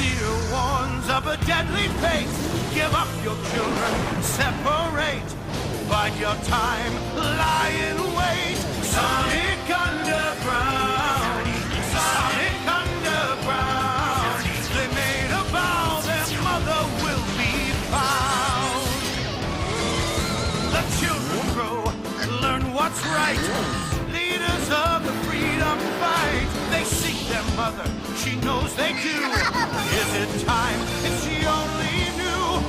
Fear warns of a deadly fate. Give up your children, separate. Bide your time, lie in wait. Sonic Underground. Sonic Underground. They made a vow their mother will be found. The children grow, learn what's right. Leaders of the freedom fight. They seek their mother, she knows they do. Is it time if she only knew?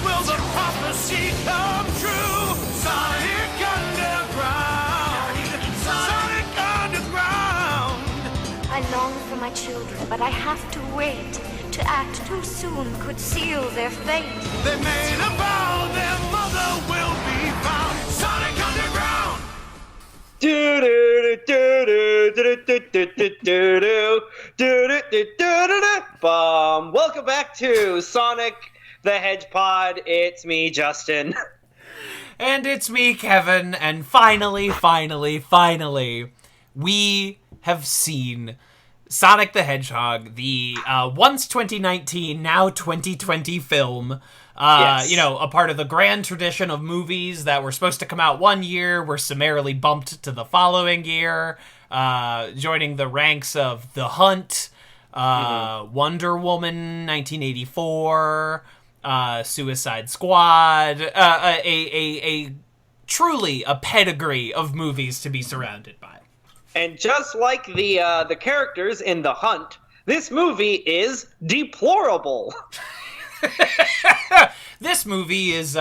Will the prophecy come true? Sonic Underground. Sonic Underground. I long for my children, but I have to wait. To act too soon could seal their fate. They made a vow their mother will be found. Sonic Underground. Welcome back to Sonic the Hedgepod. It's me, Justin. And it's me, Kevin. And finally, we have seen Sonic the Hedgehog, the once 2019, now 2020 film. Yes. You know, a part of the grand tradition of movies that were supposed to come out one year were summarily bumped to the following year, joining the ranks of The Hunt, Wonder Woman 1984, Suicide Squad, a truly a pedigree of movies to be surrounded by. And just like the characters in The Hunt, this movie is deplorable. This movie is,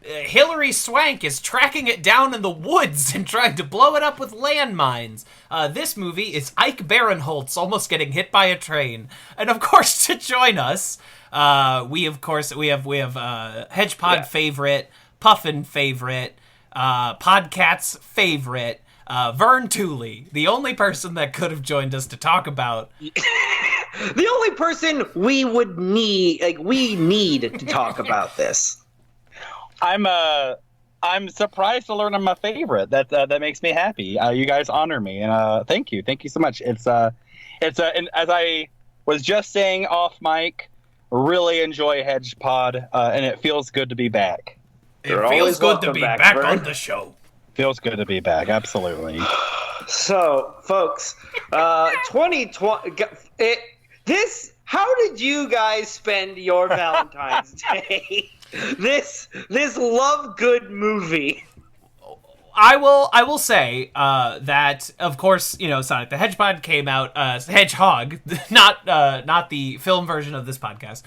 Hilary Swank is tracking it down in the woods and trying to blow it up with landmines. This movie is Ike Barinholtz almost getting hit by a train. And of course, to join us, we have HEDGEPod favorite, Puffin favorite, Podcat's favorite, Vern Tooley, the only person that could have joined us to talk about the only person we would need, we need to talk about this. I'm surprised to learn I'm a favorite. That makes me happy. You guys honor me, and thank you so much. And as I was just saying off mic, really enjoy HEDGEPod, and it feels good to be back. It feels good to be back on the show. Feels good to be back, absolutely. So, folks, 2020. How did you guys spend your Valentine's Day? This love good movie. I will say that, of course, you know, Sonic the Hedgehog came out, Hedgehog, not the film version of this podcast.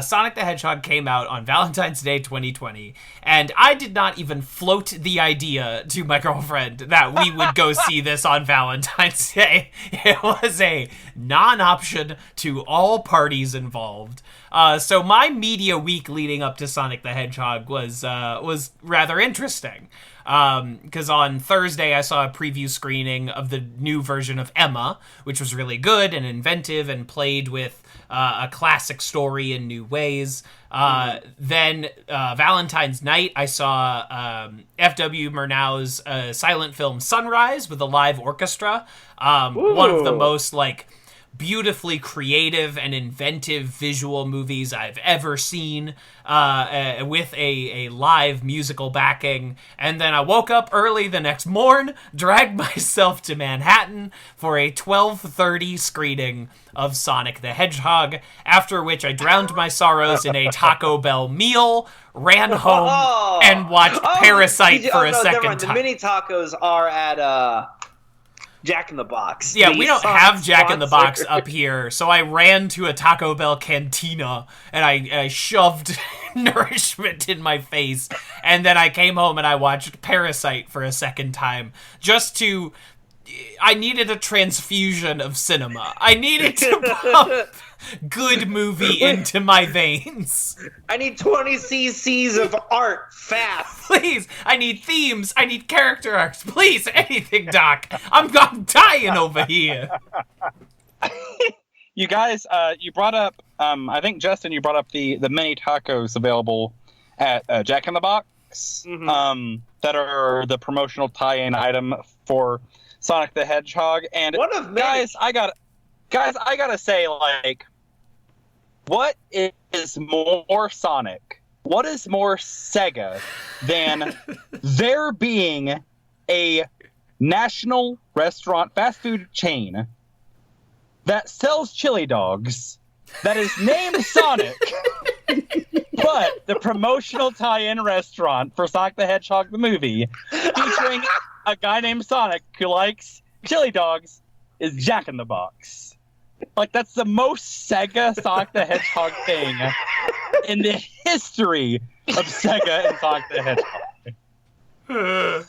Sonic the Hedgehog came out on Valentine's Day 2020, and I did not even float the idea to my girlfriend that we would go see this on Valentine's Day. It was a non-option to all parties involved. So my media week leading up to Sonic the Hedgehog was rather interesting. Because on Thursday I saw a preview screening of the new version of Emma, which was really good and inventive and played with a classic story in new ways. Then Valentine's night I saw F.W. Murnau's silent film Sunrise with a live orchestra. One of the most beautifully creative and inventive visual movies I've ever seen, with a live musical backing. And then I woke up early the next morn, dragged myself to Manhattan for a 12:30 screening of Sonic the Hedgehog, after which I drowned my sorrows in a Taco Bell meal, ran home, and watched Parasite for a second time. The mini tacos are at Jack in the Box. Yeah, we don't have Jack in the Box up here, so I ran to a Taco Bell cantina and I shoved nourishment in my face, and then I came home and I watched Parasite for a second time, I needed a transfusion of cinema. I needed to pump good movie into my veins. I need 20 cc's of art, fast. Please, I need themes. I need character arcs. Please, anything, Doc. I'm dying over here. You guys, you brought up, I think, Justin, you brought up the mini tacos available at Jack in the Box, that are the promotional tie-in item for Sonic the Hedgehog. And one of many. Guys, I gotta say, what is more Sonic? What is more Sega than there being a national restaurant fast food chain that sells chili dogs that is named Sonic, but the promotional tie-in restaurant for Sonic the Hedgehog the movie, featuring a guy named Sonic who likes chili dogs, is Jack in the Box. Like, that's the most Sega Sonic the Hedgehog thing in the history of Sega and Sonic the Hedgehog.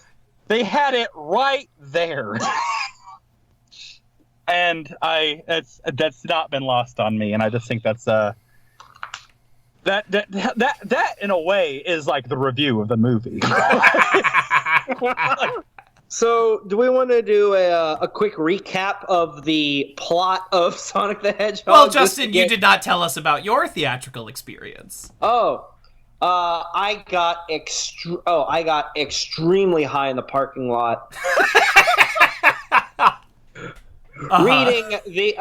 They had it right there. And that's not been lost on me, and I just think that's that in a way is like the review of the movie. So, do we want to do a quick recap of the plot of Sonic the Hedgehog? Well, Justin, you did not tell us about your theatrical experience. I got extremely high in the parking lot. Reading the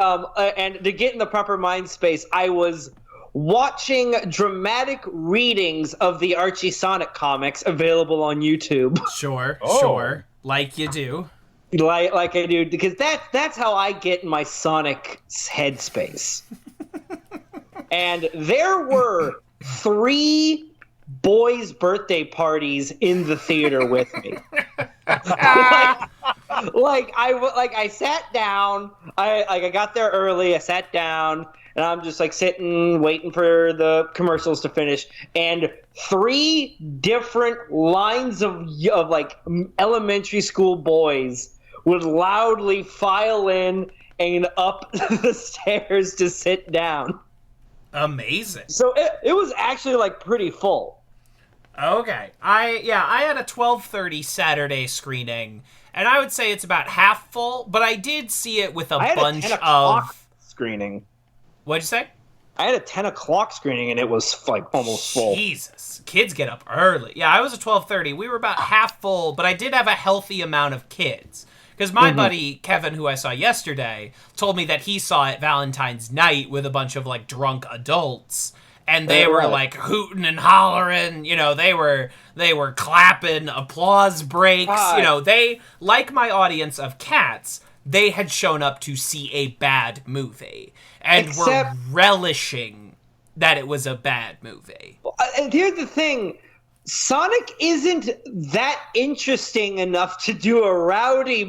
and to get in the proper mind space, I was watching dramatic readings of the Archie Sonic comics available on YouTube. Sure, like you do. Like I do, because that's how I get in my Sonic headspace. And there were 3 boys' birthday parties in the theater with me. I sat down. I got there early. I sat down, and I'm just like sitting, waiting for the commercials to finish. And 3 different lines of like elementary school boys would loudly file in and up the stairs to sit down. Amazing. So it was actually like pretty full. Okay. I had a 12:30 Saturday screening, and I would say it's about half full, but I did see it with a bunch of screening. What'd you say? I had a 10 o'clock screening, and it was like almost full. Jesus. Kids get up early. Yeah, I was at 12:30. We were about half full, but I did have a healthy amount of kids. Because my buddy, Kevin, who I saw yesterday, told me that he saw it Valentine's night with a bunch of, like, drunk adults. And they were, like, hooting and hollering. You know, they were clapping, applause breaks. God. You know, they, like my audience of cats, they had shown up to see a bad movie. And were relishing that it was a bad movie. And here's the thing. Sonic isn't that interesting enough to do a rowdy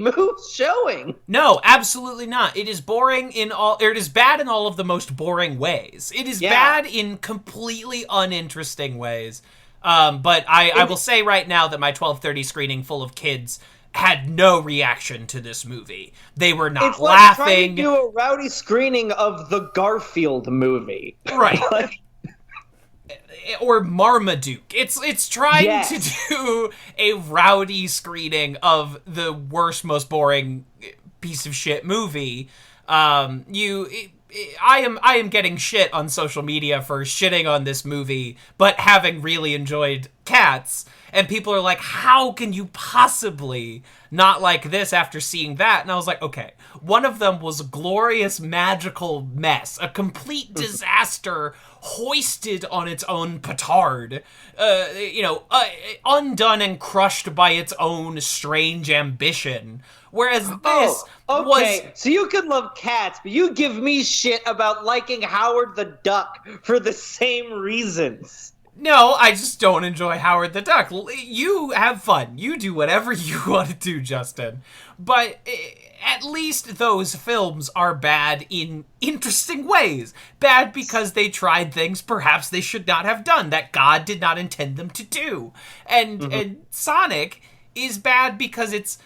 showing. No, absolutely not. It is boring it is bad in all of the most boring ways. It is bad in completely uninteresting ways. But I will say right now that my 12:30 screening full of kids had no reaction to this movie. They were not laughing. It's like trying to do a rowdy screening of the Garfield movie. Right. Or Marmaduke. It's trying to do a rowdy screening of the worst, most boring piece of shit movie. I am getting shit on social media for shitting on this movie, but having really enjoyed Cats. And people are like, how can you possibly not like this after seeing that? And I was like, okay. One of them was a glorious, magical mess. A complete disaster hoisted on its own petard. Undone and crushed by its own strange ambition. Whereas this was... So you could love Cats, but you give me shit about liking Howard the Duck for the same reasons. No, I just don't enjoy Howard the Duck. You have fun. You do whatever you want to do, Justin. But at least those films are bad in interesting ways. Bad because they tried things perhaps they should not have done, that God did not intend them to do. And Sonic is bad because it's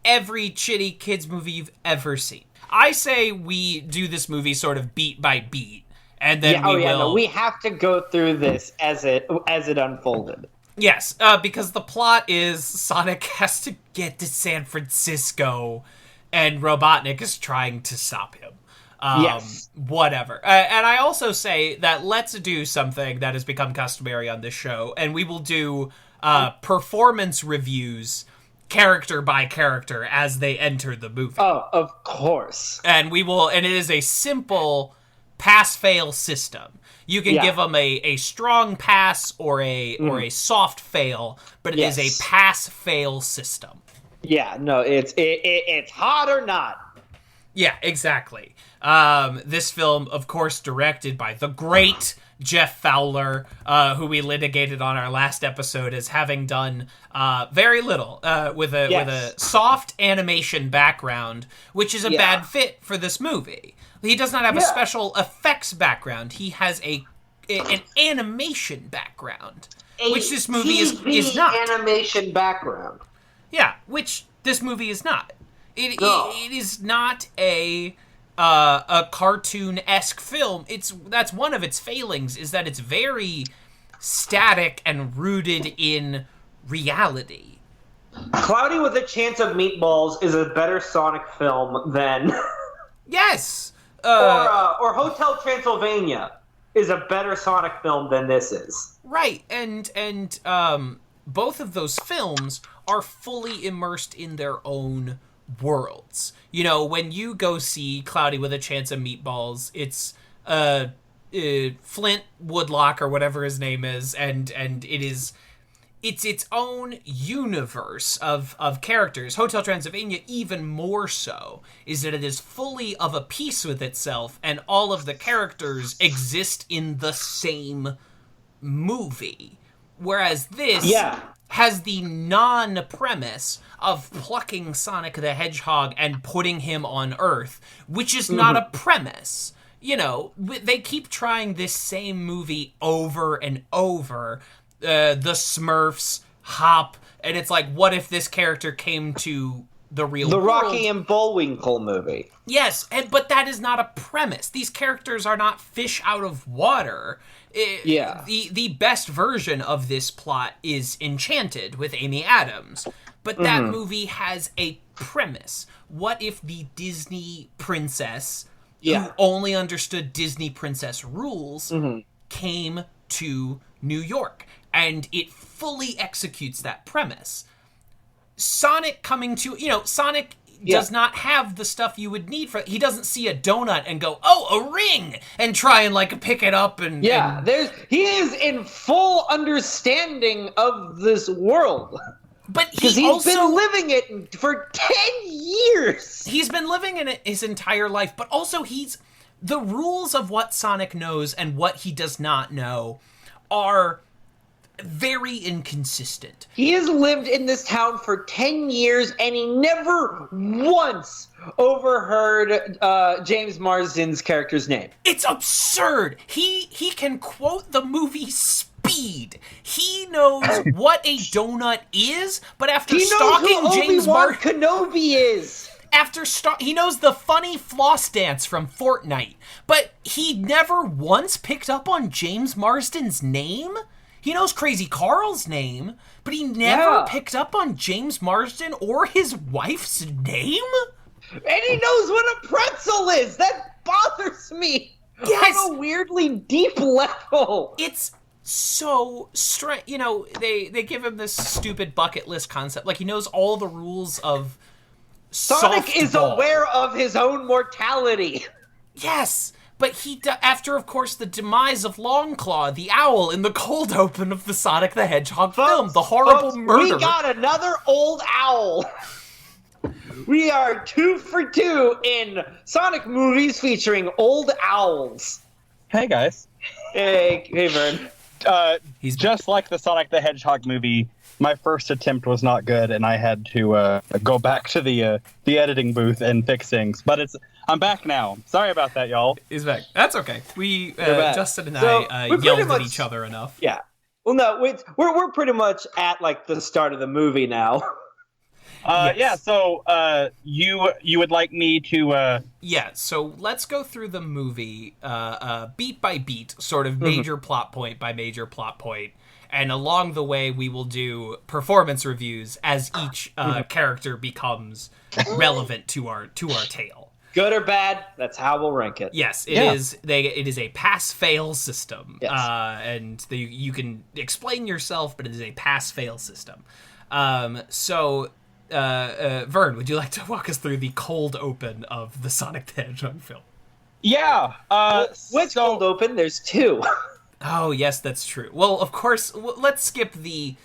every shitty kids movie you've ever seen. I say we do this movie sort of beat by beat. And then we have to go through this as it unfolded. Yes, because the plot is Sonic has to get to San Francisco, and Robotnik is trying to stop him. Yes. Whatever. And I also say that let's do something that has become customary on this show, and we will do performance reviews character by character as they enter the movie. Oh, of course. And it is a simple pass-fail system. You can give them a strong pass or a soft fail, but it is a pass-fail system. Yeah, no, it's hot or not. Yeah, exactly. This film, of course, directed by the great Jeff Fowler, who we litigated on our last episode as having done very little with a soft animation background, which is a bad fit for this movie. He does not have a special effects background. He has an animation background, which this movie is not. Animation background. Yeah, which this movie is not. It is not a cartoon-esque film. That's one of its failings, is that it's very static and rooted in reality. Cloudy with a Chance of Meatballs is a better Sonic film than... Yes! or Hotel Transylvania is a better Sonic film than this is. Right, and both of those films are fully immersed in their own worlds. You know, when you go see Cloudy with a Chance of Meatballs, it's Flint Woodlock or whatever his name is, and it's its own universe of characters. Hotel Transylvania, even more so, is that it is fully of a piece with itself, and all of the characters exist in the same movie. Whereas this has the non-premise of plucking Sonic the Hedgehog and putting him on Earth, which is not a premise. You know, they keep trying this same movie over and over. The Smurfs, Hop, and it's like, what if this character came to the real world? The Rocky and Bullwinkle movie. Yes, but that is not a premise. These characters are not fish out of water. The best version of this plot is Enchanted with Amy Adams, but that movie has a premise. What if the Disney princess, who only understood Disney princess rules, came to New York? And it fully executes that premise. Sonic coming to, Sonic does not have the stuff you would need for. He doesn't see a donut and go, "Oh, a ring," and try and pick it up and he is in full understanding of this world. But because he's been living it for 10 years. He's been living in it his entire life, but also the rules of what Sonic knows and what he does not know are very inconsistent. He has lived in this town for 10 years, and he never once overheard James Marsden's character's name. It's absurd. He can quote the movie Speed. He knows what a donut is, but after stalking James Marsden, Kenobi is. He knows the funny floss dance from Fortnite, but he never once picked up on James Marsden's name. He knows Crazy Carl's name, but he never picked up on James Marsden or his wife's name? And he knows what a pretzel is! That bothers me! Yes! On a weirdly deep level! It's so strange. They give him this stupid bucket list concept. Like, he knows all the rules of Sonic is softball. Aware of his own mortality! Yes! But after, of course, the demise of Longclaw, the owl, in the cold open of the Sonic the Hedgehog film, the horrible murder. We got another old owl. We are 2 for 2 in Sonic movies featuring old owls. Hey, guys. Hey, Vern. He's just like the Sonic the Hedgehog movie. My first attempt was not good, and I had to go back to the editing booth and fix things. But I'm back now. Sorry about that, y'all. He's back. That's okay. We Justin and I yelled at each other enough. Yeah. Well, no, we're pretty much at the start of the movie now. Yes. Yeah. So you would like me to? Yeah. So let's go through the movie beat by beat, sort of major plot point by major plot point. And along the way, we will do performance reviews as each character becomes relevant to our tale. Good or bad, that's how we'll rank it. Yes, it is. It is a pass-fail system, yes. And you can explain yourself, but it is a pass-fail system. So, Vern, would you like to walk us through the cold open of the Sonic the Hedgehog film? Yeah. Which cold open? There's two. Oh, yes, that's true. Well, of course, let's skip the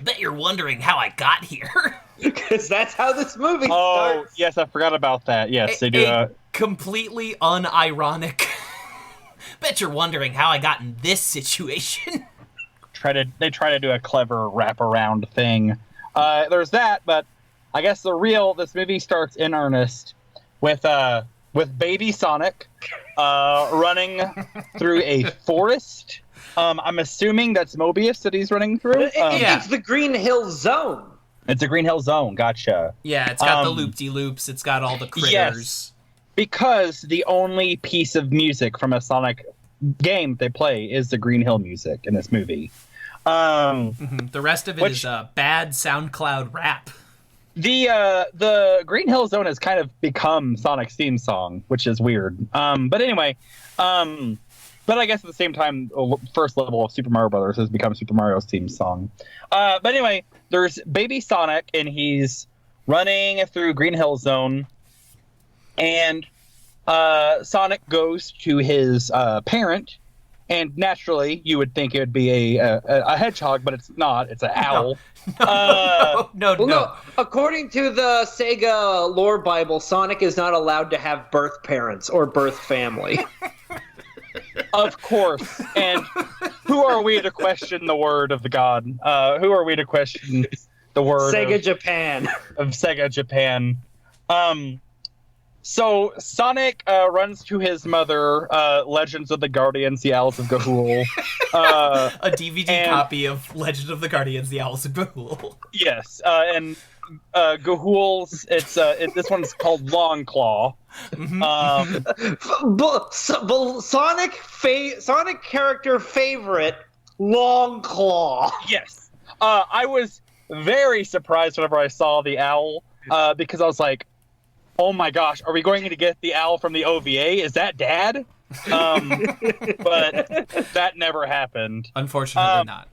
bet you're wondering how I got here. Because that's how this movie Oh, starts. yes, I forgot about that. Yes, they do. A completely unironic. Bet you're wondering how I got in this situation. They try to do a clever wraparound thing. There's that, but I guess this movie starts in earnest with baby Sonic running through a forest. I'm assuming that's Mobius that he's running through. It's the Green Hill Zone. It's a Green Hill Zone. Gotcha. Yeah, it's got the loop-de-loops. It's got all the critters. Yes, because the only piece of music from a Sonic game they play is the Green Hill music in this movie. The rest of it is bad SoundCloud rap. The Green Hill Zone has kind of become Sonic's theme song, which is weird. But anyway, but I guess at the same time, first level of Super Mario Brothers has become Super Mario's theme song. But anyway, there's baby Sonic, and he's running through Green Hill Zone, and Sonic goes to his parent, and naturally, you would think it would be a hedgehog, but it's not. It's an owl. No. According to the Sega lore Bible, Sonic is not allowed to have birth parents or birth family. Of course. And who are we to question the word of the god? Who are we to question the word Sega Japan. Of Sega Japan? So Sonic runs to his mother, Legends of the Guardians, the Owls of Ga'Hoole. A DVD copy of Legend of the Guardians, the Owls of Ga'Hoole. Yes, and Ga'Hoole's. This one's called Long Claw. Sonic character favorite, Long Claw. Yes, I was very surprised whenever I saw the owl because I was like, oh my gosh, are we going to get the owl from the OVA? Is that Dad? But that never happened. Unfortunately not.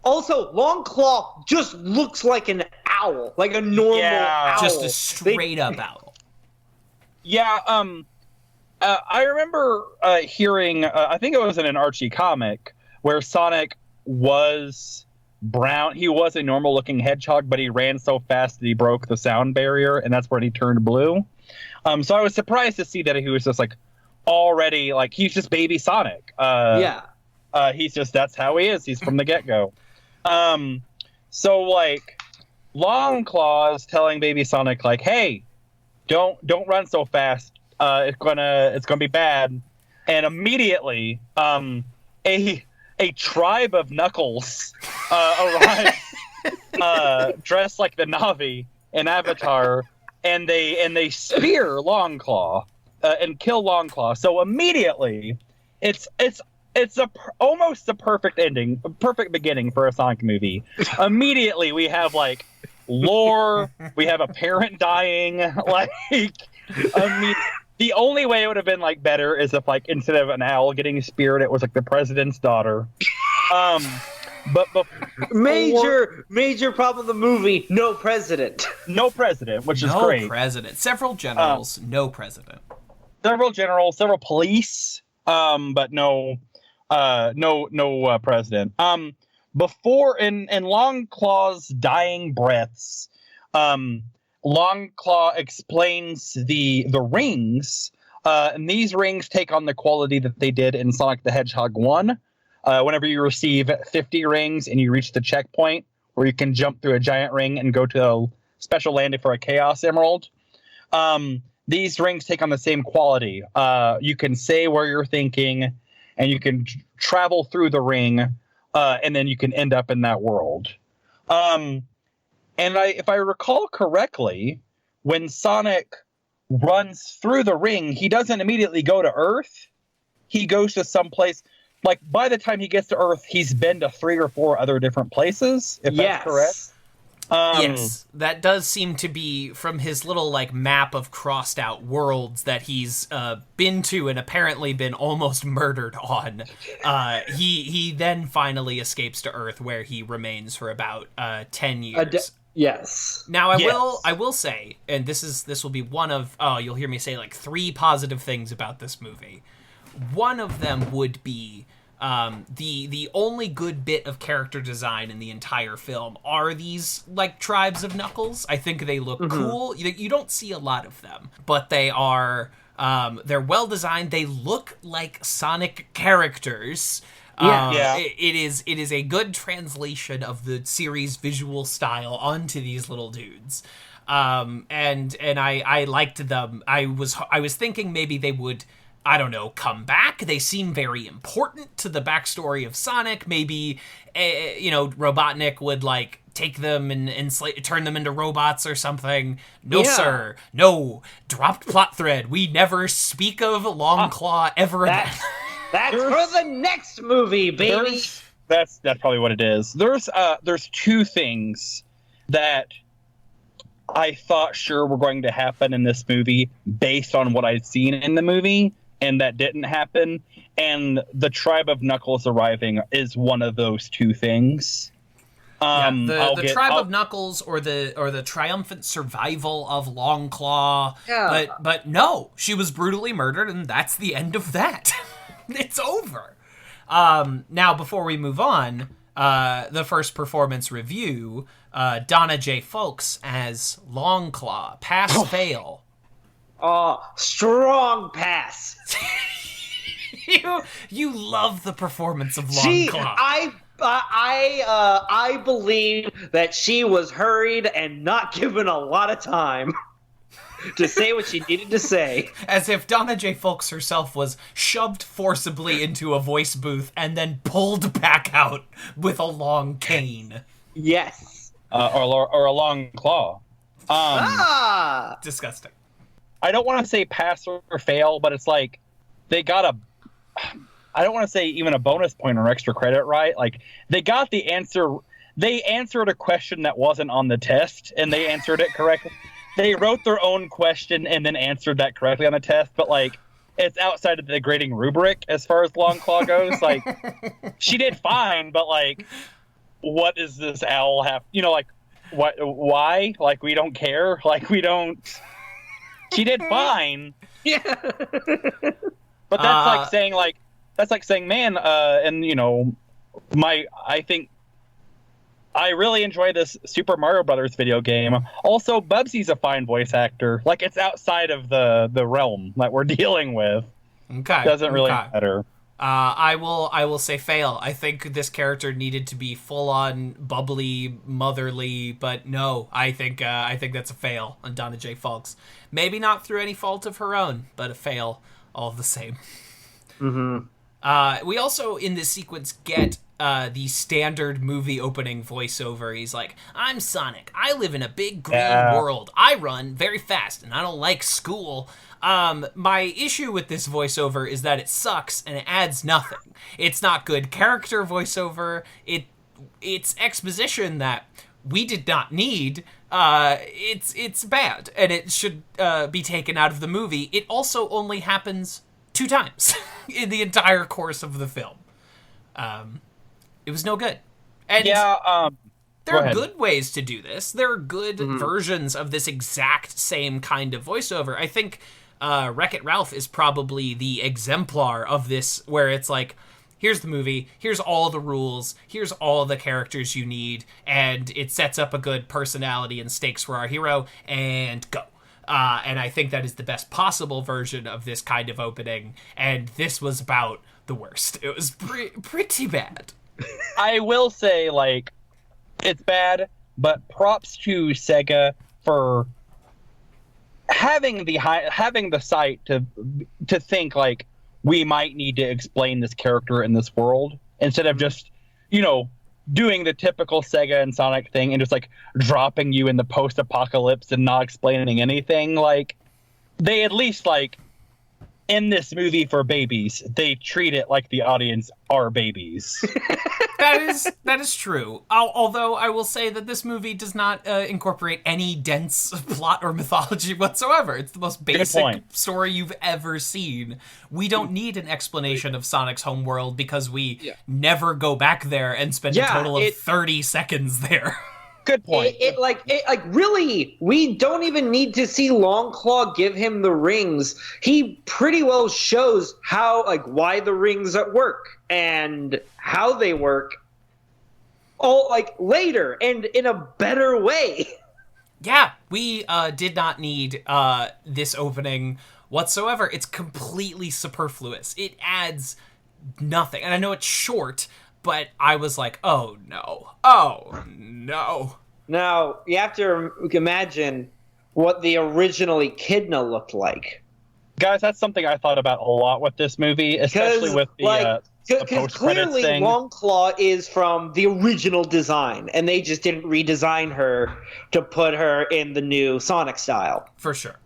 Also, Long Claw just looks like an owl, like a normal owl. Just a straight up owl. Yeah, I remember hearing, I think it was in an Archie comic, where Sonic was brown. He was a normal looking hedgehog, but he ran so fast that he broke the sound barrier, and that's when he turned blue. So I was surprised to see that he was just like already like he's just baby Sonic. He's just, that's how he is. He's from the get-go. So like Long Claw is telling baby Sonic like, hey, don't run so fast. It's gonna be bad. And immediately a tribe of Knuckles arrives dressed like the Na'vi in Avatar, and they spear Long Claw and kill Long Claw. So immediately it's almost the perfect ending, perfect beginning for a Sonic movie. Immediately we have like lore, we have a parent dying, like the only way it would have been like better is if like instead of an owl getting speared, it was like the president's daughter. But major problem of the movie: no president, which is great. No president. Several generals, no president. Several generals, several police, but no president. Before in Long Claw's dying breaths, Long Claw explains the rings, and these rings take on the quality that they did in Sonic the Hedgehog 1. Whenever you receive 50 rings and you reach the checkpoint where you can jump through a giant ring and go to a special landing for a Chaos Emerald, these rings take on the same quality. You can say where you're thinking, and you can travel through the ring, and then you can end up in that world. And if I recall correctly, when Sonic runs through the ring, he doesn't immediately go to Earth. He goes to some place. Like, by the time he gets to Earth, he's been to 3 or 4 other different places, if that's correct. Yes, that does seem to be from his little, like, map of crossed-out worlds that he's been to and apparently been almost murdered on. He then finally escapes to Earth, where he remains for about 10 years. Yes. Now Yes. I will say, and this will be one of you'll hear me say like 3 positive things about this movie. One of them would be the only good bit of character design in the entire film are these like tribes of Knuckles. I think they look cool. You don't see a lot of them, but they are they're well designed. They look like Sonic characters. Yeah. It is a good translation of the series' visual style onto these little dudes. And I liked them. I was thinking maybe they would, I don't know, come back. They seem very important to the backstory of Sonic. Maybe, Robotnik would like take them and turn them into robots or something. No, sir. No. Dropped plot thread. We never speak of Longclaw ever again. That's for the next movie, baby. That's probably what it is. There's 2 things that I thought sure were going to happen in this movie based on what I'd seen in the movie, and that didn't happen. And the tribe of Knuckles arriving is one of those 2 things. The tribe of Knuckles or the triumphant survival of Longclaw. Yeah. But no, she was brutally murdered, and that's the end of that. It's over. Now, before we move on, the first performance review, Donna J. Folks as Longclaw. Pass, fail. Strong pass. You love the performance of Longclaw. I believe that she was hurried and not given a lot of time to say what she needed to say. As if Donna J. Folks herself was shoved forcibly into a voice booth and then pulled back out with a long cane. Yes. Or a long claw. Disgusting. I don't want to say pass or fail, but it's like they got I don't want to say even a bonus point or extra credit, right? Like they got the answer. They answered a question that wasn't on the test, and they answered it correctly. They wrote their own question and then answered that correctly on the test, but like it's outside of the grading rubric as far as Longclaw goes. Like she did fine, but like, what does this owl have? Like what? Why? Like we don't care. Like we don't. She did fine. Yeah. But that's like saying, man, and I think I really enjoy this Super Mario Brothers video game. Also, Bubsy's a fine voice actor. Like, it's outside of the realm that we're dealing with. Okay. Doesn't really matter. I will say fail. I think this character needed to be full on bubbly, motherly, but no, I think that's a fail on Donna J. Folks. Maybe not through any fault of her own, but a fail all the same. Mm-hmm. We also in this sequence get the standard movie opening voiceover. He's like, "I'm Sonic. I live in a big green world. I run very fast, and I don't like school." My issue with this voiceover is that it sucks and it adds nothing. It's not good character voiceover. It's exposition that we did not need. It's bad, and it should be taken out of the movie. It also only happens 2 times in the entire course of the film. It was no good. And there are good ways to do this. There are good versions of this exact same kind of voiceover. I think Wreck-It Ralph is probably the exemplar of this, where it's like, here's the movie, here's all the rules, here's all the characters you need, and it sets up a good personality and stakes for our hero, and go. And I think that is the best possible version of this kind of opening, and this was about the worst. It was pretty bad. I will say, like, it's bad, but props to Sega for having the sight to think, like, we might need to explain this character in this world, instead of just, doing the typical Sega and Sonic thing and just, like, dropping you in the post-apocalypse and not explaining anything. Like, they at least, like, in this movie for babies, they treat it like the audience are babies. That is true. Although I will say that this movie does not incorporate any dense plot or mythology whatsoever. It's the most basic story you've ever seen. We don't need an explanation of Sonic's homeworld because we never go back there and spend a total of 30 seconds there. Good point. Really, we don't even need to see Longclaw give him the rings. He pretty well shows how, why the rings work and how they work. All later and in a better way. Yeah, we did not need this opening whatsoever. It's completely superfluous. It adds nothing. And I know it's short, but I was like, oh no. Oh no. Now, you have to imagine what the original Echidna looked like. Guys, that's something I thought about a lot with this movie, especially with the because clearly thing. Longclaw is from the original design, and they just didn't redesign her to put her in the new Sonic style. For sure.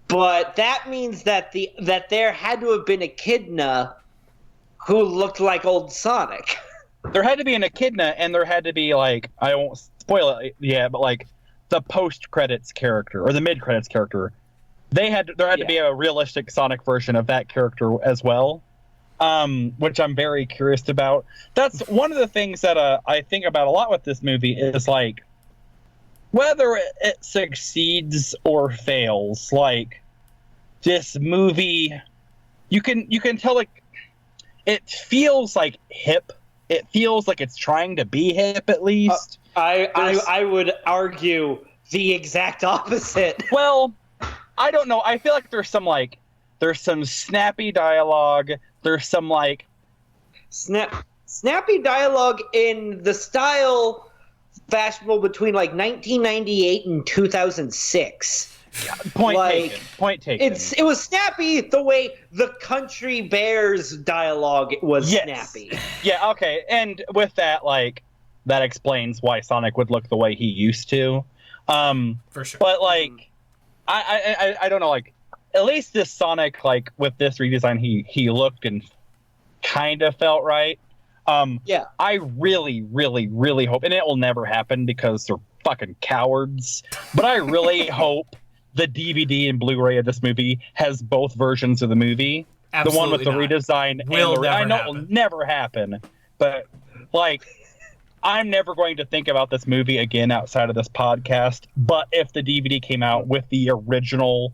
But that means that there had to have been an Echidna who looked like old Sonic. There had to be an Echidna, and there had to be, I won't spoil it yet, but, the post-credits character, or the mid-credits character. There had to be a realistic Sonic version of that character as well, which I'm very curious about. That's one of the things that I think about a lot with this movie is, whether it succeeds or fails, this movie, you can tell, it feels, hip. It feels like it's trying to be hip, at least. I would argue the exact opposite. Well, I don't know. I feel like there's some snappy dialogue. There's some snappy dialogue in the style fashionable between 1998 and 2006. Point taken. It was snappy the way the Country Bears dialogue was snappy. Yeah, okay. And with that, that explains why Sonic would look the way he used to. For sure. But I don't know, at least this Sonic, with this redesign, he looked and kind of felt right. Yeah. I really, really, really hope, and it will never happen because they're fucking cowards, but I really hope the DVD and Blu-ray of this movie has both versions of the movie. Absolutely the one with the not. redesign I know it will never happen, but I'm never going to think about this movie again outside of this podcast. But if the DVD came out with the original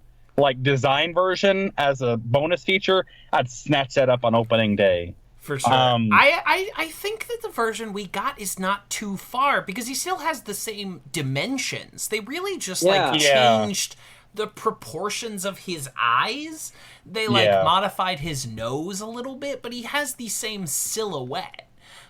design version as a bonus feature, I'd snatch that up on opening day. For sure. I think that the version we got is not too far because he still has the same dimensions. They really just changed the proportions of his eyes. They modified his nose a little bit, but he has the same silhouette.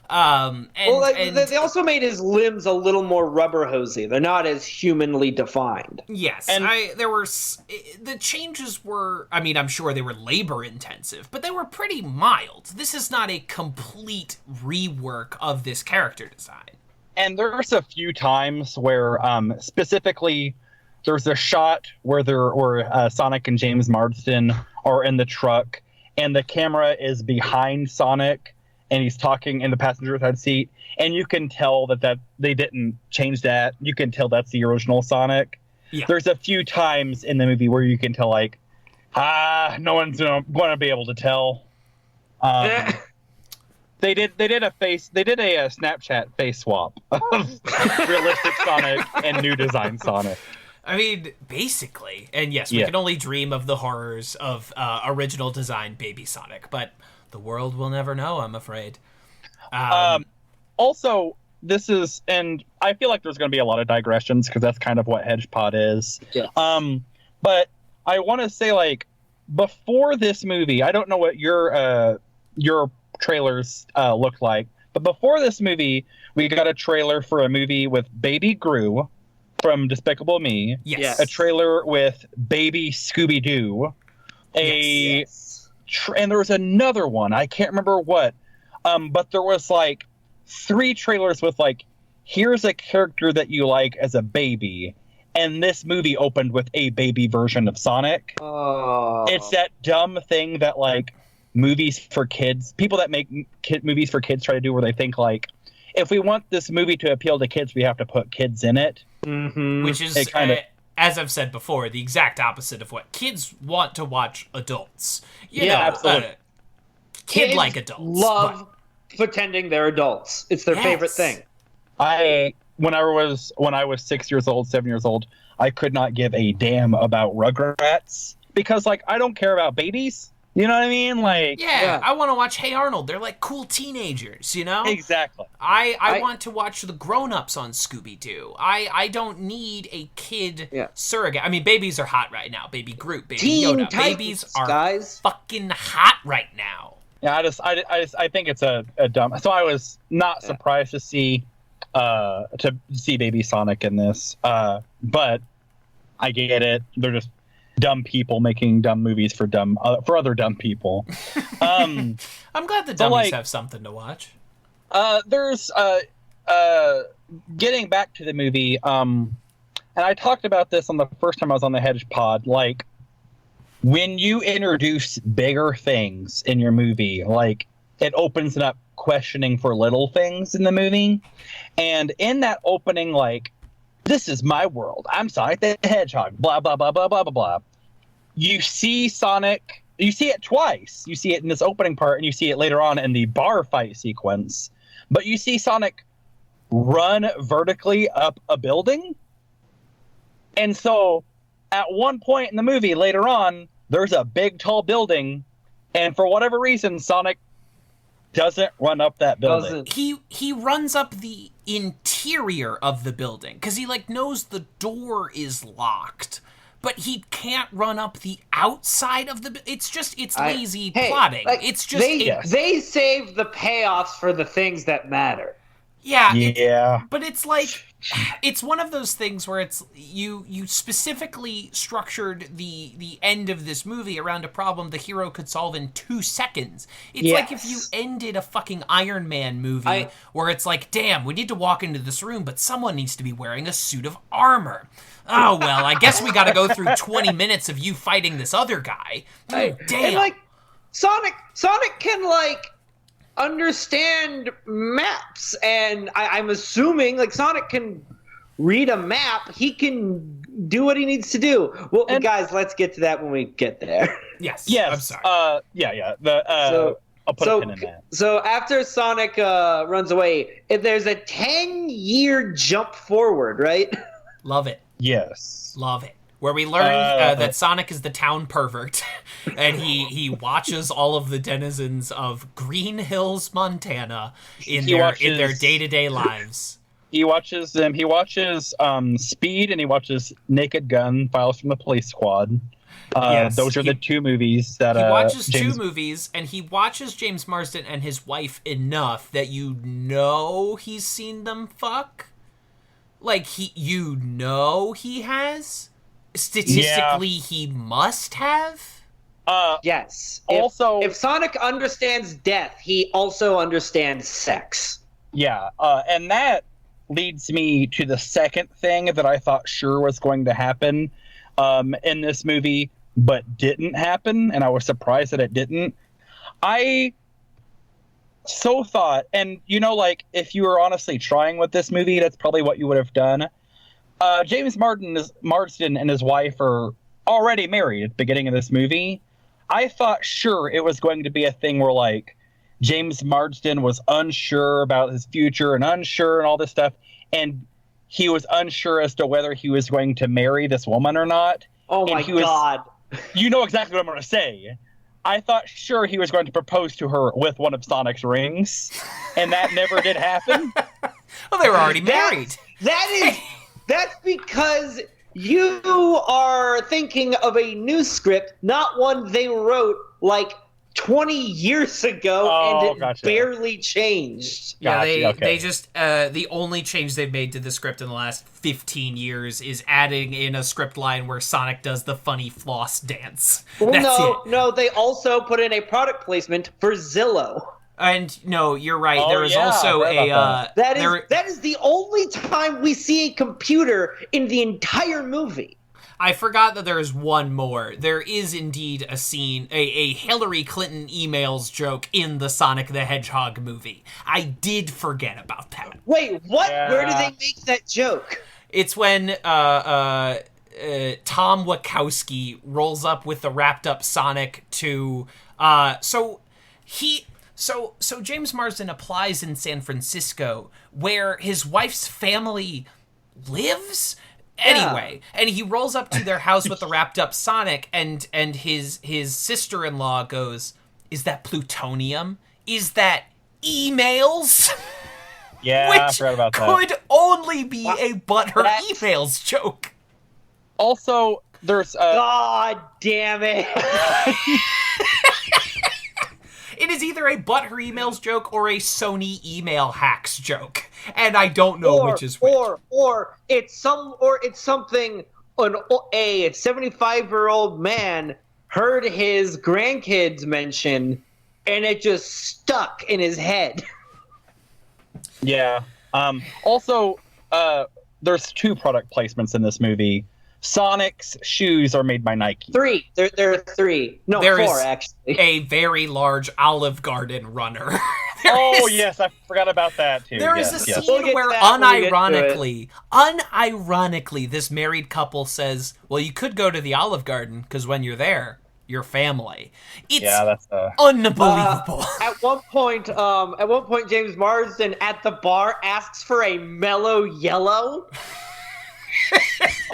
They also made his limbs a little more rubber hosy. They're not as humanly defined. Yes, and the changes were. I mean, I'm sure they were labor intensive, but they were pretty mild. This is not a complete rework of this character design. And there's a few times where, specifically, there's a shot where Sonic and James Marsden are in the truck, and the camera is behind Sonic. And he's talking in the passenger side seat, and you can tell that they didn't change that. You can tell that's the original Sonic. Yeah. There's a few times in the movie where you can tell, no one's going to be able to tell. They did a Snapchat face swap of realistic Sonic and new design Sonic. I mean, basically, and yes, we can only dream of the horrors of original design Baby Sonic, but the world will never know, I'm afraid. Also, this is, and I feel like there's going to be a lot of digressions because that's kind of what HEDGEPod is. Yeah. But I want to say, before this movie, I don't know what your trailers look like, but before this movie, we got a trailer for a movie with Baby Gru from Despicable Me. Yes. A trailer with Baby Scooby-Doo. And there was another one. I can't remember what. But there was 3 trailers with here's a character that you like as a baby. And this movie opened with a baby version of Sonic. Oh. It's that dumb thing that movies for kids, people that make movies for kids try to do where they think if we want this movie to appeal to kids, we have to put kids in it. Mm-hmm. Which is as I've said before, the exact opposite of what kids want to watch adults. You know, absolutely. Kid-like adults. Love pretending they're adults. It's their favorite thing. I when I was 6 years old, 7 years old, I could not give a damn about Rugrats because like I don't care about babies. You know what I mean? Like Yeah. I want to watch Hey Arnold. They're like cool teenagers, you know? Exactly. I want to watch the grown-ups on Scooby-Doo. I don't need a kid surrogate. I mean, babies are hot right now. Baby Groot, Baby Teen Yoda. Titans, Babies are guys. fucking hot right now. Yeah, I think it's a dumb. So I was not surprised to see Baby Sonic in this, but I get it. They're just dumb people making dumb movies for other dumb people. I'm glad the dummies have something to watch. There's getting back to the movie, and I talked about this on the first time I was on the HEDGEPod. Like when you introduce bigger things in your movie, like it opens it up questioning for little things in the movie, and in that opening, like, this is my world. I'm Sonic the Hedgehog. Blah, blah, blah, blah, blah, blah, blah. You see Sonic. You see it twice. You see it in this opening part, and you see it later on in the bar fight sequence. But you see Sonic run vertically up a building. And so at one point in the movie later on, there's a big, tall building. And for whatever reason, Sonic doesn't run up that building. He runs up the interior of the building because he like knows the door is locked, but he can't run up the outside of the. It's lazy plotting. Like, it's just they save the payoffs for the things that matter. Yeah. But it's like it's one of those things where it's you specifically structured the end of this movie around a problem the hero could solve in 2 seconds. It's like if you ended a fucking Iron Man movie where it's like, damn, we need to walk into this room, but someone needs to be wearing a suit of armor. Oh, well, I guess we gotta go through 20 minutes of you fighting this other guy. Damn. And like Sonic can like understand maps, and I'm assuming like Sonic can read a map. He can do what he needs to do. Well, guys, let's get to that when we get there. Yes. I'm sorry. I'll put a pin in that. So after Sonic runs away, there's a 10-year jump forward, right? Love it. Yes. Love it. Where we learn that Sonic is the town pervert, and he watches all of the denizens of Green Hills, Montana, in their day-to-day lives. He watches them. He watches Speed, and he watches Naked Gun, Files from the Police Squad. Those are the 2 movies that he watches. 2 movies, and he watches James Marsden and his wife enough that he's seen them fuck. Like he has. Statistically, he must have. Yes. Also, if Sonic understands death, he also understands sex. Yeah, and that leads me to the second thing that I thought sure was going to happen in this movie, but didn't happen, and I was surprised that it didn't. I so thought, and like if you were honestly trying with this movie, that's probably what you would have done. James Marsden and his wife are already married at the beginning of this movie. I thought sure it was going to be a thing where like James Marsden was unsure about his future and unsure and all this stuff, and he was unsure as to whether he was going to marry this woman or not. Oh my God. You know exactly what I'm going to say. I thought sure he was going to propose to her with one of Sonic's rings, and that never did happen. Well, they were already married. That's because you are thinking of a new script, not one they wrote like 20 years ago, and it barely changed. Yeah, they just the only change they've made to the script in the last 15 years is adding in a script line where Sonic does the funny floss dance. No, they also put in a product placement for Zillow. And no, you're right. There is also that is the only time we see a computer in the entire movie. I forgot that there is one more. There is indeed a scene, a Hillary Clinton emails joke in the Sonic the Hedgehog movie. I did forget about that. Wait, what? Yeah. Where do they make that joke? It's when Tom Wachowski rolls up with the wrapped up Sonic to So James Marsden applies in San Francisco, where his wife's family lives. Anyway, and he rolls up to their house with the wrapped up Sonic, and his sister-in-law goes, "Is that plutonium? Is that emails?" Yeah, Which I forgot about that. could only be a butthurt emails joke. Also, there's God damn it! It is either a butthurt emails joke or a Sony email hacks joke, and I don't know which is which. Or it's something a 75-year-old man heard his grandkids mention, and it just stuck in his head. Yeah. Also, there's 2 product placements in this movie. Sonic's shoes are made by Nike. 3. There are 3. No, There 4 is actually. a very large Olive Garden runner. Yes, I forgot about that too. There is Yes, a yes. scene We'll get where to that when we get to unironically, this married couple says, "Well, you could go to the Olive Garden because when you're there, you're family." It's That's unbelievable. At one point, James Marsden at the bar asks for a mellow yellow.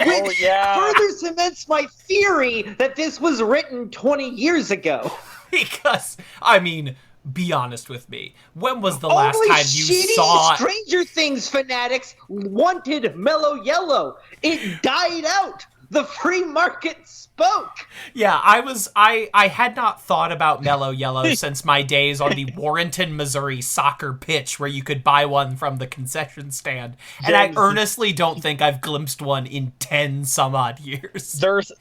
Oh yeah. Further cements my theory that this was written 20 years ago. Because, I mean, be honest with me. When was the last Only time you shitty saw... Stranger Things fanatics wanted mellow yellow. It died out. The free market spoke. Yeah, I had not thought about Mellow Yellow since my days on the Warrenton, Missouri soccer pitch where you could buy one from the concession stand. And I earnestly don't think I've glimpsed one in 10 some odd years. There's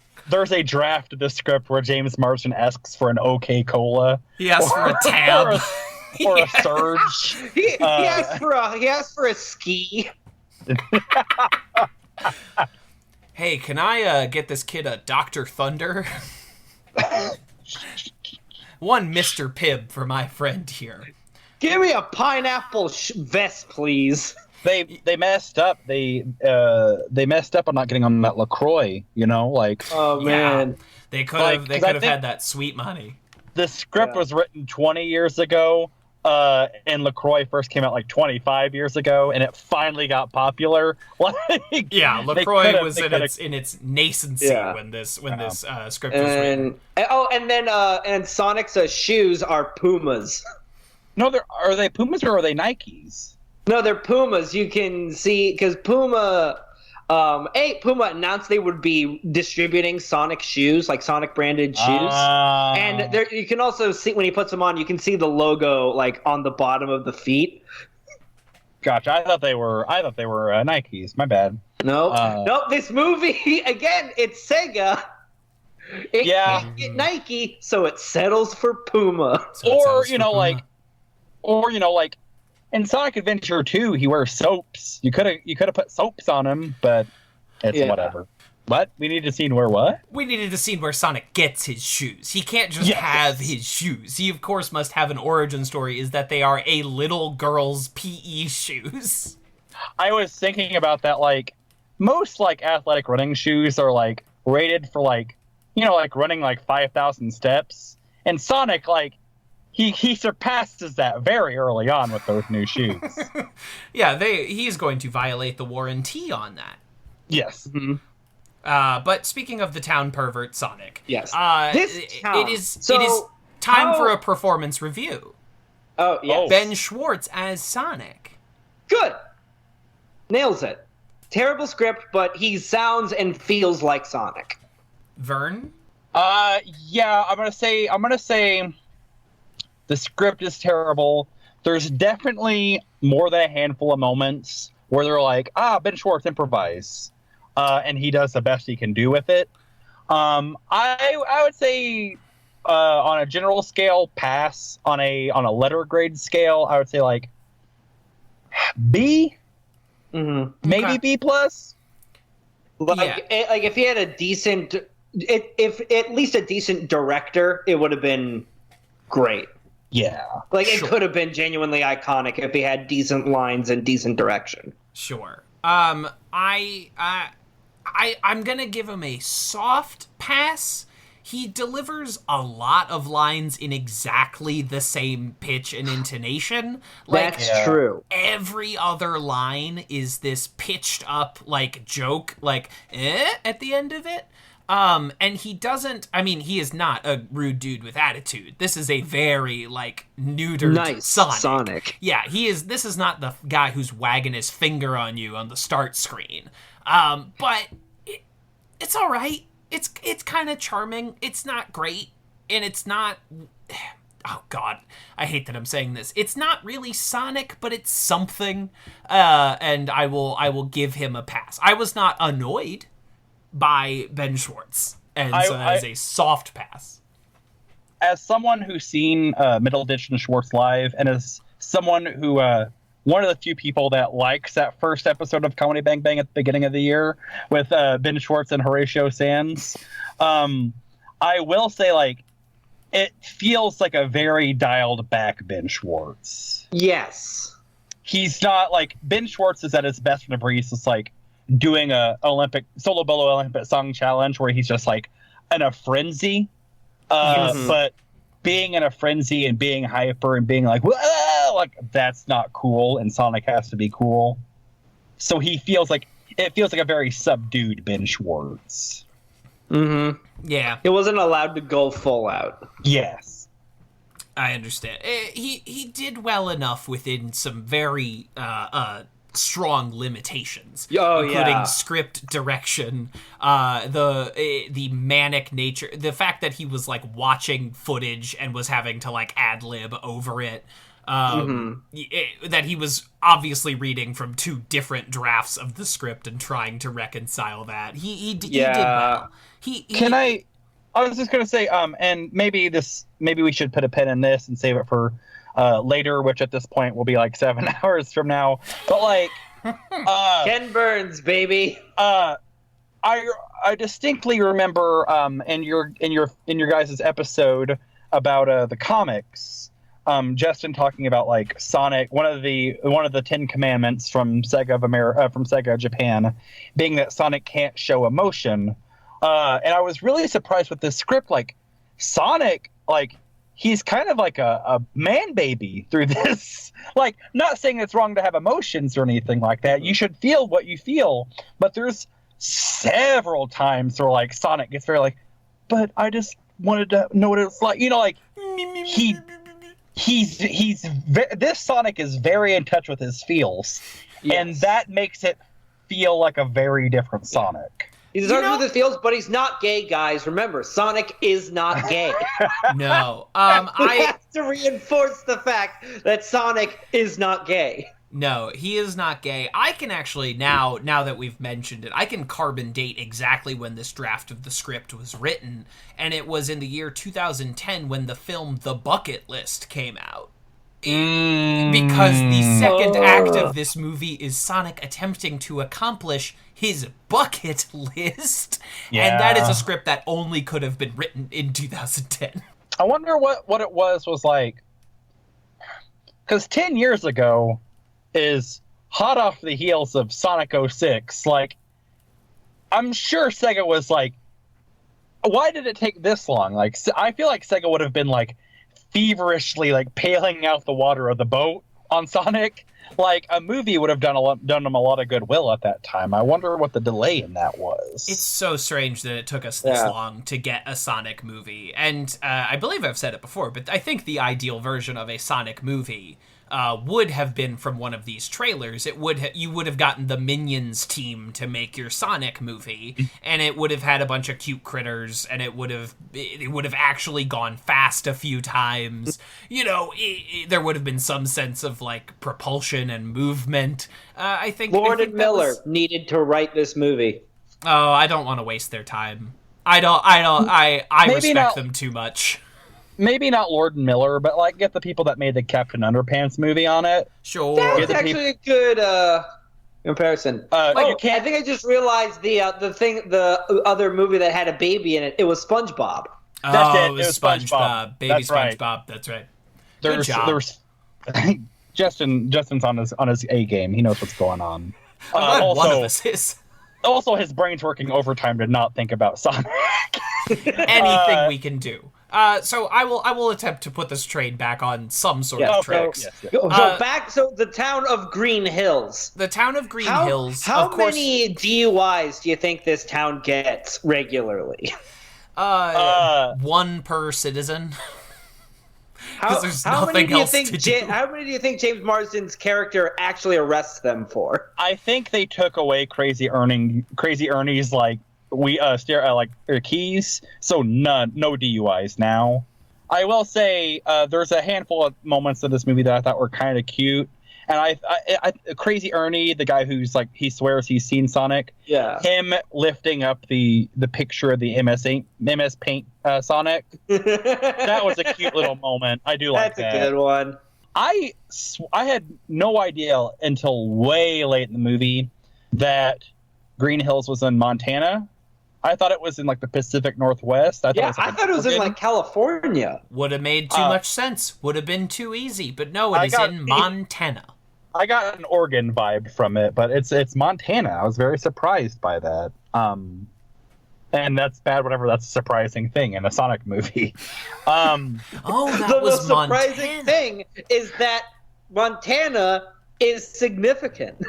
a draft of the script where James Marsden asks for an OK Cola. He asked for a tab. Or a Surge. He asked for a ski. Hey, can I get this kid a Dr. Thunder? One Mr. Pibb for my friend here. Give me a pineapple vest, please. They messed up. They messed up on not getting on that LaCroix. Oh man, They could have I think had that sweet money. the script was written 20 years ago. And LaCroix first came out like 25 years ago, and it finally got popular. Yeah, LaCroix was in its nascency when this script was written. And Sonic's shoes are Pumas. No, are they Pumas or are they Nikes? No, they're Pumas. You can see because Puma announced they would be distributing Sonic shoes, like Sonic branded shoes. And there, you can also see when he puts them on, you can see the logo like on the bottom of the feet. Gotcha. I thought they were Nikes. My bad. No. This movie again, it's Sega. It can't get Nike, so it settles for Puma. In Sonic Adventure 2, he wears soaps. You could have put soaps on him, but it's whatever. What? We need a scene where what? We needed a scene where Sonic gets his shoes. He can't just have his shoes. He, of course, must have an origin story, is that they are a little girl's PE shoes. I was thinking about that, most, athletic running shoes are, rated for, running, 5,000 steps. And Sonic, He surpasses that very early on with those new shoes. Yeah, he's going to violate the warranty on that. Yes. Mm-hmm. But speaking of the town pervert Sonic, yes, it is time for a performance review. Oh, yes. Ben Schwartz as Sonic. Good. Nails it. Terrible script, but he sounds and feels like Sonic. Vern? Yeah, I'm gonna say the script is terrible. There's definitely more than a handful of moments where they're like, Ben Schwartz improvise. And he does the best he can do with it. I would say on a general scale, pass. On a letter grade scale, I would say B. Mm-hmm. Maybe B plus. If he had a decent, if at least a decent director, it would have been great. Yeah. It could have been genuinely iconic if he had decent lines and decent direction. Sure. I'm gonna give him a soft pass. he delivers a lot of lines in exactly the same pitch and intonation. Like, That's true. every other line is this pitched up, like, joke, like, at the end of it. And he doesn't, I mean, he is not a rude dude with attitude. This is a very, like, neutered Nice Sonic. Yeah, this is not the guy who's wagging his finger on you on the start screen. But it's all right. It's kind of charming. It's not great, and it's not. Oh God, I hate that I'm saying this. It's not really Sonic, but it's something. And I will give him a pass. I was not annoyed by Ben Schwartz, and so that is a soft pass. As someone who's seen Middleditch and Schwartz live, and as someone who one of the few people that likes that first episode of Comedy Bang Bang at the beginning of the year with Ben Schwartz and Horatio Sands, I will say, like, it feels like a very dialed back Ben Schwartz. Yes. He's not like Ben Schwartz is at his best whenever he's just like doing a Olympic solo bolo Olympic song challenge where he's just like in a frenzy. But being in a frenzy and being hyper and being like, whoa, like, that's not cool, and Sonic has to be cool. So it feels like a very subdued Ben Schwartz. Mm-hmm. Yeah. It wasn't allowed to go full out. Yes. I understand. He did well enough within some very strong limitations, including script direction, the manic nature, the fact that he was like watching footage and was having to like ad lib over it. That he was obviously reading from two different drafts of the script and trying to reconcile that. He did well. I was just gonna say, and maybe we should put a pin in this and save it for later, which at this point will be like 7 hours from now. But like, Ken Burns, baby. I distinctly remember in your guys' episode about the comics, Justin talking about like Sonic, one of the 10 commandments from Sega Japan, being that Sonic can't show emotion. And I was really surprised with this script. Like, Sonic, like, he's kind of like a man baby through this. Like, not saying it's wrong to have emotions or anything like that. You should feel what you feel. But there's several times where, like, Sonic gets very like, but I just wanted to know what it's like. You know, like, this Sonic is very in touch with his feels. Yes. And that makes it feel like a very different Sonic. He's in touch with his feels, but he's not gay, guys. Remember, Sonic is not gay. No. I have to reinforce the fact that Sonic is not gay. No, he is not gay. I can actually, now that we've mentioned it, I can carbon date exactly when this draft of the script was written, and it was in the year 2010 when the film The Bucket List came out. Because the second act of this movie is Sonic attempting to accomplish his bucket list, and that is a script that only could have been written in 2010. I wonder what it was like, because 10 years ago is hot off the heels of Sonic 06. Like, I'm sure Sega was like, why did it take this long? Like, I feel like Sega would have been like feverishly like paling out the water of the boat on Sonic. Like, a movie would have done them a lot of goodwill at that time. I wonder what the delay in that was. It's so strange that it took us this long to get a Sonic movie. And I believe I've said it before, but I think the ideal version of a Sonic movie would have been from one of these trailers. You would have gotten the Minions team to make your Sonic movie, and it would have had a bunch of cute critters, and it would have actually gone fast a few times. You know, there would have been some sense of like propulsion and movement. I think Lord and Miller needed to write this movie. Oh, I don't want to waste their time. I respect them too much. Maybe not Lord and Miller, but like get the people that made the Captain Underpants movie on it. Sure, that's actually a good comparison. I think I just realized the other movie that had a baby in it. It was SpongeBob. That's it. It was SpongeBob. Baby That's SpongeBob. Right. That's right. Good job. Justin's on his A game. He knows what's going on. I'm glad one of us is. Also, his brain's working overtime to not think about Sonic. anything we can do. So I will attempt to put this train back on some sort of tracks. So the town of Green Hills. The town of Green Hills. How of course, many DUIs do you think this town gets regularly? One per citizen. Because there's nothing else to do. How many do you think James Marsden's character actually arrests them for? I think they took away Crazy Ernie's keys, so no DUIs now. I will say there's a handful of moments in this movie that I thought were kind of cute, and I Crazy Ernie, the guy who's like he swears he's seen Sonic, him lifting up the picture of the MS Paint Sonic, that was a cute little moment. I do like that. That's a good one. I had no idea until way late in the movie that Green Hills was in Montana. I thought it was in like the Pacific Northwest. I thought it was in like California. Would have made too much sense. Would have been too easy. But no, it is in Montana. I got an Oregon vibe from it, but it's Montana. I was very surprised by that. And that's bad, whatever. That's a surprising thing in a Sonic movie. The most surprising thing is that Montana is significant.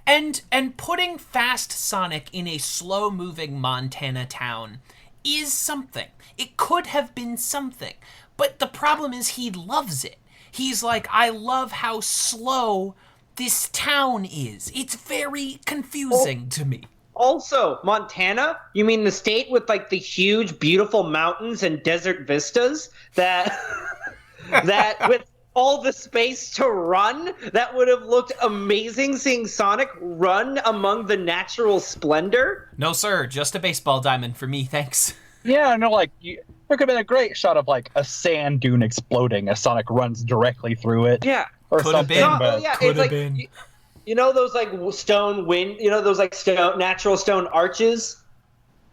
And putting fast Sonic in a slow-moving Montana town is something. It could have been something. But the problem is he loves it. He's like, I love how slow this town is. It's very confusing to me. Also, Montana? You mean the state with like the huge, beautiful mountains and desert vistas that with all the space to run, that would have looked amazing seeing Sonic run among the natural splendor? No, sir. Just a baseball diamond for me, thanks. Yeah, no, there could have been a great shot of like a sand dune exploding as Sonic runs directly through it. Yeah. Or could something. Have been. But Could have been. You know those like stone natural stone arches?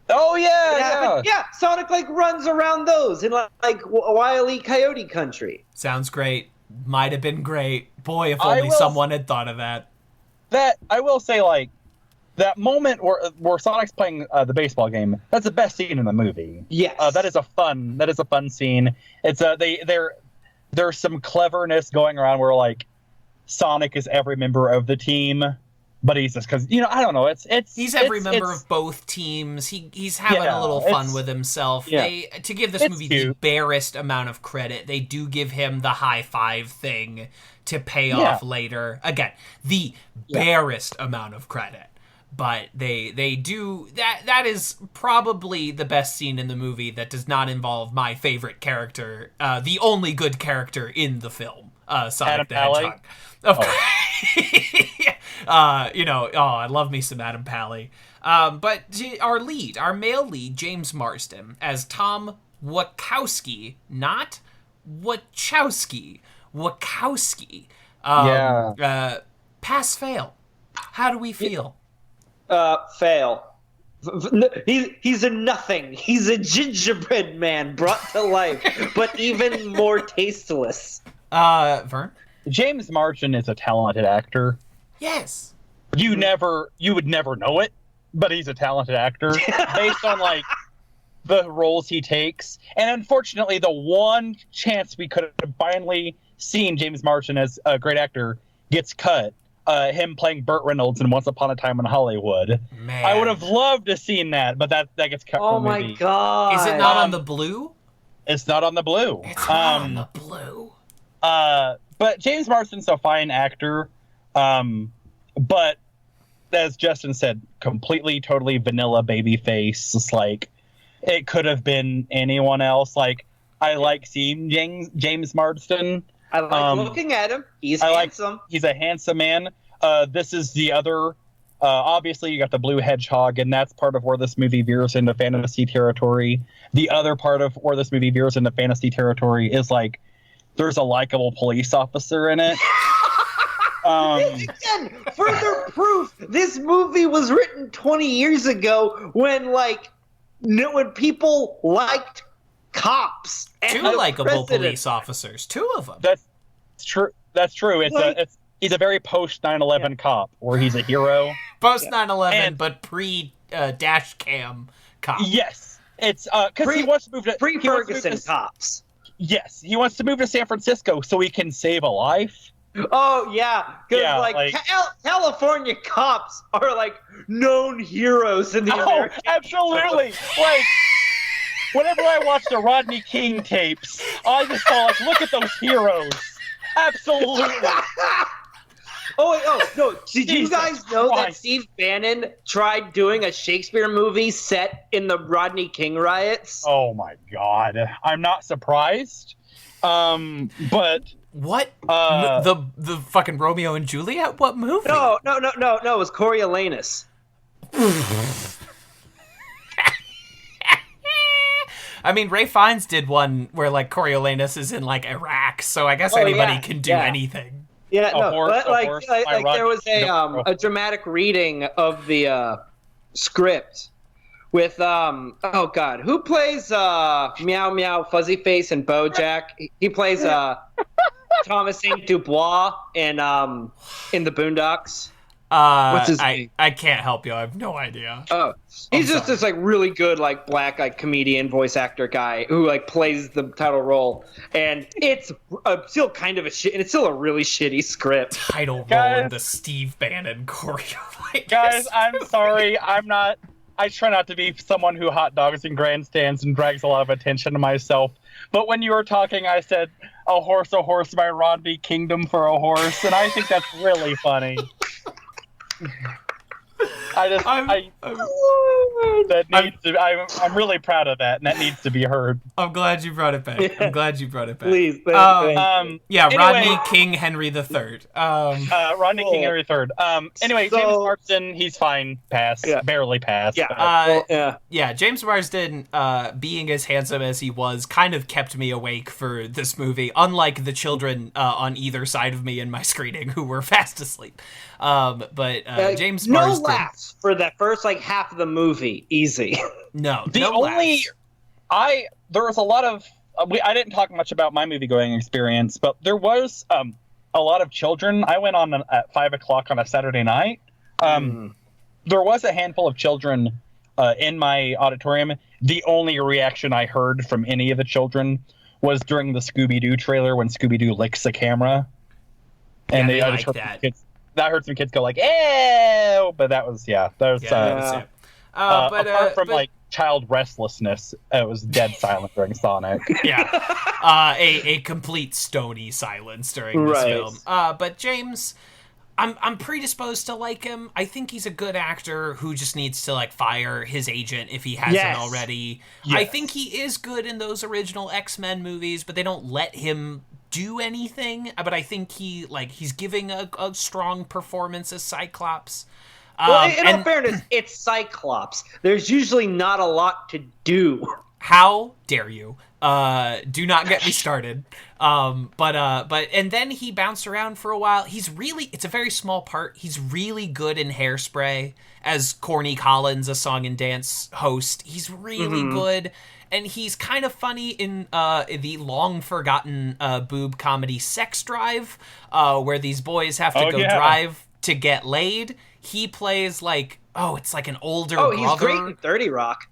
Oh yeah. Yeah, Sonic like runs around those in like Wile E. Coyote country. Sounds great. Might have been great. Boy, if only someone had thought of that. That I will say, like that moment where Sonic's playing the baseball game. That's the best scene in the movie. Yes, that is a fun scene. It's there's some cleverness going around where like Sonic is every member of the team, but he's just because I don't know. He's every member of both teams. He's having a little fun with himself. Yeah. To give this movie the barest amount of credit, they do give him the high five thing to pay off later. Again, the barest amount of credit. But they do that is probably the best scene in the movie that does not involve my favorite character, the only good character in the film, Sonic the Hedgehog. I love me some Adam Pally. But our male lead, James Marsden, as Tom Wachowski, not Wachowski. Pass fail. How do we feel? Fail. He's a nothing. He's a gingerbread man brought to life, but even more tasteless. Vern? James Marsden is a talented actor. Yes. You would never know it, but he's a talented actor based on like the roles he takes. And unfortunately, the one chance we could have finally seen James Marsden as a great actor gets cut. Him playing Burt Reynolds in Once Upon a Time in Hollywood. Man. I would have loved to have seen that, but that gets cut from the movie. Oh my god. Is it not on the blue? It's not on the blue. It's not on the blue. But James Marsden's a fine actor. But as Justin said, completely, totally vanilla baby face. It's like it could have been anyone else. Like I like seeing James Marsden. I like looking at him. He's handsome. He's a handsome man. This is the other. Obviously, you got the blue hedgehog, and that's part of where this movie veers into fantasy territory. The other part of where this movie veers into fantasy territory is like there's a likable police officer in it. Again, further proof this movie was written 20 years ago when people liked cops. Two likable police officers. Two of them. That's true. He's a very post 9/11 cop, where he's a hero. Post 9/11, but pre dash cam cop. Yes. It's because he wants to move to Pre-Ferguson cops. Yes, he wants to move to San Francisco so he can save a life. Oh yeah, because Yeah, like California cops are like known heroes in the American. Absolutely. Like whenever I watched the Rodney King tapes, I just thought, look at those heroes. Absolutely. No! Did you Jesus guys know that Christ. Steve Bannon tried doing a Shakespeare movie set in the Rodney King riots? Oh my God, I'm not surprised. But What? The fucking Romeo and Juliet? What movie? No! It was Coriolanus. I mean, Ray Fiennes did one where like Coriolanus is in like Iraq, so I guess anybody can do anything. Yeah, no, horse, but a like, horse, like, my there was Rodney- a dramatic reading of the script with oh god, who plays Meow Meow Fuzzy Face and BoJack? He plays Thomas St. Dubois in the Boondocks. What's his name? I can't help you. I have no idea. Oh, he's just this like really good like black like comedian voice actor guy who like plays the title role, and it's still kind of a shit, and it's still a really shitty script. Title role Guys. in the Steve Bannon Coriolanus. guys, I'm sorry. I try not to be someone who hot dogs in grandstands and drags a lot of attention to myself. But when you were talking, I said, a horse by Rodney Kingdom for a horse, and I think that's really funny. I'm really proud of that, and that needs to be heard. I'm glad you brought it back. Please. Yeah, Anyway. Rodney King Henry III. Rodney King Henry III. Anyway, So- James Marsden, he's fine. Pass. Yeah. Barely pass. Yeah. Yeah, James Marsden, being as handsome as he was, kind of kept me awake for this movie, unlike the children on either side of me in my screening who were fast asleep. But James no Marsden... laughs for that first like half of the movie. Easy. No, The no only laughs. there was a lot of I didn't talk much about my movie going experience, but there was a lot of children. I went on at 5:00 on a Saturday night. There was a handful of children in my auditorium. The only reaction I heard from any of the children was during the Scooby-Doo trailer when Scooby-Doo licks the camera, and they I like just heard that. some kids. I heard some kids go like, "Ew!" But that was That's it. apart from like child restlessness, it was dead silent during Sonic. Yeah, a complete stony silence during this Right. film. But James, I'm predisposed to like him. I think he's a good actor who just needs to like fire his agent if he hasn't Yes. already. Yes. I think he is good in those original X-Men movies, but they don't let him do anything. But I think he's giving a strong performance as Cyclops. Well, in all and fairness, it's Cyclops. There's usually not a lot to do. how dare you? Do not get me started. But and then he bounced around for a while. It's a very small part. He's really good in Hairspray as Corny Collins, a song and dance host. He's really good. And he's kind of funny in the long forgotten boob comedy Sex Drive, where these boys have to drive to get laid. He plays it's like an older brother. He's great in 30 Rock.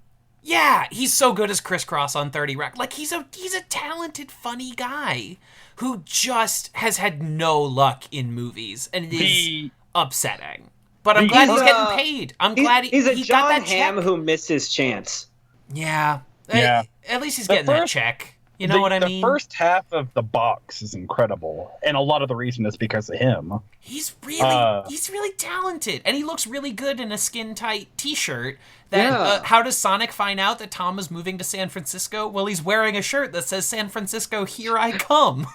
Yeah, he's so good as Criss Cross on 30 Rock. Like, he's a talented, funny guy who just has had no luck in movies, and it is upsetting. But I'm glad he's getting paid. I'm glad he's a he John got that Hamm check. who missed his chance. Yeah. Yeah. At least he's getting that check. You know what I mean? The first half of The Box is incredible, and a lot of the reason is because of him. He's really talented, and he looks really good in a skin-tight T-shirt. How does Sonic find out that Tom is moving to San Francisco? Well, he's wearing a shirt that says "San Francisco, here I come."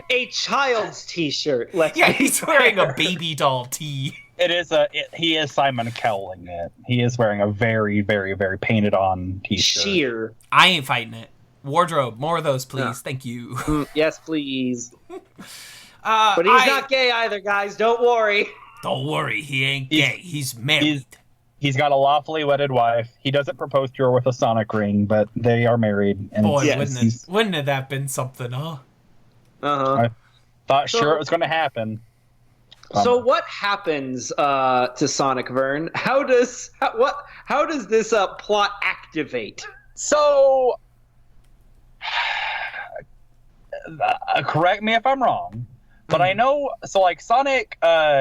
A child's T-shirt. He's wearing a baby doll tee. He is Simon Cowling it. He is wearing a very, very, very painted on T-shirt. Sheer. I ain't fighting it. Wardrobe, more of those, please. Thank you. Yes, please. But he's not gay either, guys. Don't worry. Don't worry, he ain't gay. He's married. He's got a lawfully wedded wife. He doesn't propose to her with a Sonic ring, but they are married. And Boy, wouldn't have that been something, huh? I thought sure it was going to happen. So what happens to Sonic, Vern? How does this plot activate? So, correct me if I'm wrong, but I know. So, like Sonic,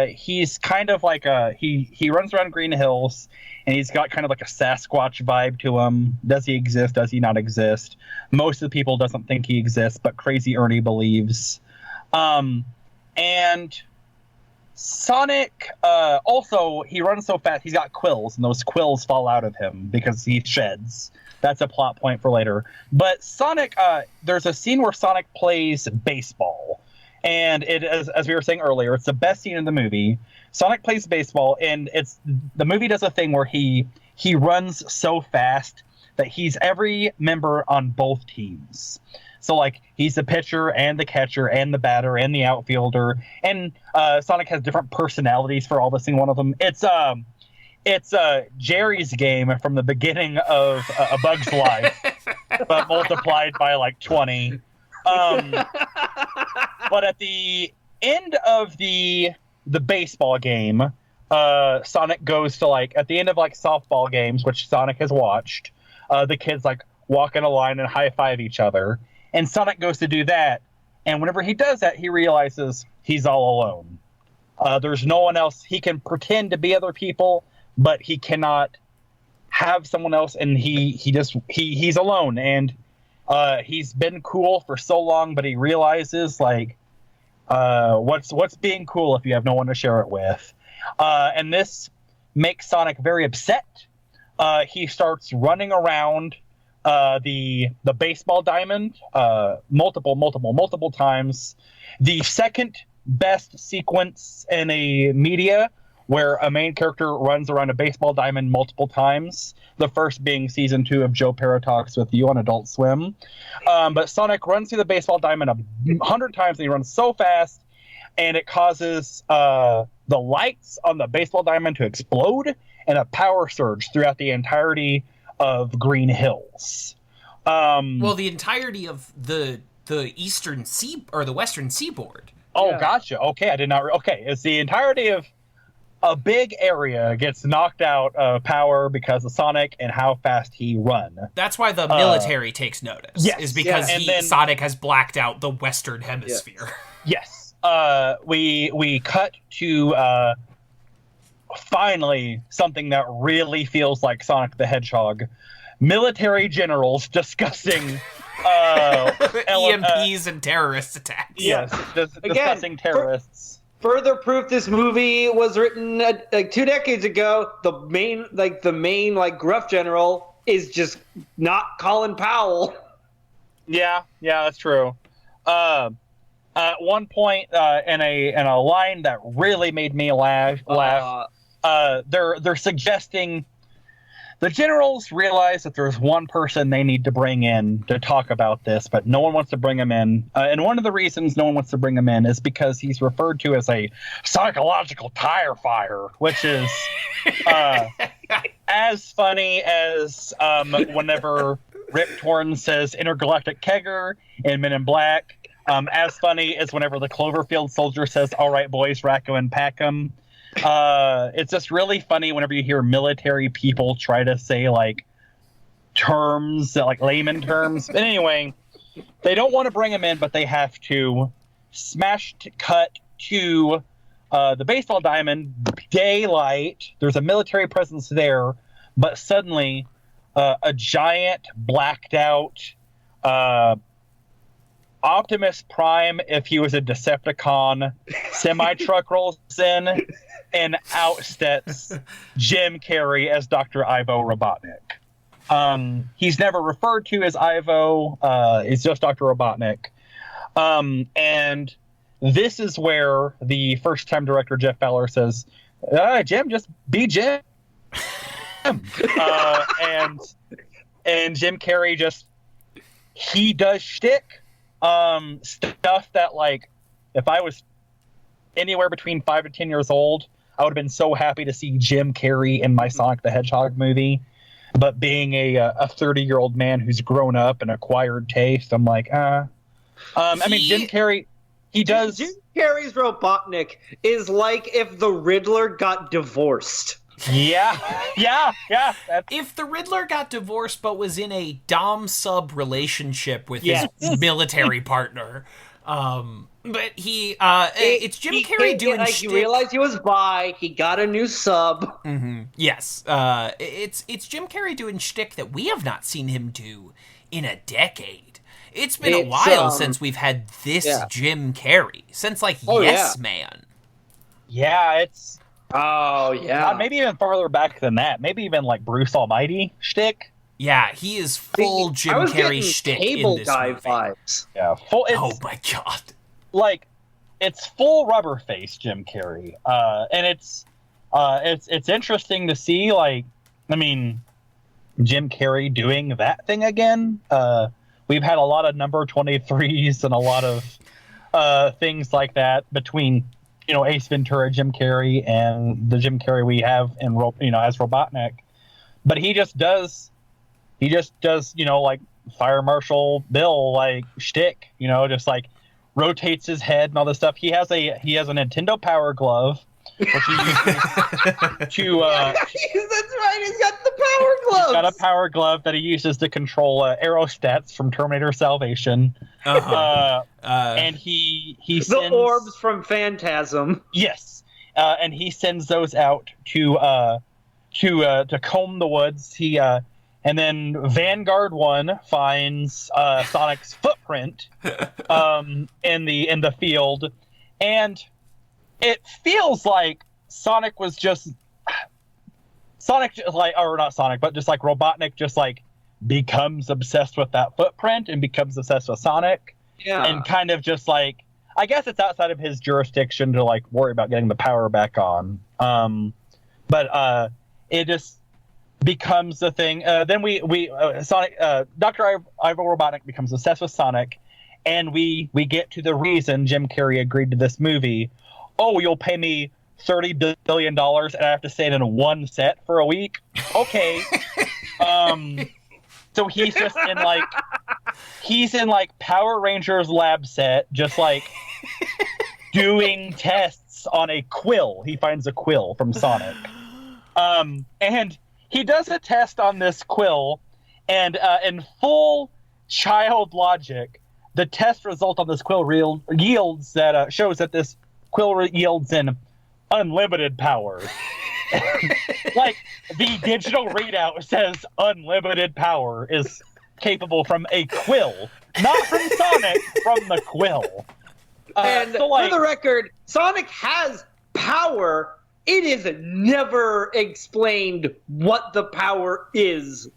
he's kind of like he runs around Green Hills, and he's got kind of like a Sasquatch vibe to him. Does he exist? Does he not exist? Most of the people doesn't think he exists, but Crazy Ernie believes. And Sonic, also, he runs so fast, he's got quills, and those quills fall out of him because he sheds. That's a plot point for later. But Sonic, there's a scene where Sonic plays baseball. And it is, as we were saying earlier, it's the best scene in the movie. Sonic plays baseball, and the movie does a thing where he runs so fast that he's every member on both teams. So, like, he's the pitcher and the catcher and the batter and the outfielder. And Sonic has different personalities for all this in one of them. It's Jerry's game from the beginning of A Bug's Life, but multiplied by, like, 20. But at the end of the baseball game, Sonic goes to, like, at the end of, like, softball games, which Sonic has watched, the kids, like, walk in a line and high-five each other. And Sonic goes to do that, and whenever he does that, he realizes he's all alone. There's no one else. He can pretend to be other people, but he cannot have someone else, and he's alone. And he's been cool for so long, but he realizes, like, what's being cool if you have no one to share it with. And this makes Sonic very upset. He starts running around the baseball diamond multiple times. The second best sequence in a media where a main character runs around a baseball diamond multiple times. The first being season 2 of Joe Pera Talks with You on Adult Swim. But Sonic runs through the baseball diamond 100 times, and he runs so fast, and it causes the lights on the baseball diamond to explode, and a power surge throughout the entirety of Green Hills. Well, the entirety of the eastern or the western seaboard. Oh, yeah. Gotcha. Okay, I did not. Okay, it's the entirety of a big area gets knocked out of power because of Sonic and how fast he run. That's why the military takes notice. Yes, is because Sonic has blacked out the western hemisphere. Yes. We cut to finally something that really feels like Sonic the Hedgehog. Military generals discussing EMPs and terrorist attacks. Yes, discussing terrorists. Further proof this movie was written like 2 decades ago. The main gruff general is just not Colin Powell. Yeah, that's true. At one point, in a line that really made me laugh. They're suggesting the generals realize that there's one person they need to bring in to talk about this, but no one wants to bring him in. And one of the reasons no one wants to bring him in is because he's referred to as a psychological tire fire, which is as funny as whenever Rip Torn says intergalactic kegger in Men in Black. As funny as whenever the Cloverfield soldier says, "All right, boys, rack 'em and pack 'em." It's just really funny whenever you hear military people try to say, like, terms, like layman terms. But anyway, they don't want to bring him in, but they have to. Cut to the baseball diamond, daylight. There's a military presence there, but suddenly a giant, blacked out Optimus Prime, if he was a Decepticon, semi-truck rolls in, and out steps Jim Carrey as Dr. Ivo Robotnik. He's never referred to as Ivo. It's just Dr. Robotnik. And this is where the first-time director Jeff Fowler says, Jim, just be Jim. And Jim Carrey he does shtick. Stuff that, like, if I was anywhere between 5 and 10 years old, I would have been so happy to see Jim Carrey in my Sonic the Hedgehog movie. But being a 30-year-old man who's grown up and acquired taste, I'm like, I mean, Jim Carrey, Jim Carrey's Robotnik is like if the Riddler got divorced. Yeah. If the Riddler got divorced but was in a dom sub relationship with Yes. his military partner, but it's Jim Carrey doing like, shtick. he realized he was bi. He got a new sub. Yes, it's Jim Carrey doing shtick that we have not seen him do in a decade. It's been a while since we've had this Jim Carrey, since Yes Man. Yeah, it's Maybe even farther back than that. Maybe even like Bruce Almighty shtick. Yeah, he is full Jim Carrey shtick Cable in this Guy movie. vibes. Yeah, full. Oh my god! Like, it's full rubber face Jim Carrey, and it's interesting to see. Like, I mean, Jim Carrey doing that thing again. We've had a lot of number 23s and a lot of things like that between, Ace Ventura, Jim Carrey, and the Jim Carrey we have in, as Robotnik. But he just does, like Fire Marshal Bill, like shtick, just like rotates his head and all this stuff. He has a Nintendo Power Glove, which he uses to. That's right. He's got the power gloves. He's got a power glove that he uses to control aerostats from Terminator Salvation. And he sends the orbs from Phantasm. Yes, and he sends those out to comb the woods. And then Vanguard 1 finds Sonic's footprint in the field, and it feels like Sonic just like Robotnik just like becomes obsessed with that footprint and becomes obsessed with Sonic. Yeah. And kind of just like, I guess it's outside of his jurisdiction to like worry about getting the power back on. But it just becomes the thing. Then Sonic, Dr. Ivo Robotnik becomes obsessed with Sonic, and we get to the reason Jim Carrey agreed to this movie. Oh, you'll pay me $30 billion and I have to stay in one set for a week? Okay. So he's just in like Power Rangers lab set, just like doing tests on a quill. He finds a quill from Sonic. And he does a test on this quill, and in full child logic, the test result on this quill shows that this quill yields in unlimited power. Like, the digital readout says unlimited power is capable from a quill, not from Sonic, from the quill. And for the record, Sonic has power. It is never explained what the power is.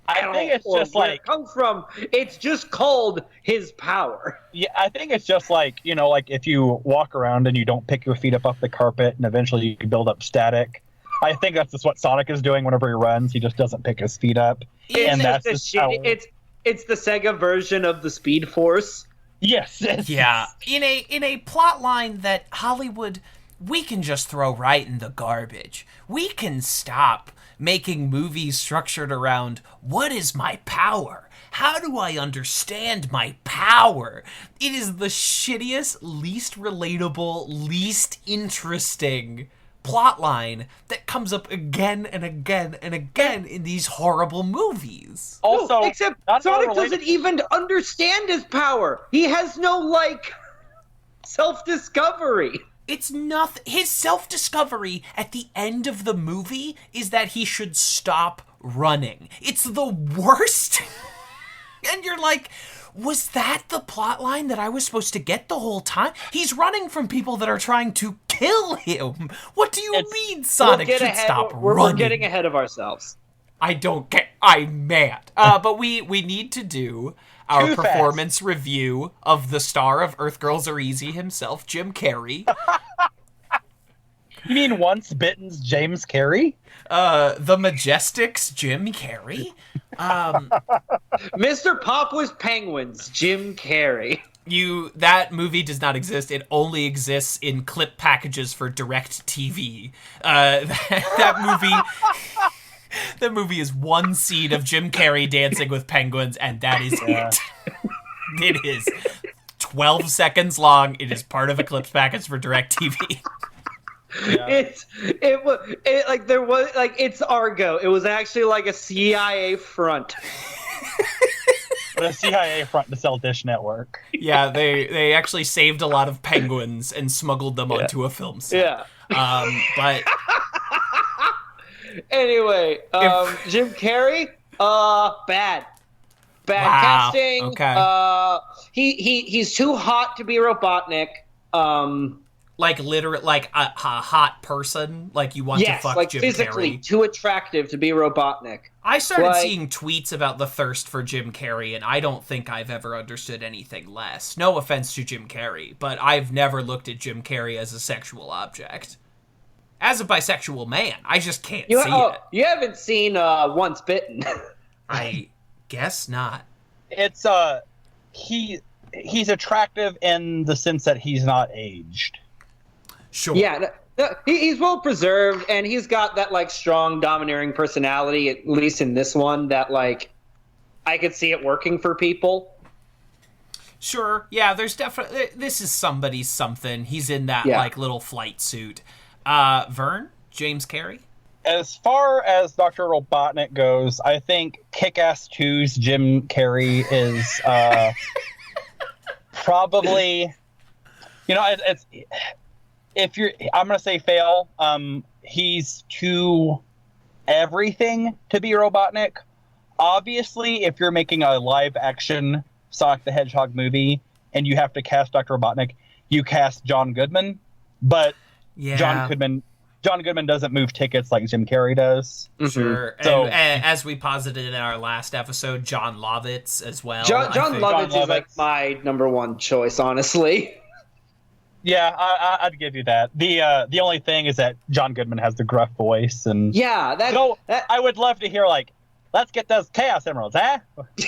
I think it's just where like it comes from. It's just called his power. Yeah, I think it's just like, like if you walk around and you don't pick your feet up off the carpet and eventually you can build up static. I think that's just what Sonic is doing whenever he runs. He just doesn't pick his feet up. And that's his power. It's the Sega version of the Speed Force. Yes. Yeah. In a plot line that Hollywood, we can just throw right in the garbage. We can stop making movies structured around, what is my power? How do I understand my power? It is the shittiest, least relatable, least interesting plotline that comes up again and again and again in these horrible movies. Also, except Sonic doesn't even understand his power. He has no, self-discovery. It's nothing. His self-discovery at the end of the movie is that he should stop running. It's the worst. And you're like, was that the plot line that I was supposed to get the whole time? He's running from people that are trying to kill him. What do you mean Sonic should stop running? We're getting ahead of ourselves. I don't get. I'm mad. But we need to do our performance review of the star of Earth Girls Are Easy himself, Jim Carrey. You mean Once Bitten's James Carrey? The Majestics, Jim Carrey. Mr. Pop was Penguins, Jim Carrey. That movie does not exist. It only exists in clip packages for DirecTV. That movie. That movie is one scene of Jim Carrey dancing with penguins, and that is it. It is 12 seconds long. It is part of a clips package for DirecTV. Yeah. It's Argo. It was actually like a CIA front. But a CIA front to sell Dish Network. Yeah, they actually saved a lot of penguins and smuggled them onto a film set. Yeah. But anyway, Jim Carrey, bad Wow, casting. okay. He's too hot to be Robotnik. like literally, like a hot person, like you want to Yes, fuck like Jim physically Carrey. too attractive to be Robotnik. I started like- seeing tweets about the thirst for Jim Carrey, and I don't think I've ever understood anything less. No offense to Jim Carrey, but I've never looked at Jim Carrey as a sexual object. As a bisexual man, I just can't see it. You haven't seen Once Bitten. I guess not. It's he's attractive in the sense that he's not aged. Sure. Yeah, he's well preserved, and he's got that like strong, domineering personality. At least in this one, that like I could see it working for people. Sure. Yeah, there's definitely... This is somebody's something. He's in that, Yeah. like, little flight suit. Vern? James Carrey? As far as Dr. Robotnik goes, I think Kick-Ass 2's Jim Carrey is probably... You know, it's if you're... I'm going to say fail. He's too everything to be Robotnik. Obviously, if you're making a live-action Sonic the Hedgehog movie and you have to cast Dr. Robotnik, you cast John Goodman. But Yeah. John Goodman doesn't move tickets like Jim Carrey does. Sure. So- and as we posited in our last episode, John Lovitz as well. John I think. Lovitz John is like Lovitz. my number one choice, honestly. Yeah, I'd give you that. The only thing is that John Goodman has the gruff voice, and Yeah, that I would love to hear like, let's get those Chaos Emeralds, huh?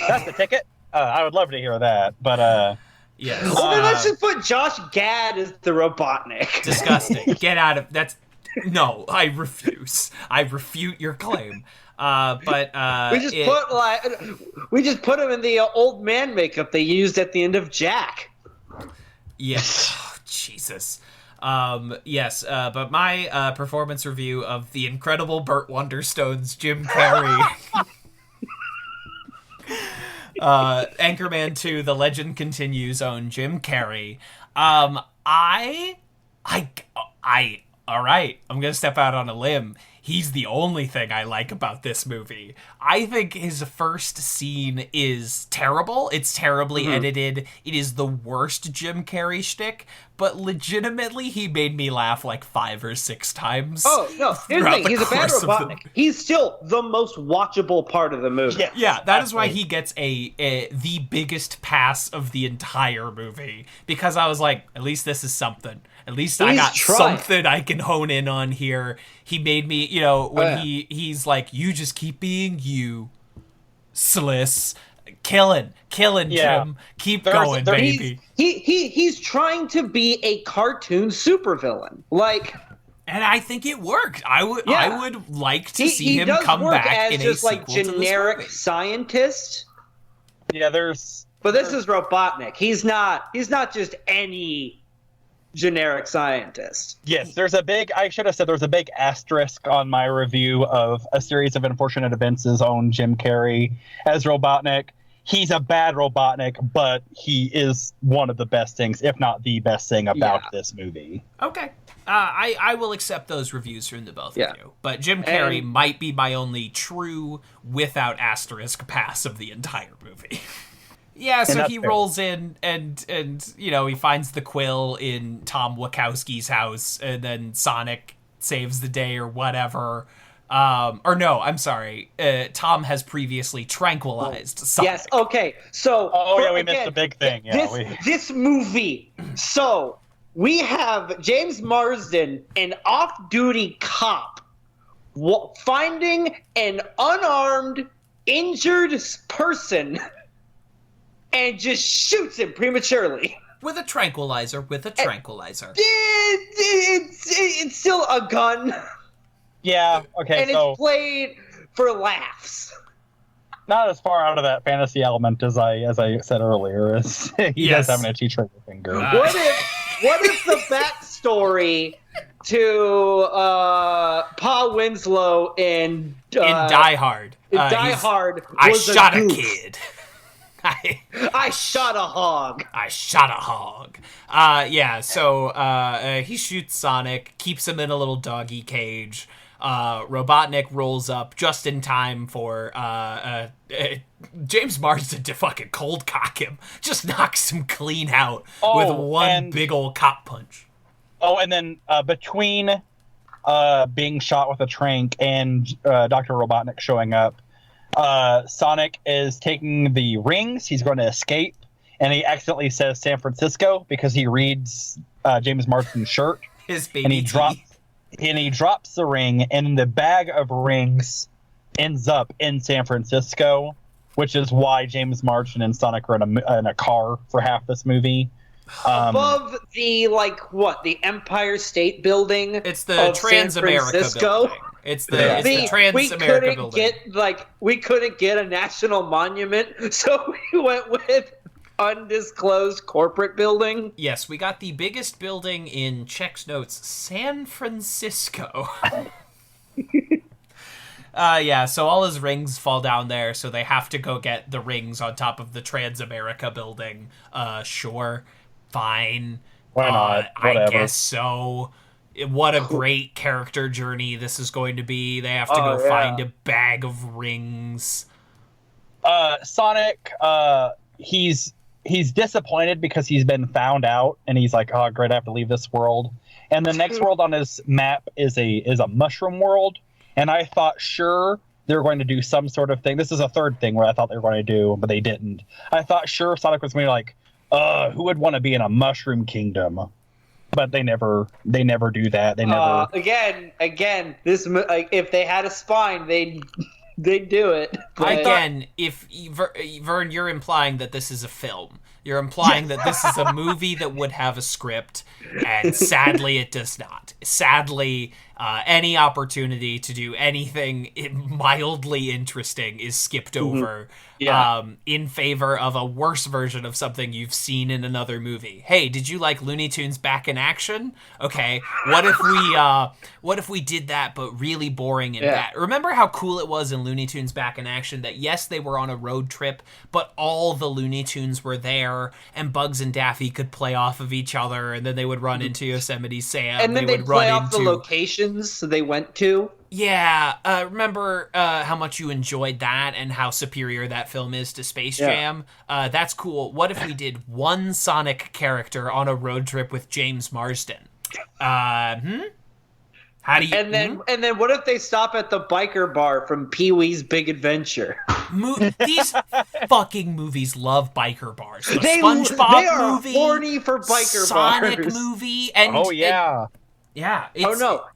That's the ticket. I would love to hear that, but Yes. Well, then let's just put Josh Gad as the Robotnik. Disgusting. Get out of... That's... No, I refuse. I refute your claim. But We just put him in the old man makeup they used at the end of Jack. Yes. Oh, Jesus. Yes, but my performance review of the incredible Burt Wonderstone's Jim Carrey. Anchorman 2, The Legend Continues, own Jim Carrey. All right, I'm gonna step out on a limb. He's the only thing I like about this movie. I think his first scene is terrible. It's terribly edited. It is the worst Jim Carrey shtick, but legitimately he made me laugh like 5 or 6 times. Oh, no, here's the throughout thing. the He's a bad course of Robotnik. He's still the most watchable part of the movie. Yeah, that is why he gets the biggest pass of the entire movie, because I was like, at least this is something. At least I He's got trying. something I can hone in on here. He made me, you know, when he's like, you just keep being you, Sliss. Killing, Yeah. Jim. Keep There's- going, there- baby. He's trying to be a cartoon supervillain. Like, And I think it worked. I would like to see he him does come work back as in just a like sequel to this generic movie. scientist. yeah, there's But this is Robotnik. He's not just any generic scientist. yes, I should have said there's a big asterisk on my review of A Series of Unfortunate Events' own Jim Carrey as Robotnik. He's a bad Robotnik, but he is one of the best things, if not the best thing about this movie. Okay. I will accept those reviews from the both Yeah. of you. But Jim Carrey And- might be my only true, without asterisk, pass of the entire movie. Yeah, so that's he fair. rolls in and you know, he finds the quill in Tom Wachowski's house, and then Sonic saves the day or whatever. Or no, I'm sorry. Tom has previously tranquilized Sonic. Yes. Okay. So. Oh yeah, we again, missed the big thing. Yeah, this movie. So we have James Marsden, an off-duty cop, finding an unarmed, injured person, and just shoots him prematurely. With a tranquilizer. It's still a gun, yeah. Okay, and so it's played for laughs. not as far out of that fantasy element as I said earlier. He Yes. does have an itchy trigger finger. What if the backstory Pa Winslow in Die Hard. Die Hard. I Was shot a goof. kid. I shot a hog. I shot a hog. So he shoots Sonic, keeps him in a little doggy cage. Robotnik rolls up just in time for James Marsden to fucking cold cock him. Just knocks him clean out with one big old cop punch. Oh, and then between being shot with a trank and Dr. Robotnik showing up, Sonic is taking the rings. He's going to escape, and he accidentally says San Francisco because he reads James Marsden's shirt. His baby and he drops the ring, and the bag of rings ends up in San Francisco, which is why James Marsden and Sonic are in a car for half this movie. Above the Empire State Building. It's the Trans-America building. It's the Trans-America building. We couldn't get a national monument, so we went with undisclosed corporate building. Yes, we got the biggest building in Check's notes, San Francisco. So all his rings fall down there, so they have to go get the rings on top of the Trans-America building. Sure, fine. Why not? Whatever. I guess so. What a great character journey this is going to be. They have to find a bag of rings. Sonic, he's disappointed because he's been found out, and he's like, "Oh, great, I have to leave this world." And the next world on his map is a mushroom world. And I thought, sure, they were going to do some sort of thing. This is a third thing where I thought they were going to do, but they didn't. I thought, sure, Sonic was going to be like, who would want to be in a mushroom kingdom? But they never do that. They never. Again, this if they had a spine, they'd do it. But... Again, if Vern, you're implying that this is a film. You're implying that this is a movie that would have a script, and sadly, it does not. Sadly, any opportunity to do anything mildly interesting is skipped over in favor of a worse version of something you've seen in another movie. Hey, did you like Looney Tunes Back in Action? Okay, what if we did that but really boring and bad? Remember how cool it was in Looney Tunes Back in Action that yes, they were on a road trip, but all the Looney Tunes were there, and Bugs and Daffy could play off of each other, and then they would run into Yosemite Sam, and then they'd play off the locations they went to. Yeah, remember how much you enjoyed that and how superior that film is to Space Jam? That's cool. What if we did one Sonic character on a road trip with James Marsden? How do you... And then what if they stop at the biker bar from Pee-wee's Big Adventure? These fucking movies love biker bars. The SpongeBob movie, horny for biker Sonic bars. movie, and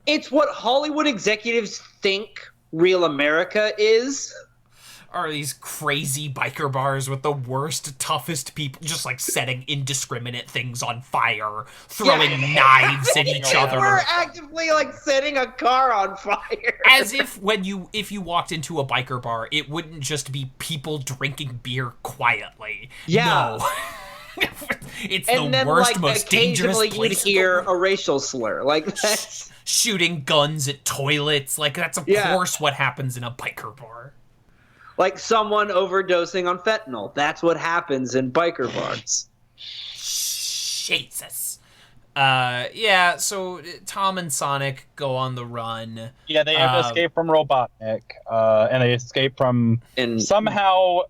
it's what Hollywood executives think real America is. Are these crazy biker bars with the worst, toughest people just like setting indiscriminate things on fire, throwing knives at each other. We're actively like setting a car on fire. As if if you walked into a biker bar, it wouldn't just be people drinking beer quietly. Yeah. No. It's and the then, worst, most dangerous place. Occasionally you'd hear a racial slur. Like that's shooting guns at toilets. Like that's of course what happens in a biker bar. Like someone overdosing on fentanyl. That's what happens in biker bars. Jesus. So Tom and Sonic go on the run. Yeah, they have to escape from Robotnik. And they escape from... somehow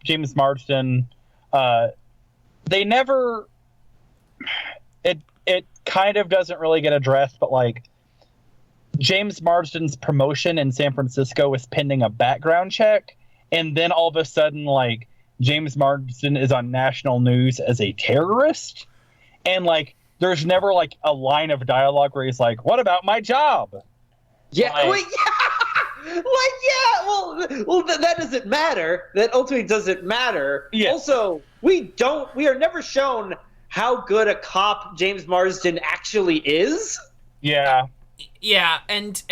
James Marsden... they never... It kind of doesn't really get addressed, but like... James Marsden's promotion in San Francisco is pending a background check, and then all of a sudden, like, James Marsden is on national news as a terrorist, and, like, there's never, like, a line of dialogue where he's like, what about my job? Yeah, well, that doesn't matter. That ultimately doesn't matter. Yeah. Also, we are never shown how good a cop James Marsden actually is. Yeah. Yeah, and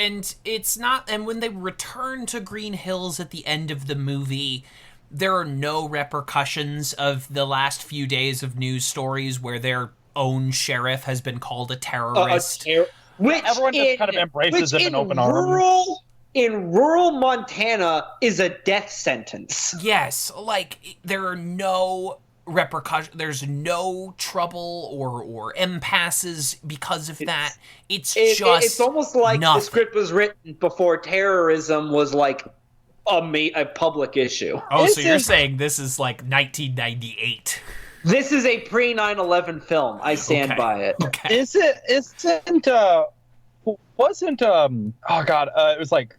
it's not... And when they return to Green Hills at the end of the movie, there are no repercussions of the last few days of news stories where they're own sheriff has been called a terrorist. Which everyone just kind of embraces him in open arms. In rural Montana is a death sentence. Yes, like there are no repercussions. There's no trouble or impasses because of that. It's almost like nothing. the script was written before terrorism was like a public issue. Oh, so you're saying this is like 1998? This is a pre 9/11 film. I stand by it. Okay. Wasn't it was like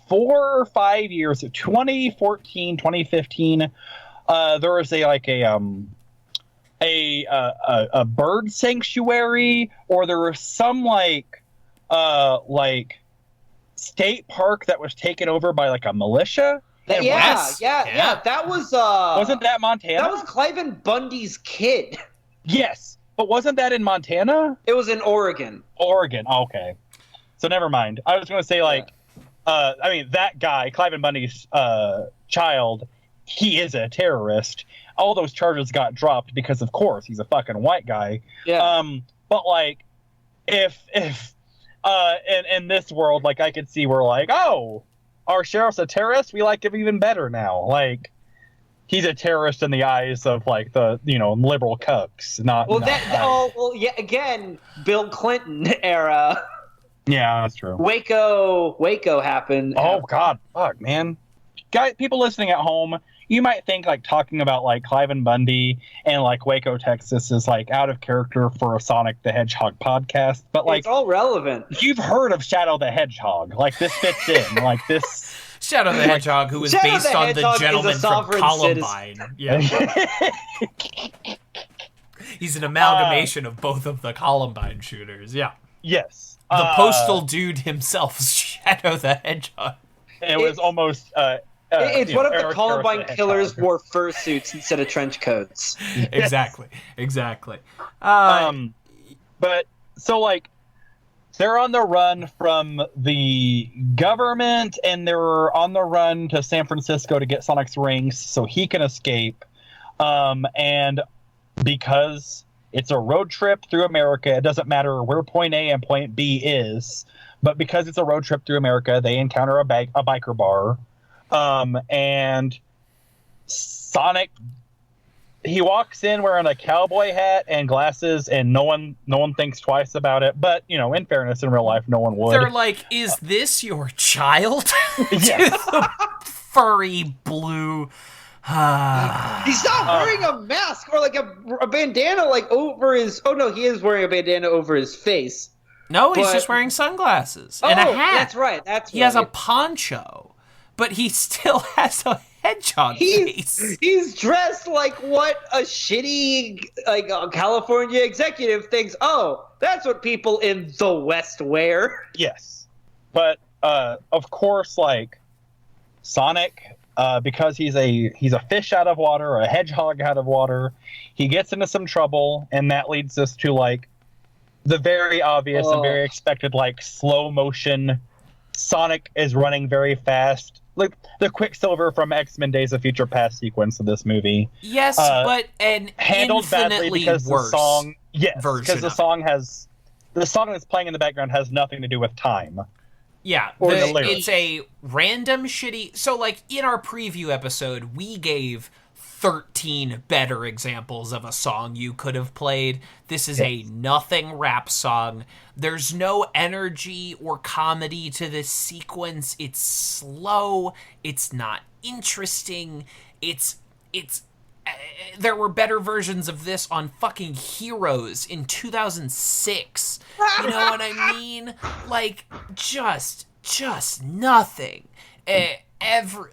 4 or 5 years, 2014, 2015. There was a bird sanctuary, or there was some like state park that was taken over by like a militia. Yeah. That was wasn't that Montana? That was Cliven Bundy's kid. Yes, but wasn't that in Montana? It was in Oregon. Oregon. Okay, so never mind. I was going to say that guy, Cliven Bundy's child, he is a terrorist. All those charges got dropped because, of course, he's a fucking white guy. Yeah. But like, if in this world, like, I could see where like, oh, our sheriff's a terrorist, we like him even better now. Like, he's a terrorist in the eyes of like the liberal cucks. Again, Bill Clinton era. Yeah, that's true. Waco happened. Oh God, fuck, man. Guys, people listening at home, you might think like talking about like Cliven Bundy and like Waco, Texas is like out of character for a Sonic the Hedgehog podcast, but like it's all relevant. You've heard of Shadow the Hedgehog. Like this fits in. Like this Shadow the Hedgehog, who was based on the gentleman from Columbine. Yeah. He's an amalgamation of both of the Columbine shooters. Yeah. Yes. The postal dude himself, Shadow the Hedgehog. It was almost. It's one of the Columbine killers wore fursuits instead of trench coats. Exactly. But so like, they're on the run from the government, and they're on the run to San Francisco to get Sonic's rings so he can escape. And because it's a road trip through America, it doesn't matter where point A and point B is, but because it's a road trip through America, they encounter a biker bar. And Sonic, he walks in wearing a cowboy hat and glasses, and no one thinks twice about it. But in fairness, in real life, no one would. They're like, "Is this your child?" Yes. Furry blue. He's not wearing a mask or like a bandana like over his. Oh no, he is wearing a bandana over his face. No, he's just wearing sunglasses and a hat. That's right. He has a poncho, but he still has a hedgehog face. He's dressed like what a shitty California executive thinks. Oh, that's what people in the West wear. Yes, but of course, like Sonic, because he's a fish out of water, a hedgehog out of water, he gets into some trouble, and that leads us to like the very obvious and very expected like slow motion. Sonic is running very fast. Like the Quicksilver from X-Men Days of Future Past sequence of this movie. Yes, but an handled badly because worse the song, version because the song that's playing in the background has nothing to do with time. Yeah, it's a random shitty. So, like in our preview episode, we gave 13 better examples of a song you could have played. This is a nothing rap song. There's no energy or comedy to this sequence. It's slow. It's not interesting. It's there were better versions of this on fucking Heroes in 2006. You know what I mean? Like, just nothing.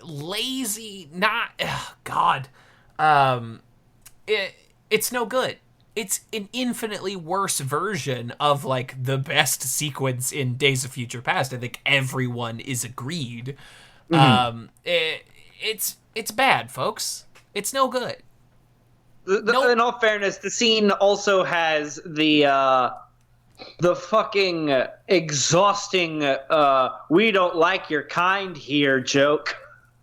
Lazy, not... God. It's no good. It's an infinitely worse version of, like, the best sequence in Days of Future Past. I think everyone is agreed. Mm-hmm. It's bad, folks. It's no good. In all fairness, the scene also has the fucking exhausting "we don't like your kind here" joke.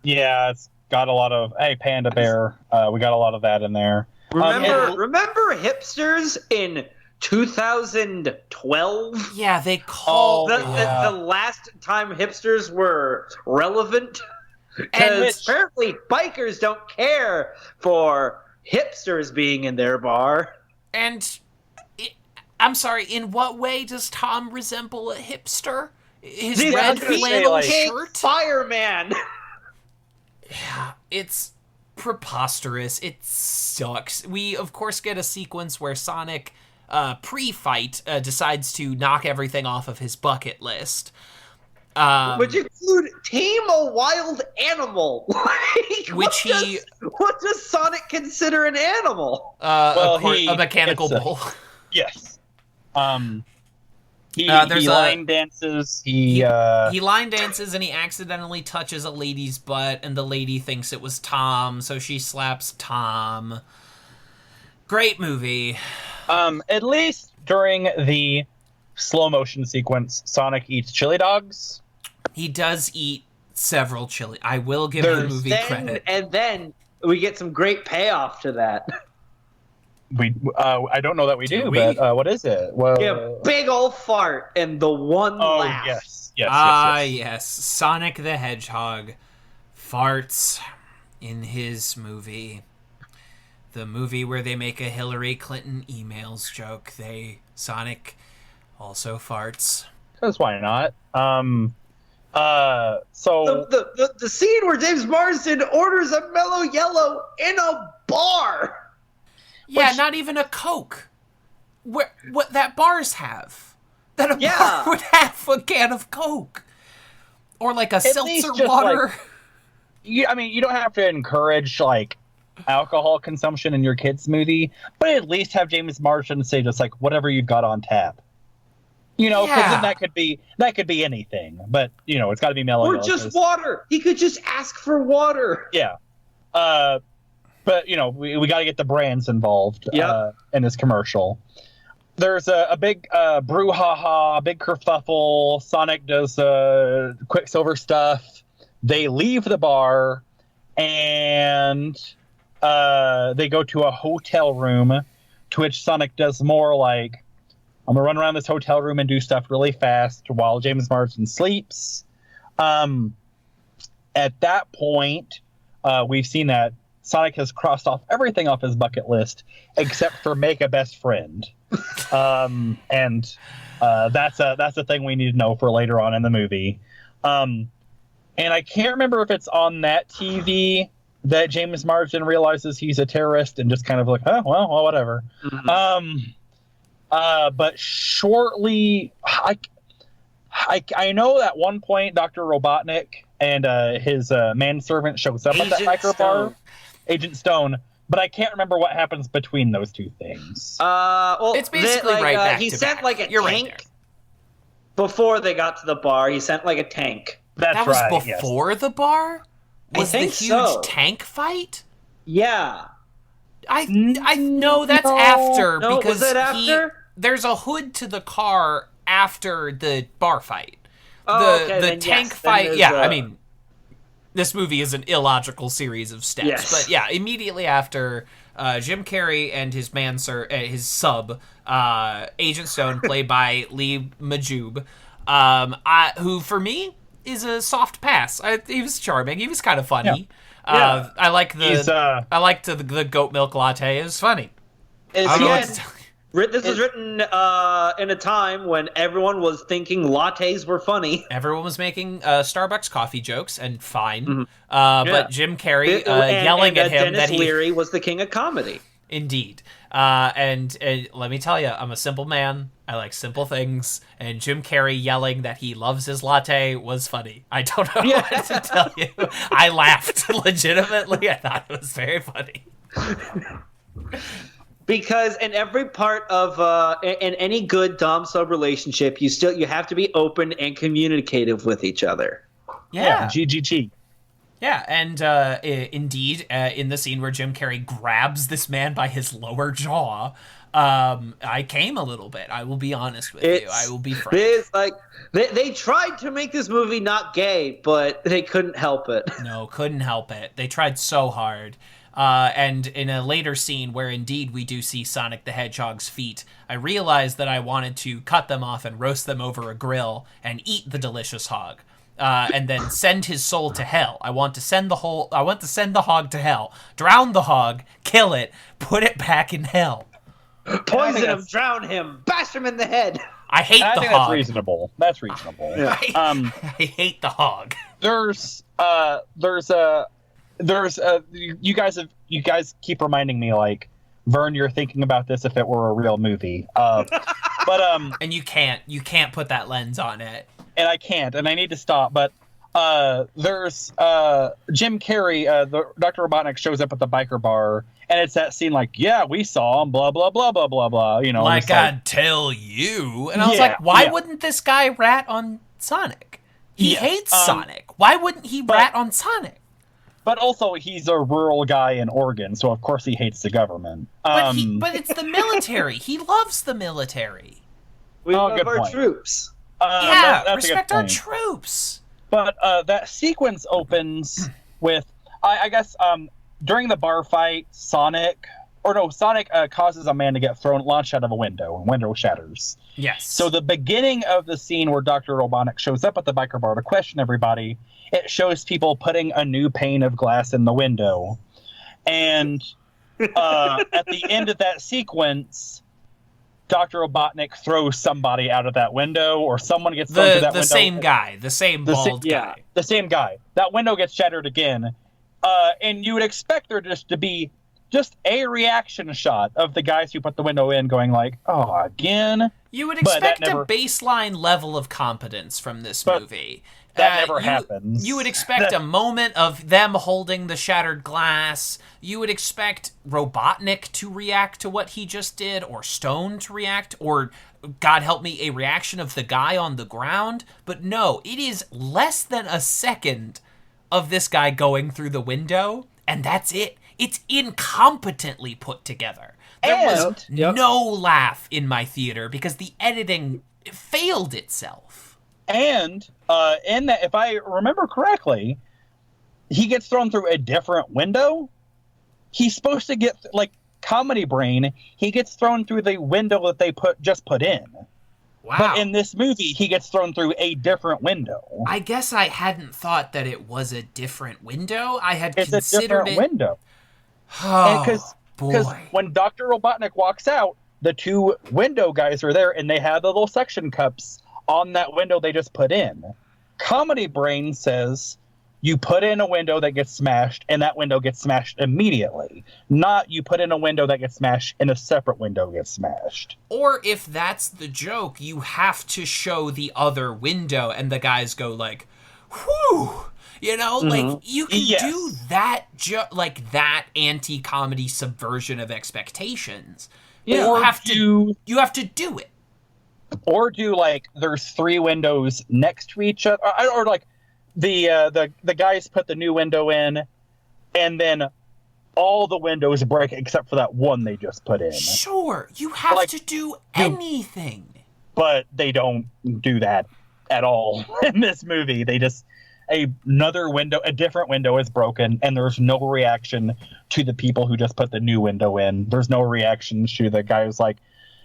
Yeah, it's got a lot of "hey, panda bear." We got a lot of that in there. Remember hipsters in 2012? Yeah, they called The last time hipsters were relevant? Because apparently bikers don't care for hipsters being in their bar. And I'm sorry, in what way does Tom resemble a hipster? His red flannel shirt? Fireman! Yeah, it's preposterous. It sucks. We, of course, get a sequence where Sonic, pre-fight, decides to knock everything off of his bucket list. Which include tame a wild animal. What does Sonic consider an animal? A mechanical bull. Yes. He line dances. He line dances and he accidentally touches a lady's butt, and the lady thinks it was Tom, so she slaps Tom. Great movie. At least during the slow motion sequence, Sonic eats chili dogs. He does eat several chili. I will give the movie credit. And then we get some great payoff to that. I don't know that we do, but what is it? Well, yeah, big old fart and the one laugh. Yes. Sonic the Hedgehog farts in his movie. The movie where they make a Hillary Clinton emails joke. Sonic also farts. Because why not? So the scene where James Marsden orders a Mellow Yellow in a bar. Yeah, not even a Coke. What that bars have. That a bar would have a can of Coke. Or like a seltzer water. You don't have to encourage alcohol consumption in your kid's movie, but at least have James Marsden say just whatever you've got on tap. Because then that could be anything, but it's got to be mellow. Or just water. He could just ask for water. Yeah. But we got to get the brands involved in this commercial. There's a big brouhaha, big kerfuffle. Sonic does Quicksilver stuff. They leave the bar and they go to a hotel room, to which Sonic does more I'm gonna run around this hotel room and do stuff really fast while James Marsden sleeps. At that point, we've seen that Sonic has crossed off everything off his bucket list except for make a best friend. And that's a thing we need to know for later on in the movie. And I can't remember if it's on that TV that James Marsden realizes he's a terrorist and just kind of oh, well, whatever. Mm-hmm. But shortly, I know at one point Dr. Robotnik and his manservant shows up at that micro bar, Agent Stone, but I can't remember what happens between those two things. Well, it's basically back he to sent back. a You're tank right before they got to the bar. He sent a tank. That was before the bar? Was I think the huge so. Tank fight? Yeah. I know that's after No, because was it after? There's a hood to the car after the bar fight. The tank fight. Yeah, this movie is an illogical series of steps. Yes. But yeah, immediately after Jim Carrey and his his sub, Agent Stone, played by Lee Majube, who for me is a soft pass. He was charming. He was kind of funny. Yeah. I liked the goat milk latte. It was funny. This was written in a time when everyone was thinking lattes were funny. Everyone was making Starbucks coffee jokes, and fine. Mm-hmm. But Jim Carrey yelling at him Dennis Leary was the king of comedy. Indeed. And let me tell you, I'm a simple man. I like simple things. And Jim Carrey yelling that he loves his latte was funny. I don't know what to tell you. I laughed legitimately. I thought it was very funny. Because in every part of in any good dom-sub relationship, you have to be open and communicative with each other. Yeah. GGG. Yeah, and indeed, in the scene where Jim Carrey grabs this man by his lower jaw, I came a little bit. I will be honest with you. I will be frank. It's like they tried to make this movie not gay, but they couldn't help it. No, couldn't help it. They tried so hard. And in a later scene where indeed we do see Sonic the Hedgehog's feet, I realized that I wanted to cut them off and roast them over a grill and eat the delicious hog. And then send his soul to hell. I want to send the hog to hell, drown the hog, kill it, put it back in hell. Poison him, drown him, bash him in the head. I hate the think hog. That's reasonable. Yeah. I hate the hog. You guys keep reminding me, like, Vern, you're thinking about this if it were a real movie. And you can't put that lens on it. And I can't, and I need to stop. But there's Jim Carrey, Dr. Robotnik shows up at the biker bar, and it's that scene like, yeah, we saw him, blah blah blah blah blah blah. You know, like I'd tell you, and I was like, why wouldn't this guy rat on Sonic? He hates Sonic. Why wouldn't he rat on Sonic? But also, he's a rural guy in Oregon, so of course he hates the government. But it's the military. He loves the military. We love good our point. troops. That's respect a good our point. troops. But that sequence opens with, I guess, during the bar fight, Sonic causes a man to get launched out of a window shatters. Yes. So the beginning of the scene where Dr. Robotnik shows up at the biker bar to question everybody, it shows people putting a new pane of glass in the window. And at the end of that sequence, Dr. Robotnik throws somebody out of that window, or someone gets thrown through that window. The same bald guy. The same guy. That window gets shattered again. And you would expect there just to be just a reaction shot of the guys who put the window in going like, oh, again? You would expect a baseline level of competence from this movie. That never happens. You would expect a moment of them holding the shattered glass. You would expect Robotnik to react to what he just did, or Stone to react, or, God help me, a reaction of the guy on the ground. But no, it is less than a second of this guy going through the window, and that's it. It's incompetently put together. There was no laugh in my theater because the editing failed itself. And in that, if I remember correctly, he gets thrown through a different window. He's supposed to get, like, Comedy Brain, he gets thrown through the window that they just put in. Wow. But in this movie, he gets thrown through a different window. I guess I hadn't thought that it was a different window. It's a different window. Oh, because when Dr. Robotnik walks out, the two window guys are there, and they have the little suction cups on that window they just put in. Comedy Brain says you put in a window that gets smashed, and that window gets smashed immediately. Not you put in a window that gets smashed, and a separate window gets smashed. Or if that's the joke, you have to show the other window, and the guys go like, whew! You know, like, you can do that, that anti-comedy subversion of expectations. Yeah. You have to do it. Or do, like, there's three windows next to each other, or like the guys put the new window in, and then all the windows break except for that one they just put in. Sure, you have to do anything. But they don't do that at all in this movie. They just a different window is broken, and there's no reaction to the people who just put the new window in. There's no reaction to the guy who's like,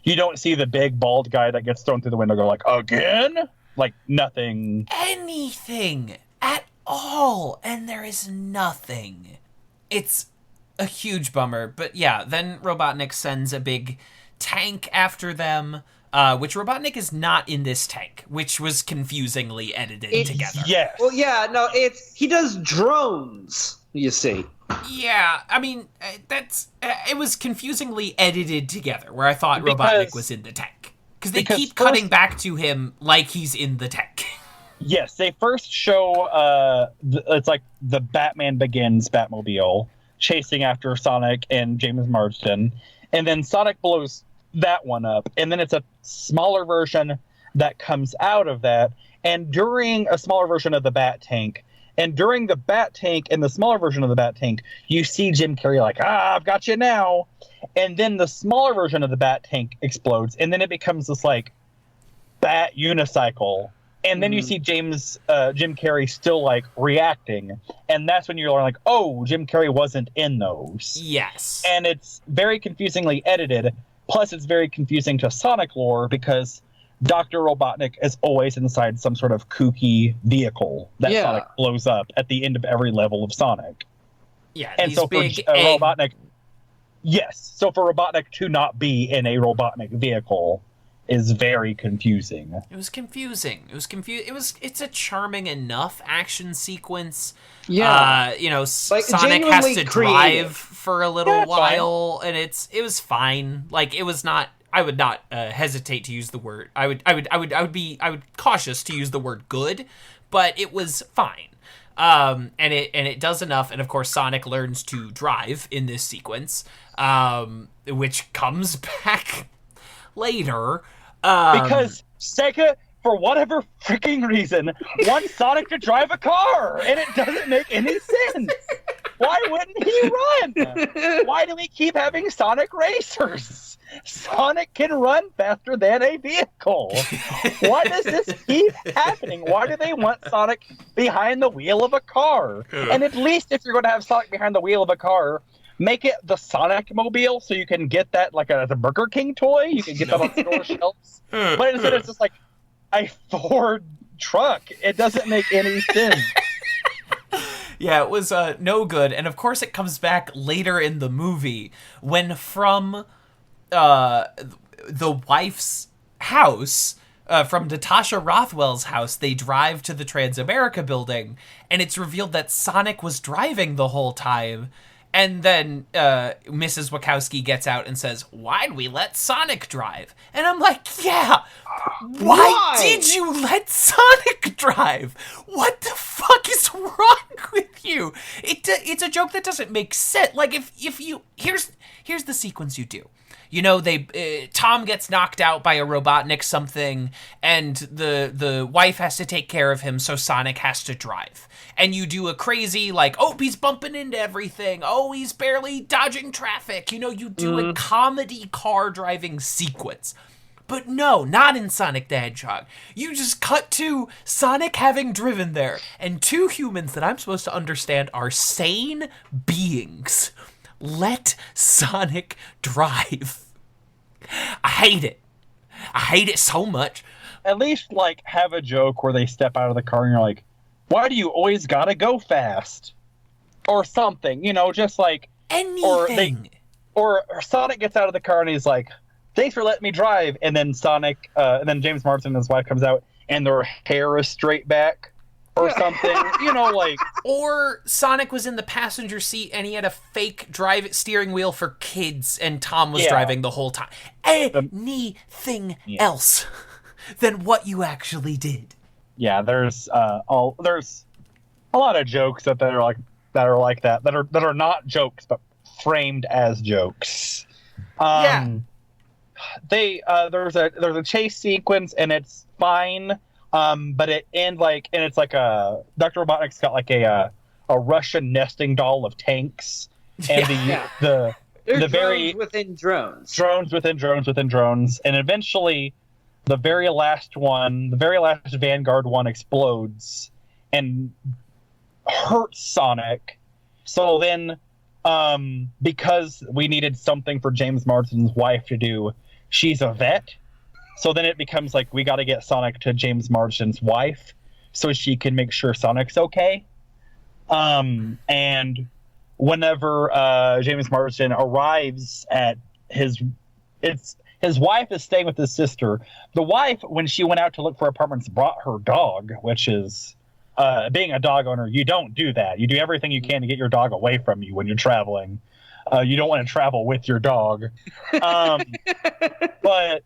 you don't see the big bald guy that gets thrown through the window go like, again? Like, nothing. Anything at all. And there is nothing. It's a huge bummer. But yeah, then Robotnik sends a big tank after them, which Robotnik is not in this tank, which was confusingly edited together. Yes. Well, yeah, no, he does drones, you see. Yeah, I mean, it was confusingly edited together, where I thought Robotnik was in the tank. Because they keep cutting back to him like he's in the tank. Yes, they first show, it's like the Batman Begins Batmobile chasing after Sonic and James Marsden, and then Sonic blows that one up, and then it's a smaller version that comes out of that, and during a smaller version of the Bat Tank, And during the Bat Tank, in the smaller version of the Bat Tank, you see Jim Carrey like, I've got you now. And then the smaller version of the Bat Tank explodes, and then it becomes this like Bat unicycle. And then you see Jim Carrey still like reacting, and that's when you learn like, oh, Jim Carrey wasn't in those. Yes. And it's very confusingly edited. Plus, it's very confusing to Sonic lore because Dr. Robotnik is always inside some sort of kooky vehicle that Sonic blows up at the end of every level of Sonic. Yeah, and these so big for Robotnik, so for Robotnik to not be in a Robotnik vehicle is very confusing. It was confusing. It's a charming enough action sequence. Yeah. Like, Sonic has genuinely to creative. drive for a little while, and it was fine. Like, it was not. I would not hesitate to use the word. I would be cautious to use the word good, but it was fine. And it does enough. And of course, Sonic learns to drive in this sequence, which comes back later. Because Sega, for whatever freaking reason, wants Sonic to drive a car, and it doesn't make any sense. Why wouldn't he run? Why do we keep having Sonic racers? Sonic can run faster than a vehicle. Why does this keep happening? Why do they want Sonic behind the wheel of a car? And at least if you're going to have Sonic behind the wheel of a car, make it the Sonic Mobile so you can get that like as a Burger King toy. You can get that on store shelves. But instead it's just like a Ford truck. It doesn't make any sense. Yeah, it was no good. And of course it comes back later in the movie when from the wife's house, from Natasha Rothwell's house, they drive to the Transamerica building, and it's revealed that Sonic was driving the whole time. And then Mrs. Wachowski gets out and says, why'd we let Sonic drive? And I'm like, yeah, why did you let Sonic drive? What the fuck is wrong with you? It's a joke that doesn't make sense. Like, if you... Here's the sequence you do. You know, Tom gets knocked out by a Robotnik something, and the wife has to take care of him, so Sonic has to drive. And you do a crazy, like, oh, he's bumping into everything. Oh, he's barely dodging traffic. You know, you do a comedy car driving sequence. But no, not in Sonic the Hedgehog. You just cut to Sonic having driven there, and two humans that I'm supposed to understand are sane beings let Sonic drive. I hate it. I hate it so much. At least, like, have a joke where they step out of the car and you're like, why do you always gotta go fast? Or something, you know, just like... Anything. Or Sonic gets out of the car and he's like, thanks for letting me drive. And then and then James Marsden and his wife comes out and their hair is straight back. Or something, you know, like... Or Sonic was in the passenger seat and he had a fake steering wheel for kids and Tom was driving the whole time. Anything else than what you actually did. Yeah, there's a lot of jokes that are like that that are not jokes but framed as jokes. There's a chase sequence and it's fine. But it ends like, and it's like Dr. Robotnik's got like a Russian nesting doll of tanks, and the drones within drones, and eventually the very last Vanguard one explodes and hurts Sonic. So then, because we needed something for James Marsden's wife to do, she's a vet. So then it becomes like we got to get Sonic to James Marsden's wife so she can make sure Sonic's okay. And whenever James Marsden arrives at his wife is staying with his sister. The wife, when she went out to look for apartments, brought her dog, which is being a dog owner, you don't do that. You do everything you can to get your dog away from you when you're traveling. You don't want to travel with your dog. But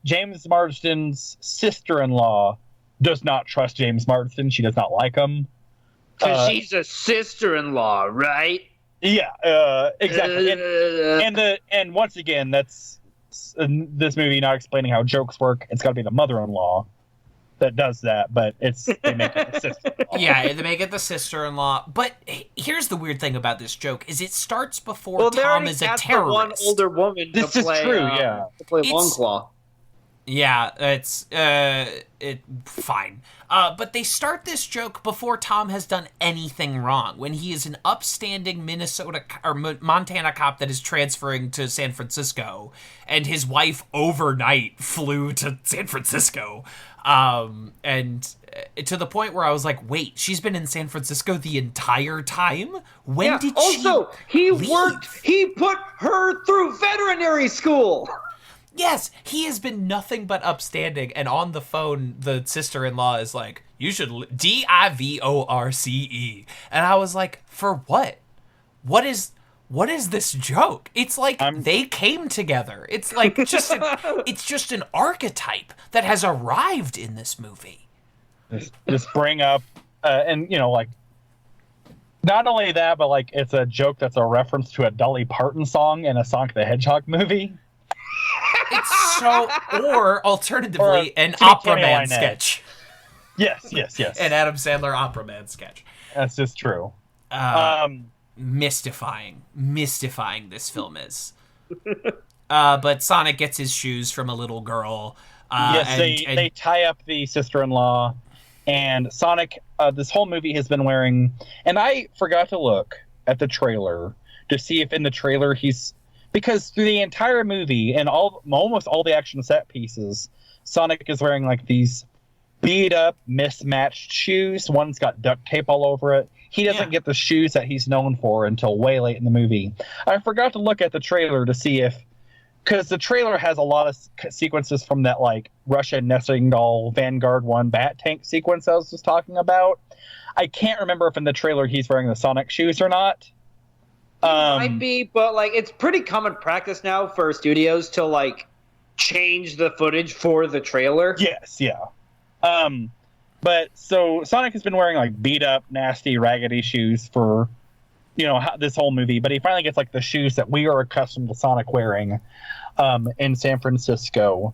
James Marsden's sister-in-law does not trust James Marsden. She does not like him. Because she's a sister-in-law, right? Yeah, exactly. And once again, that's this movie not explaining how jokes work. It's got to be the mother-in-law. that does that, but they make it the sister-in-law. Yeah, they make it the sister-in-law. But here's the weird thing about this joke: is it starts before Tom is a terrorist. One older woman This to is play, true, yeah. to play It's- Longclaw. Yeah, it's fine. But they start this joke before Tom has done anything wrong. When he is an upstanding Montana cop that is transferring to San Francisco, and his wife overnight flew to San Francisco, and to the point where I was like, "Wait, she's been in San Francisco the entire time? When did also, she he leave? worked. He put her through veterinary school. Yes, he has been nothing but upstanding, and on the phone, the sister-in-law is like, you should Divorce. And I was like, for what? What is this joke? It's like they came together. It's like it's just an archetype that has arrived in this movie. Just bring up, and like, not only that, but like it's a joke that's a reference to a Dolly Parton song in a Sonic the Hedgehog movie. It's so, or alternatively, an Opera Man sketch. Yes. An Adam Sandler Opera Man sketch. That's just true. Mystifying this film is. But Sonic gets his shoes from a little girl. They tie up the sister-in-law, and Sonic, this whole movie has been wearing, and I forgot to look at the trailer to see if in the trailer because through the entire movie and almost all the action set pieces, Sonic is wearing like these beat up, mismatched shoes. One's got duct tape all over it. He doesn't get the shoes that he's known for until way late in the movie. I forgot to look at the trailer to see because the trailer has a lot of sequences from that like Russian nesting doll Vanguard 1 bat tank sequence I was just talking about. I can't remember if in the trailer he's wearing the Sonic shoes or not. Might be, but like it's pretty common practice now for studios to like change the footage for the trailer. Yes, yeah. But so Sonic has been wearing like beat up, nasty, raggedy shoes for this whole movie, but he finally gets like the shoes that we are accustomed to Sonic wearing in San Francisco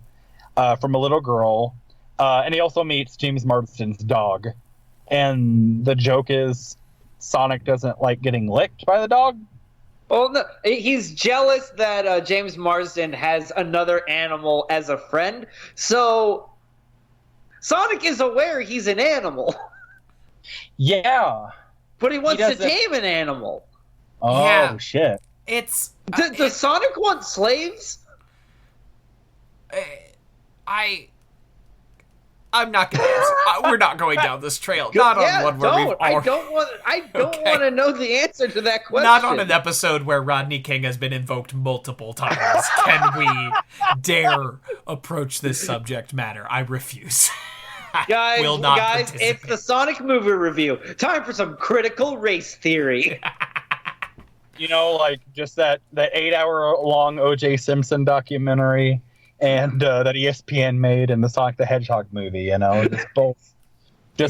from a little girl, and he also meets James Marsden's dog, and the joke is Sonic doesn't like getting licked by the dog. Well, no, he's jealous that James Marsden has another animal as a friend. So Sonic is aware he's an animal. Yeah. But he wants to tame an animal. Oh, yeah. Shit. It's... Does Sonic want slaves? I'm not going to... we're not going down this trail. Not on one where we've... I don't want to know the answer to that question. Not on an episode where Rodney King has been invoked multiple times. Can we dare approach this subject matter? I refuse. Guys, will not it's the Sonic movie review. Time for some critical race theory. Like just that 8-hour-long O.J. Simpson documentary and that ESPN made in the Sonic the Hedgehog movie, just both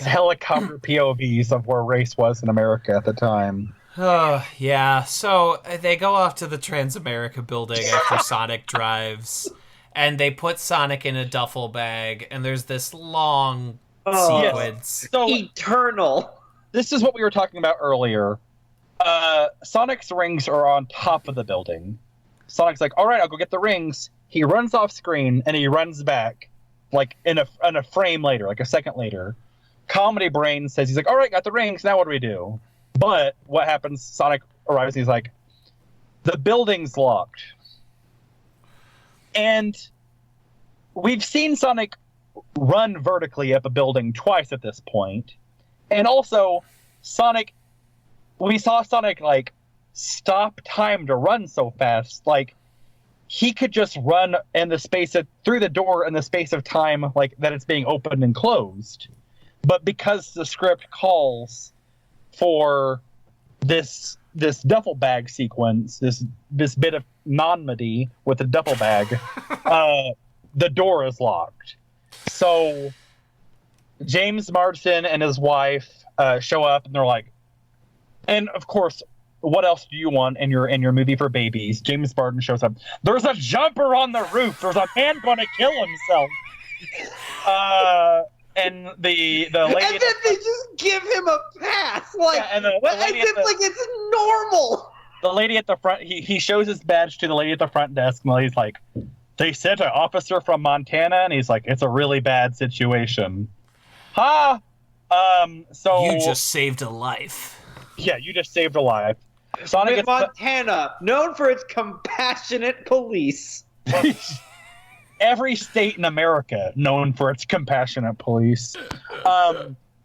helicopter POVs of where race was in America at the time. Oh, yeah. So they go off to the Transamerica building after Sonic drives, and they put Sonic in a duffel bag, and there's this long sequence. Yes. So, eternal. This is what we were talking about earlier. Sonic's rings are on top of the building. Sonic's like, all right, I'll go get the rings. He runs off screen, and he runs back, like, in a frame later, like a second later. Comedy Brain says, he's like, all right, got the rings, now what do we do? But what happens, Sonic arrives, and he's like, the building's locked. And we've seen Sonic run vertically up a building twice at this point. And also, we saw Sonic, like, stop time to run so fast. Like, he could just run through the door in the space of time, like, that it's being opened and closed. But because the script calls for this duffel bag sequence, this bit of non-medy with a duffel bag, the door is locked. So James Marsden and his wife show up, and they're like, and of course, what else do you want in your movie for babies? James Marsden shows up. There's a jumper on the roof. There's a man going to kill himself. and the lady, and then they just give him a pass, like, yeah, and the as lady if like it's normal. the lady at the front, he shows his badge to the lady at the front desk, and he's like, they sent an officer from Montana, and he's like, it's a really bad situation. Ha! So You just saved a life. yeah, you just saved a life. Sonic With Montana, known for its compassionate police. Every state in America known for its compassionate police.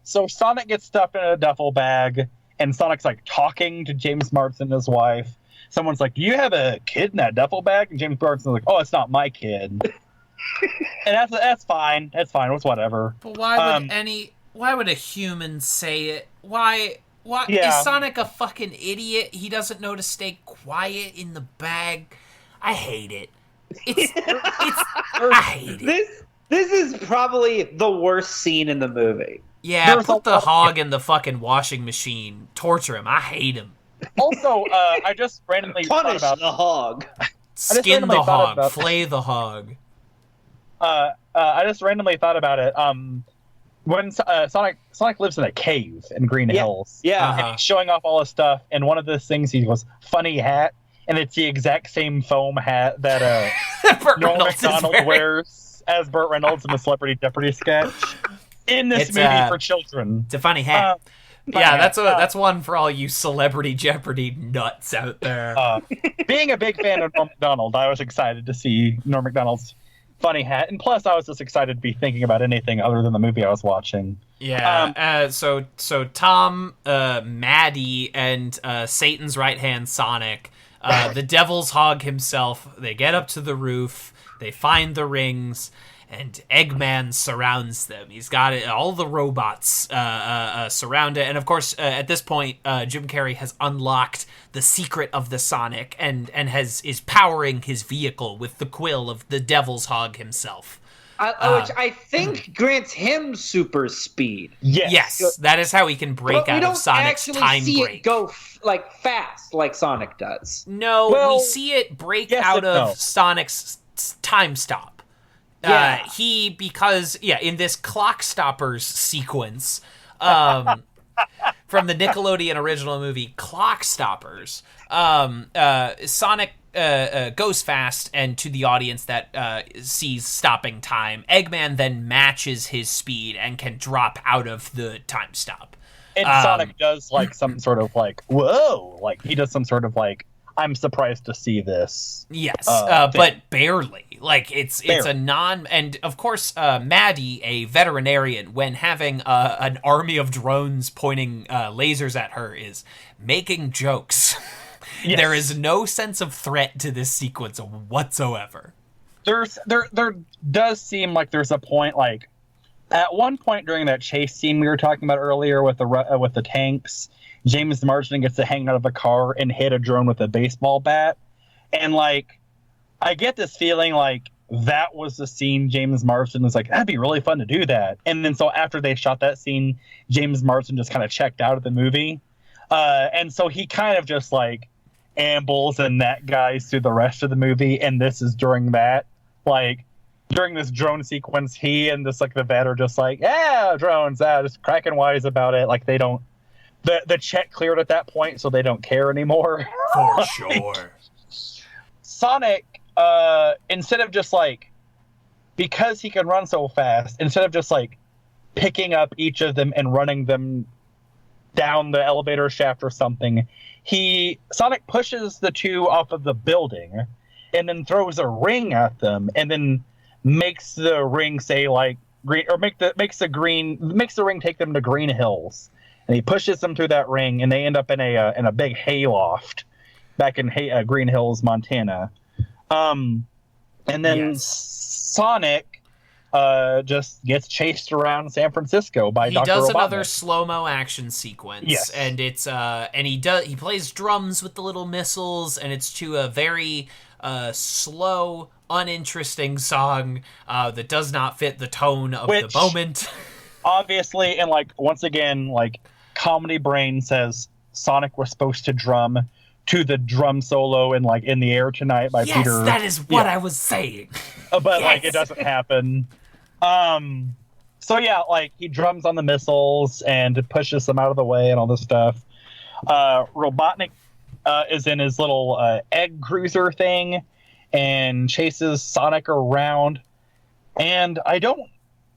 So Sonic gets stuffed in a duffel bag, and Sonic's like talking to James Marsden and his wife. Someone's like, "Do you have a kid in that duffel bag?" And James Marsden's like, "Oh, it's not my kid." And that's fine. That's fine. It's whatever. But why would a human say it? Why is Sonic a fucking idiot? He doesn't know to stay quiet in the bag. I hate it. I hate it. This is probably the worst scene in the movie. Yeah, put the hog in the fucking washing machine. Torture him. I hate him. Also, I just randomly Punish thought about the hog. Skin the hog. Flay the hog. I just randomly thought about it. When Sonic lives in a cave in Green Hills, and he's showing off all his stuff, and one of those things he goes, "Funny hat," and it's the exact same foam hat that Norm Macdonald wears as Burt Reynolds in the Celebrity Jeopardy sketch in this movie for children. It's a funny hat. That's one for all you Celebrity Jeopardy nuts out there. Being a big fan of Norm Macdonald, I was excited to see Norm Macdonald's funny hat, and plus I was just excited to be thinking about anything other than the movie I was watching. So Tom, Maddie, and Satan's right hand Sonic, the Devil's Hog himself, they get up to the roof, they find the rings, and Eggman surrounds them. He's got it, all the robots surround it, and of course at this point Jim Carrey has unlocked the secret of the Sonic and is powering his vehicle with the quill of the Devil's Hog himself. Which I think grants him super speed. Yes, that is how he can break out of Sonic's time break. We don't actually see it go fast like Sonic does. No, we see it break out of Sonic's time stop. In this Clock Stoppers sequence from the Nickelodeon original movie Clock Stoppers, Sonic goes fast, and to the audience that sees stopping time, Eggman then matches his speed and can drop out of the time stop. And Sonic does some sort of whoa, he does some sort of I'm surprised to see this. Yes, but barely. It's a non... And, of course, Maddie, a veterinarian, when having an army of drones pointing lasers at her, is making jokes. Yes. There is no sense of threat to this sequence whatsoever. There does seem like there's a point, at one point during that chase scene we were talking about earlier with the tanks, James Marsden gets to hang out of a car and hit a drone with a baseball bat. And, I get this feeling that was the scene James Marsden was like, that'd be really fun to do that. And then so after they shot that scene, James Marsden just kind of checked out of the movie. And so he kind of just, ambles and that guys through the rest of the movie. And this is during that. During this drone sequence, he and this, the vet are just yeah, drones, just cracking wise about it. They don't... The check cleared at that point, so they don't care anymore. For sure. Sonic, instead of just because he can run so fast, instead of just picking up each of them and running them down the elevator shaft or something, Sonic pushes the two off of the building and then throws a ring at them and then makes the ring say green, or makes the ring take them to Green Hills. And he pushes them through that ring, and they end up in a big hayloft back in Green Hills, Montana. And then Sonic just gets chased around San Francisco by Dr. He does Robotnik. another slow-mo action sequence. Yes. And it's he plays drums with the little missiles, and it's to a very slow, uninteresting song that does not fit the tone of the moment. Obviously, and once again, Comedy Brain says Sonic was supposed to drum to the drum solo in In the Air Tonight by Peter. Yes, that is what I was saying. But it doesn't happen. So yeah, like he drums on the missiles and pushes them out of the way and all this stuff. Robotnik is in his little egg cruiser thing and chases Sonic around. And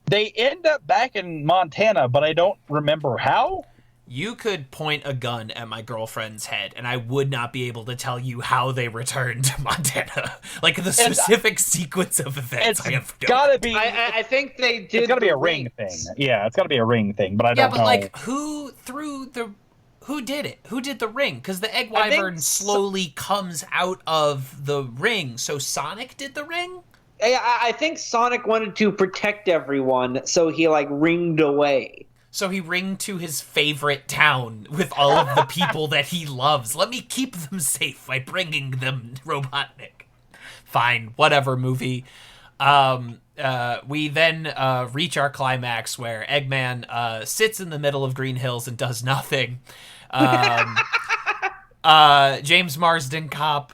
they end up back in Montana, but I don't remember how. You could point a gun at my girlfriend's head, and I would not be able to tell you how they returned to Montana. Like, the specific sequence of events. It's gotta be... I think they did. It's gotta be a ring thing. Yeah, it's gotta be a ring thing, but I don't know. Yeah, but, like, who did it? Who did the ring? Because the egg wyvern slowly comes out of the ring, so Sonic did the ring? I think Sonic wanted to protect everyone, so he, like, ringed away. So he ringed to his favorite town with all of the people that he loves. Let me keep them safe by bringing them Robotnik. Fine, whatever, movie. We then reach our climax where Eggman sits in the middle of Green Hills and does nothing. James Marsden cop,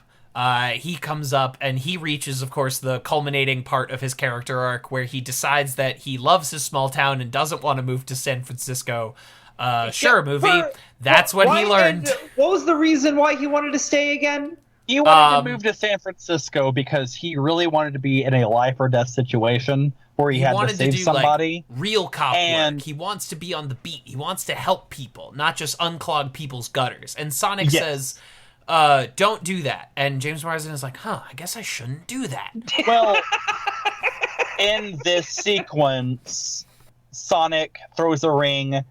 he comes up and he reaches, of course, the culminating part of his character arc where he decides that he loves his small town and doesn't want to move to San Francisco. Movie. That's what he learned. What was the reason why he wanted to stay again? He wanted to move to San Francisco because he really wanted to be in a life or death situation where he had to save somebody. Like, real cop work. He wants to be on the beat. He wants to help people, not just unclog people's gutters. And Sonic says, don't do that. And James Marsden is like, I guess I shouldn't do that. Well, in this sequence, Sonic throws a ring,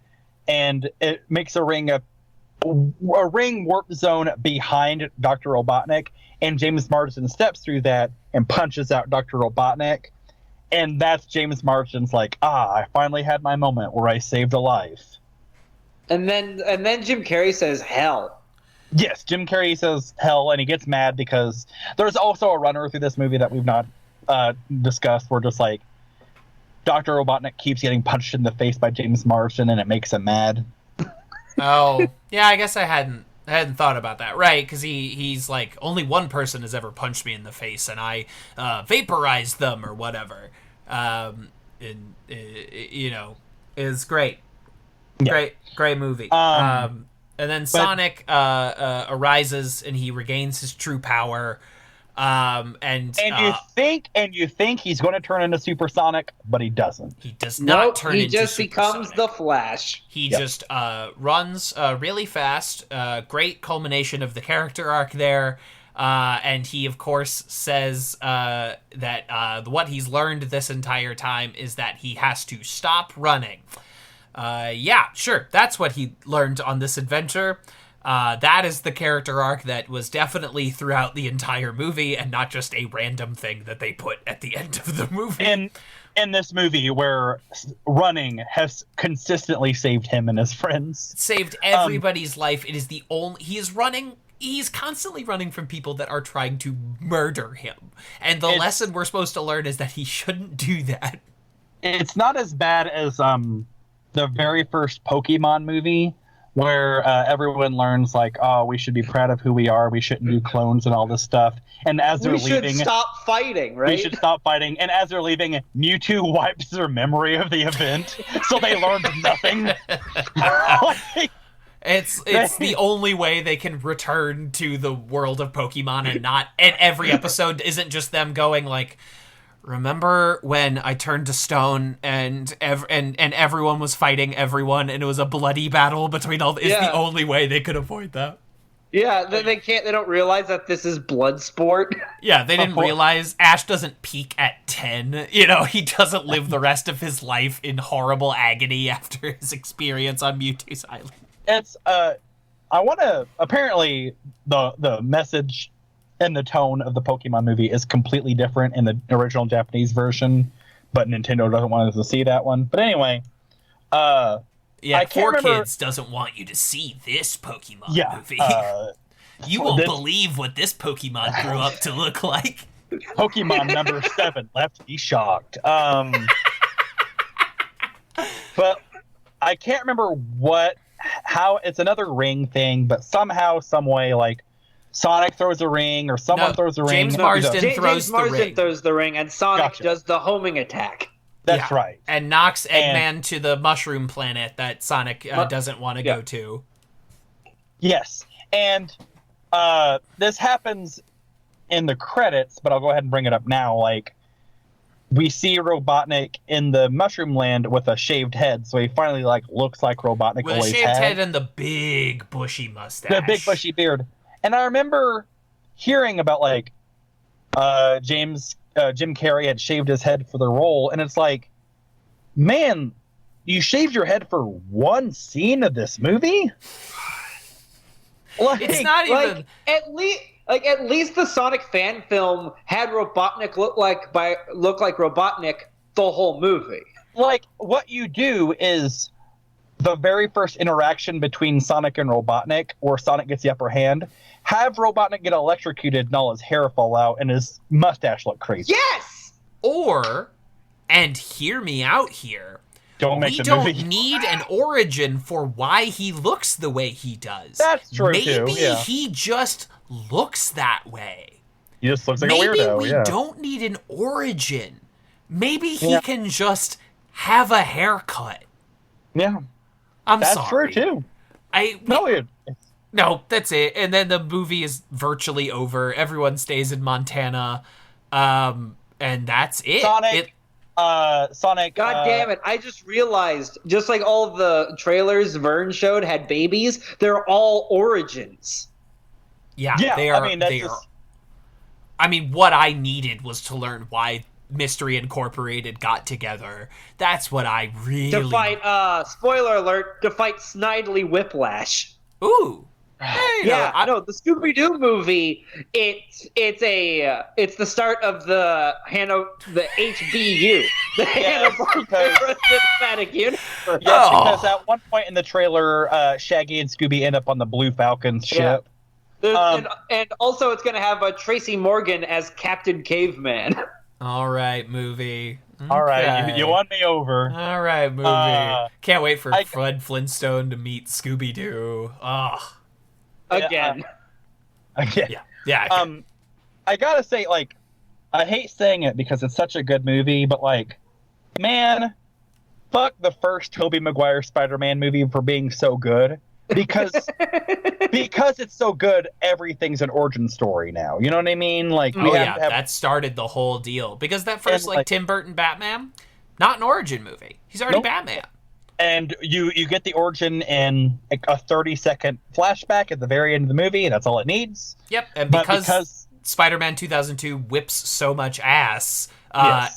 and it makes a ring warp zone behind Dr. Robotnik, and James Marsden steps through that and punches out Dr. Robotnik. And that's James Marsden's like, I finally had my moment where I saved a life. And then Jim Carrey says, hell. Yes, Jim Carrey says hell, and he gets mad because there's also a runner through this movie that we've not discussed where just like Dr. Robotnik keeps getting punched in the face by James Marsden, and it makes him mad. Oh, yeah, I guess I hadn't thought about that. Right, because he's like, only one person has ever punched me in the face, and I vaporized them or whatever. Is great. Yeah. Great movie. And then Sonic arises and he regains his true power. You think he's going to turn into Supersonic, but he doesn't. He does not turn into Supersonic. He just becomes the Flash. He just runs really fast. Great culmination of the character arc there. And he, of course, says that what he's learned this entire time is that he has to stop running. Yeah, sure. That's what he learned on this adventure. That is the character arc that was definitely throughout the entire movie and not just a random thing that they put at the end of the movie. In this movie where running has consistently saved him and his friends. Saved everybody's life. It is the only... He's constantly running from people that are trying to murder him. And the lesson we're supposed to learn is that he shouldn't do that. It's not as bad as the very first Pokemon movie where everyone learns, like, we should be proud of who we are. We shouldn't do clones and all this stuff. And as they're leaving... We should stop fighting, right? We should stop fighting. And as they're leaving, Mewtwo wipes their memory of the event. So they learned nothing. It's the only way they can return to the world of Pokemon and every episode isn't just them going like, remember when I turned to stone and everyone was fighting everyone and it was a bloody battle between all... It's the only way they could avoid that. Yeah, they don't realize that this is blood sport. Yeah, they didn't realize Ash doesn't peak at 10. You know, he doesn't live the rest of his life in horrible agony after his experience on Mewtwo's Island. It's, I want to... Apparently, the message and the tone of the Pokemon movie is completely different in the original Japanese version, but Nintendo doesn't want us to see that one. But anyway, yeah, 4Kids doesn't want you to see this Pokemon movie. You won't believe what this Pokemon grew up to look like. Pokemon number 7, left to be shocked. But I can't remember how it's another ring thing, but somehow, some way, like, Sonic throws a ring, or someone throws a ring. James Marsden throws the ring, and Sonic does the homing attack. That's right. And knocks Eggman to the mushroom planet that Sonic doesn't want to go to. Yes. And this happens in the credits, but I'll go ahead and bring it up now. Like, we see Robotnik in the mushroom land with a shaved head, so he finally like looks like Robotnik with always a shaved had. head and the big bushy mustache. The big bushy beard. And I remember hearing about like Jim Carrey had shaved his head for the role, and it's like, man, you shaved your head for one scene of this movie? Like, it's not even at least the Sonic fan film had Robotnik look like Robotnik the whole movie. Like, what you do is the very first interaction between Sonic and Robotnik, where Sonic gets the upper hand, have Robotnik get electrocuted and all his hair fall out and his mustache look crazy. Yes! Or, and hear me out here, we don't need an origin for why he looks the way he does. That's true, Maybe too. Yeah. he just looks that way. He just looks like a weirdo. Maybe we don't need an origin. Maybe he can just have a haircut. Yeah. That's sorry. That's true, too. No, that's it. And then the movie is virtually over. Everyone stays in Montana. And that's it. Sonic. God damn it. I just realized, just like all of the trailers Vern showed had babies, they're all origins. Yeah, they are. I mean, what I needed was to learn why Mystery Incorporated got together. That's what I really... To fight, spoiler alert, to fight Snidely Whiplash. Ooh. The Scooby-Doo movie, it's the start of the HBU, the Hanna-Barbera Cinematic Universe. Yes, because at one point in the trailer, Shaggy and Scooby end up on the Blue Falcon's ship. And also it's going to have Tracy Morgan as Captain Caveman. All right, movie. Okay. All right, you won me over. All right, movie. Can't wait for Fred Flintstone to meet Scooby-Doo. Oh. Again. Yeah. I gotta say, like, I hate saying it because it's such a good movie, but like, man, fuck the first Tobey Maguire Spider-Man movie for being so good. Because it's so good, everything's an origin story now. You know what I mean? Like, that started the whole deal. Because that first Tim Burton Batman, not an origin movie. He's already Batman. And you get the origin in a 30-second flashback at the very end of the movie, and that's all it needs. Yep, and because Spider-Man 2002 whips so much ass,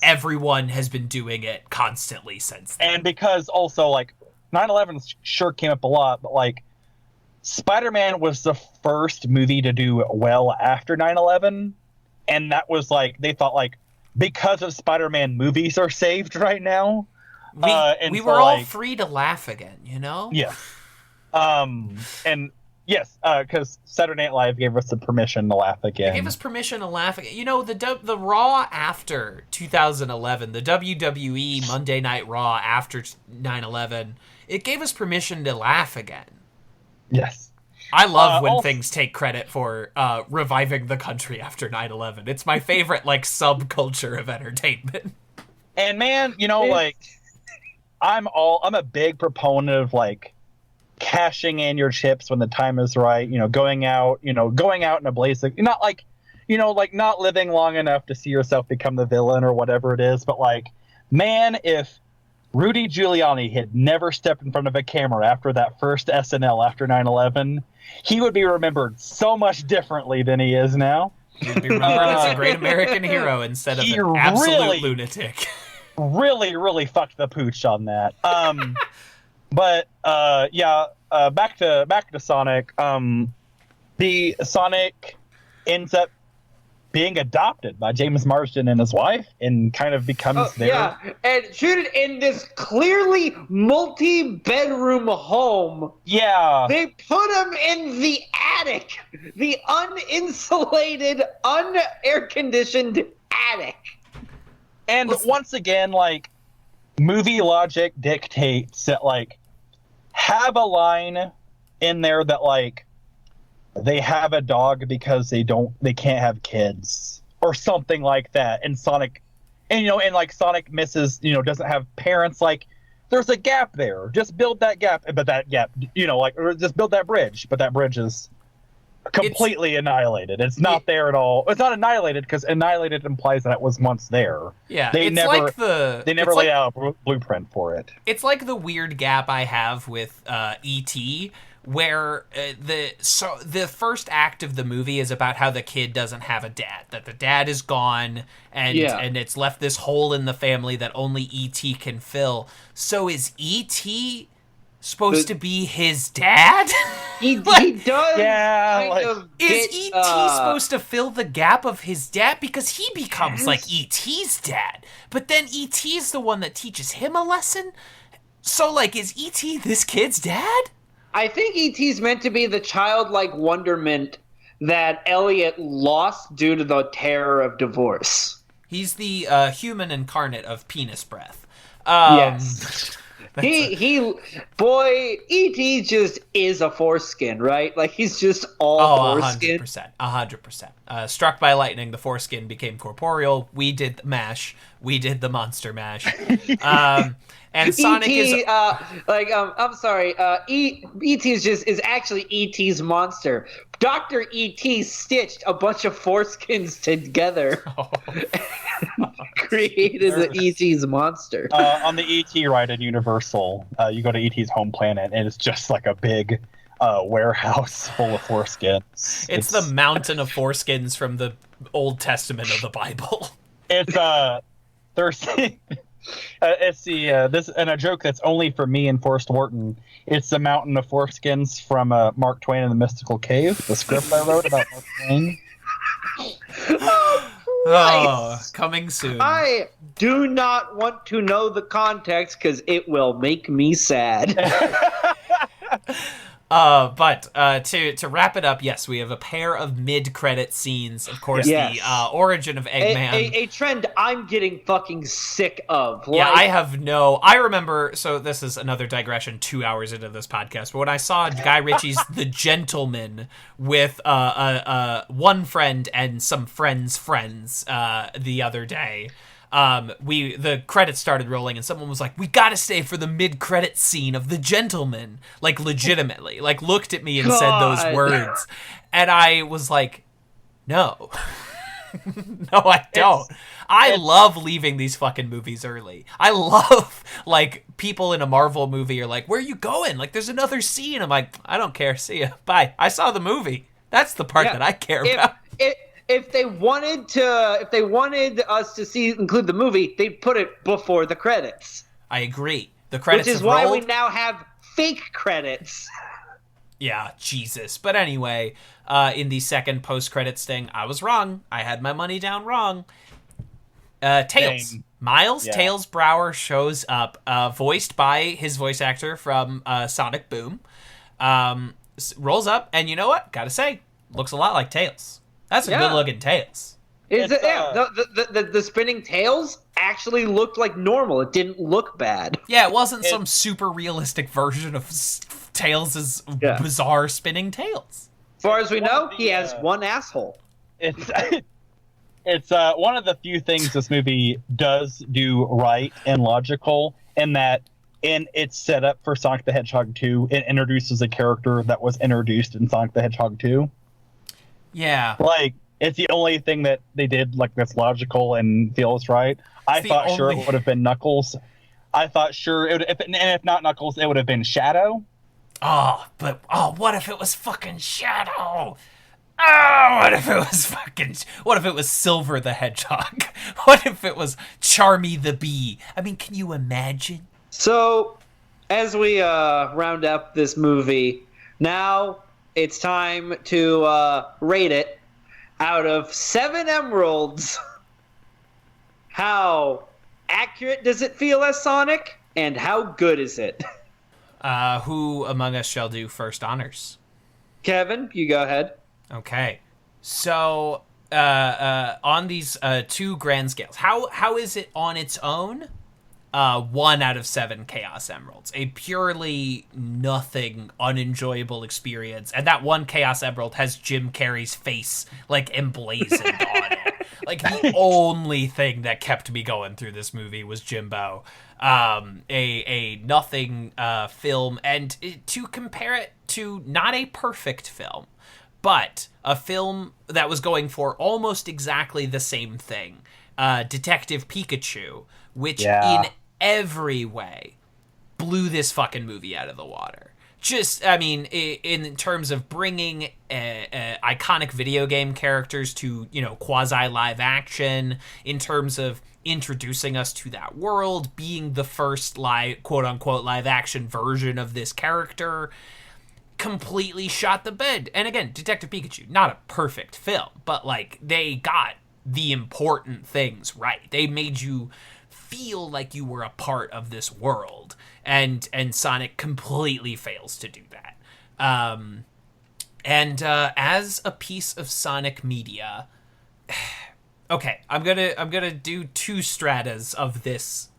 everyone has been doing it constantly since then. And because also, like, 9/11 sure came up a lot, but, like, Spider-Man was the first movie to do well after 9/11, and that was, like, they thought, like, because of Spider-Man, movies are saved right now. We were all free to laugh again, you know? Yeah. And yes, because Saturday Night Live gave us the permission to laugh again. They gave us permission to laugh again. You know, the Raw after 2011, the WWE Monday Night Raw after 9/11, it gave us permission to laugh again. Yes. I love when things take credit for reviving the country after 9/11. It's my favorite, like, subculture of entertainment. And man, you know, like, I'm a big proponent of, like, cashing in your chips when the time is right, you know, going out in a blaze of, not like, you know, like, not living long enough to see yourself become the villain or whatever it is, but, like, man, if Rudy Giuliani had never stepped in front of a camera after that first SNL after 9/11, he would be remembered so much differently than he is now. He'd be remembered as a great American hero instead of an absolute lunatic. Really, really fucked the pooch on that. But back to Sonic. The Sonic ends up being adopted by James Marsden and his wife, and kind of becomes their... Yeah, and shoot it in this clearly multi-bedroom home. Yeah. They put him in the attic. The uninsulated, un-air-conditioned attic. And once again, like, movie logic dictates that, like, have a line in there that, like, they have a dog because they can't have kids or something like that. And Sonic and and like Sonic misses, doesn't have parents. Like, there's a gap there. Just build that gap, but that gap, or just build that bridge. But that bridge is completely annihilated. It's not there at all. It's not annihilated because annihilated implies that it was once there. Yeah, they never lay out a blueprint for it. It's like the weird gap I have with E.T., where the first act of the movie is about how the kid doesn't have a dad, that the dad is gone, and it's left this hole in the family that only E.T. can fill. So is E.T. supposed to be his dad? He does. Yeah. Is E.T. supposed to fill the gap of his dad? Because he becomes like E.T.'s dad. But then E.T.'s the one that teaches him a lesson? So, like, is E.T. this kid's dad? I think E.T.'s meant to be the childlike wonderment that Elliot lost due to the terror of divorce. He's the human incarnate of penis breath. Yes. E.T. just is a foreskin, right? Like, he's just all foreskin. 100%. Struck by lightning, the foreskin became corporeal. We did the mash. We did the monster mash. And Sonic is I'm sorry. E.T. is actually E.T.'s monster. Dr. E.T. stitched a bunch of foreskins together. Created the E.T.'s monster. On the E.T. ride at Universal, you go to E.T.'s home planet, and it's just like a big warehouse full of foreskins. It's the mountain of foreskins from the Old Testament of the Bible. It's thirsty. It's this and a joke that's only for me and Forrest Wharton. It's the mountain of foreskins from Mark Twain and the Mystical Cave, the script I wrote about Mark Twain. Oh, coming soon. I do not want to know the context because it will make me sad. But to wrap it up, yes, we have a pair of mid-credit scenes. Of course, the origin of Eggman. A trend I'm getting fucking sick of. Yeah, I remember, so this is another digression 2 hours into this podcast, but when I saw Guy Ritchie's The Gentleman with one friend and some friends' friends the other day, the credits started rolling and someone was like, we gotta stay for the mid-credit scene of The Gentleman, like legitimately, like looked at me and said those words, and I was like, no. No, I don't. I love leaving these fucking movies early. I love, like, people in a Marvel movie are like, where are you going? Like, there's another scene. I'm like, I don't care, see ya, bye. I saw the movie. That's the part that I care about. If they wanted us to include the movie, they'd put it before the credits. I agree. The credits, which is why we now have fake credits. Yeah, Jesus. But anyway, in the second post-credits thing, I was wrong. I had my money down wrong. Tails. Dang. Miles Tails Brower shows up, voiced by his voice actor from Sonic Boom. Rolls up, and you know what? Gotta say, looks a lot like Tails. That's a good-looking Tails. The spinning tails actually looked like normal. It didn't look bad. Yeah, it wasn't some super realistic version of Tails' bizarre spinning tails. As far as we know, he has one asshole. It's one of the few things this movie does do right and logical, in that in its setup for Sonic the Hedgehog 2, it introduces a character that was introduced in Sonic the Hedgehog 2. Yeah. Like, it's the only thing that they did, like, that's logical and feels right. I thought sure it would have been Knuckles. I thought sure, if not Knuckles, it would have been Shadow. What if it was fucking Shadow? Oh, what if it was Silver the Hedgehog? What if it was Charmy the Bee? I mean, can you imagine? So, as we round up this movie, now it's time to rate it out of 7 emeralds. How accurate does it feel as Sonic, and how good is it? Who among us shall do first honors? Kevin, you go ahead. Okay. So, on these 2 grand scales, how is it on its own? 1 out of 7 Chaos Emeralds. A purely nothing, unenjoyable experience. And that 1 Chaos Emerald has Jim Carrey's face, like, emblazoned on it. Like, the only thing that kept me going through this movie was Jimbo. A nothing film. And to compare it to not a perfect film, but a film that was going for almost exactly the same thing. Detective Pikachu, which in every way blew this fucking movie out of the water. Just, I mean, in terms of bringing iconic video game characters to, quasi live action, in terms of introducing us to that world, being the first quote unquote live action version of this character, completely shot the bed. And again, Detective Pikachu, not a perfect film, but like they got the important things right. They made you feel like you were a part of this world, and Sonic completely fails to do that. As a piece of Sonic media, okay, I'm gonna do 2 stratas of this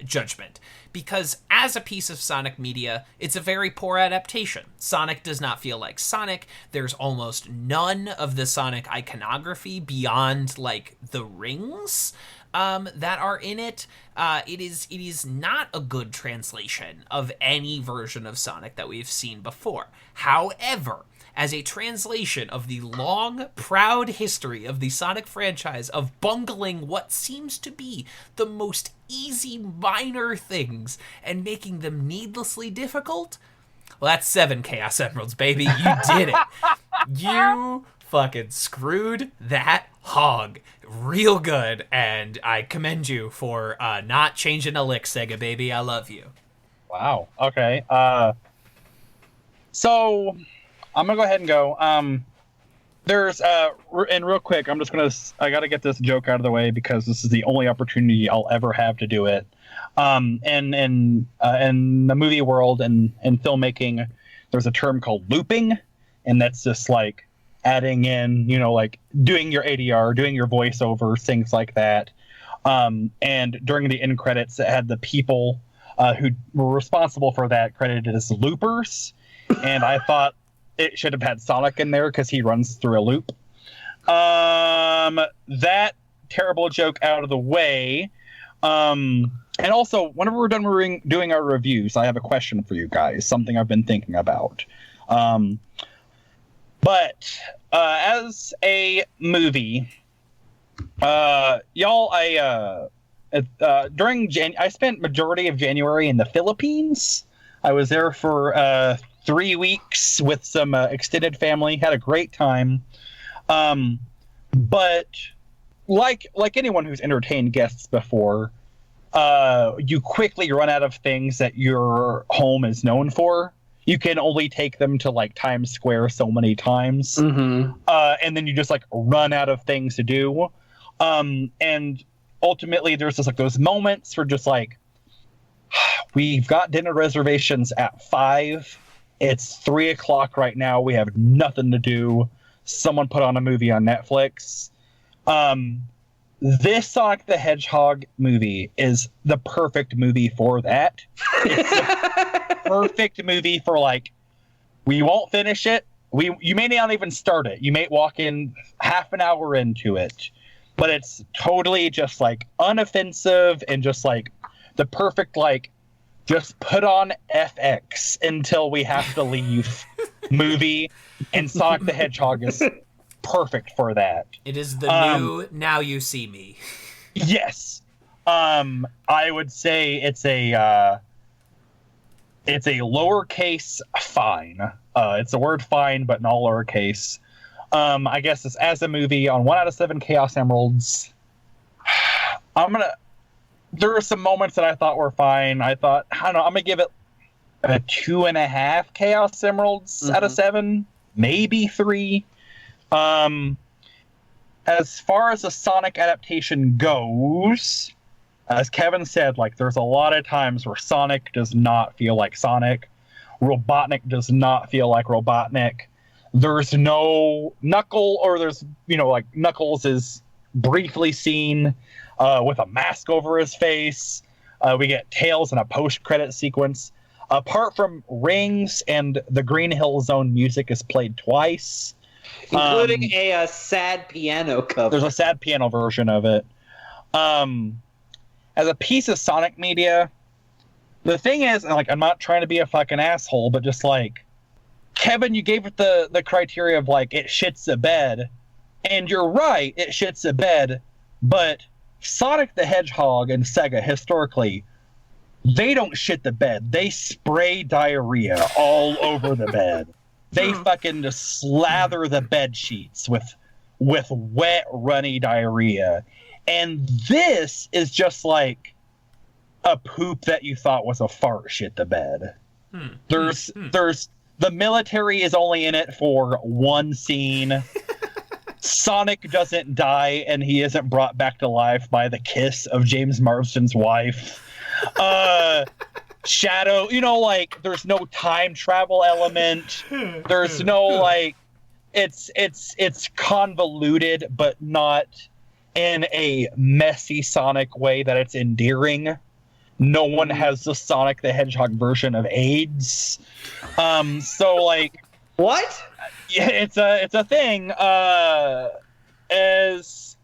judgment, because as a piece of Sonic media, it's a very poor adaptation. Sonic does not feel like Sonic. There's almost none of the Sonic iconography beyond like the rings that are in it. It is not a good translation of any version of Sonic that we've seen before. However, as a translation of the long, proud history of the Sonic franchise of bungling what seems to be the most easy minor things and making them needlessly difficult, well, that's 7 Chaos Emeralds, baby. You did it. You fucking screwed that hog real good, and I commend you for not changing a lick, Sega, baby. I love you. Wow. Okay. So I'm gonna go ahead and go. There's and real quick, I gotta get this joke out of the way because this is the only opportunity I'll ever have to do it. In the movie world and in filmmaking, there's a term called looping, and that's just like adding in, like doing your ADR, doing your voiceover, things like that. And during the end credits, it had the people who were responsible for that credited as loopers, and I thought it should have had Sonic in there because he runs through a loop. That terrible joke out of the way. And also, whenever we're done doing our reviews, I have a question for you guys, something I've been thinking about. But as a movie, y'all, I spent majority of January in the Philippines. I was there for 3 weeks with some extended family. Had a great time. But like anyone who's entertained guests before, you quickly run out of things that your home is known for. You can only take them to like Times Square so many times. Mm-hmm. And then you just like run out of things to do. And ultimately there's just like those moments where just like, we've got dinner reservations at 5. It's 3:00 right now. We have nothing to do. Someone put on a movie on Netflix. This Sonic the Hedgehog movie is the perfect movie for that. It's the perfect movie for like, we won't finish it. You may not even start it. You may walk in half an hour into it, but it's totally just like unoffensive and just like the perfect like, just put on FX until we have to leave movie, and Sonic the Hedgehog is perfect for that. It is the new Now You See Me. Yes. I would say it's a lowercase fine. It's the word fine, but in all lowercase. I guess it's as a movie on 1 out of 7 Chaos Emeralds. There were some moments that I thought were fine. I don't know, I'm going to give it a 2.5 Chaos Emeralds out of 7, maybe 3. As far as the Sonic adaptation goes, as Kevin said, like there's a lot of times where Sonic does not feel like Sonic. Robotnik does not feel like Robotnik. There's no Knuckle, or there's, like Knuckles is briefly seen with a mask over his face. We get Tails in a post-credit sequence. Apart from Rings and the Green Hill Zone music is played twice. Including a sad piano cover. There's a sad piano version of it. As a piece of Sonic media, the thing is, like, I'm not trying to be a fucking asshole, but just like, Kevin, you gave it the criteria of like, it shits the bed. And you're right, it shits the bed, but Sonic the Hedgehog and Sega, historically, they don't shit the bed. They spray diarrhea all over the bed. They fucking just slather the bed sheets with wet, runny diarrhea. And this is just like a poop that you thought was a fart shit the bed. There's the military is only in it for one scene. Sonic doesn't die, and he isn't brought back to life by the kiss of James Marsden's wife. Shadow, like, there's no time travel element. There's no, like, it's convoluted, but not in a messy Sonic way that it's endearing. No one has the Sonic the Hedgehog version of AIDS. So, like... What? Yeah, it's a thing. As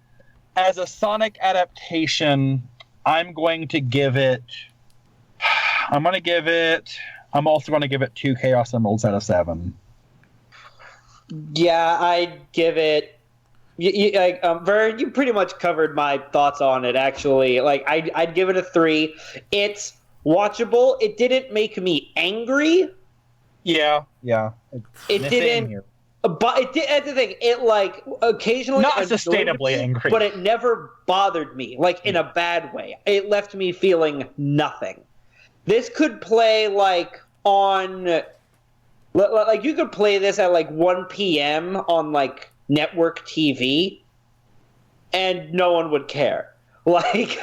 a Sonic adaptation, I'm also going to give it 2 Chaos Emeralds out of 7. Yeah, I'd give it. Vern, you pretty much covered my thoughts on it. Actually, like I'd give it a 3. It's watchable. It didn't make me angry. Yeah. It didn't. But it did. That's the thing. It like occasionally not sustainably angry, but it never bothered me like in a bad way. It left me feeling nothing. This could play like on, like you could play this at like 1 p.m. on like network TV, and no one would care. Like,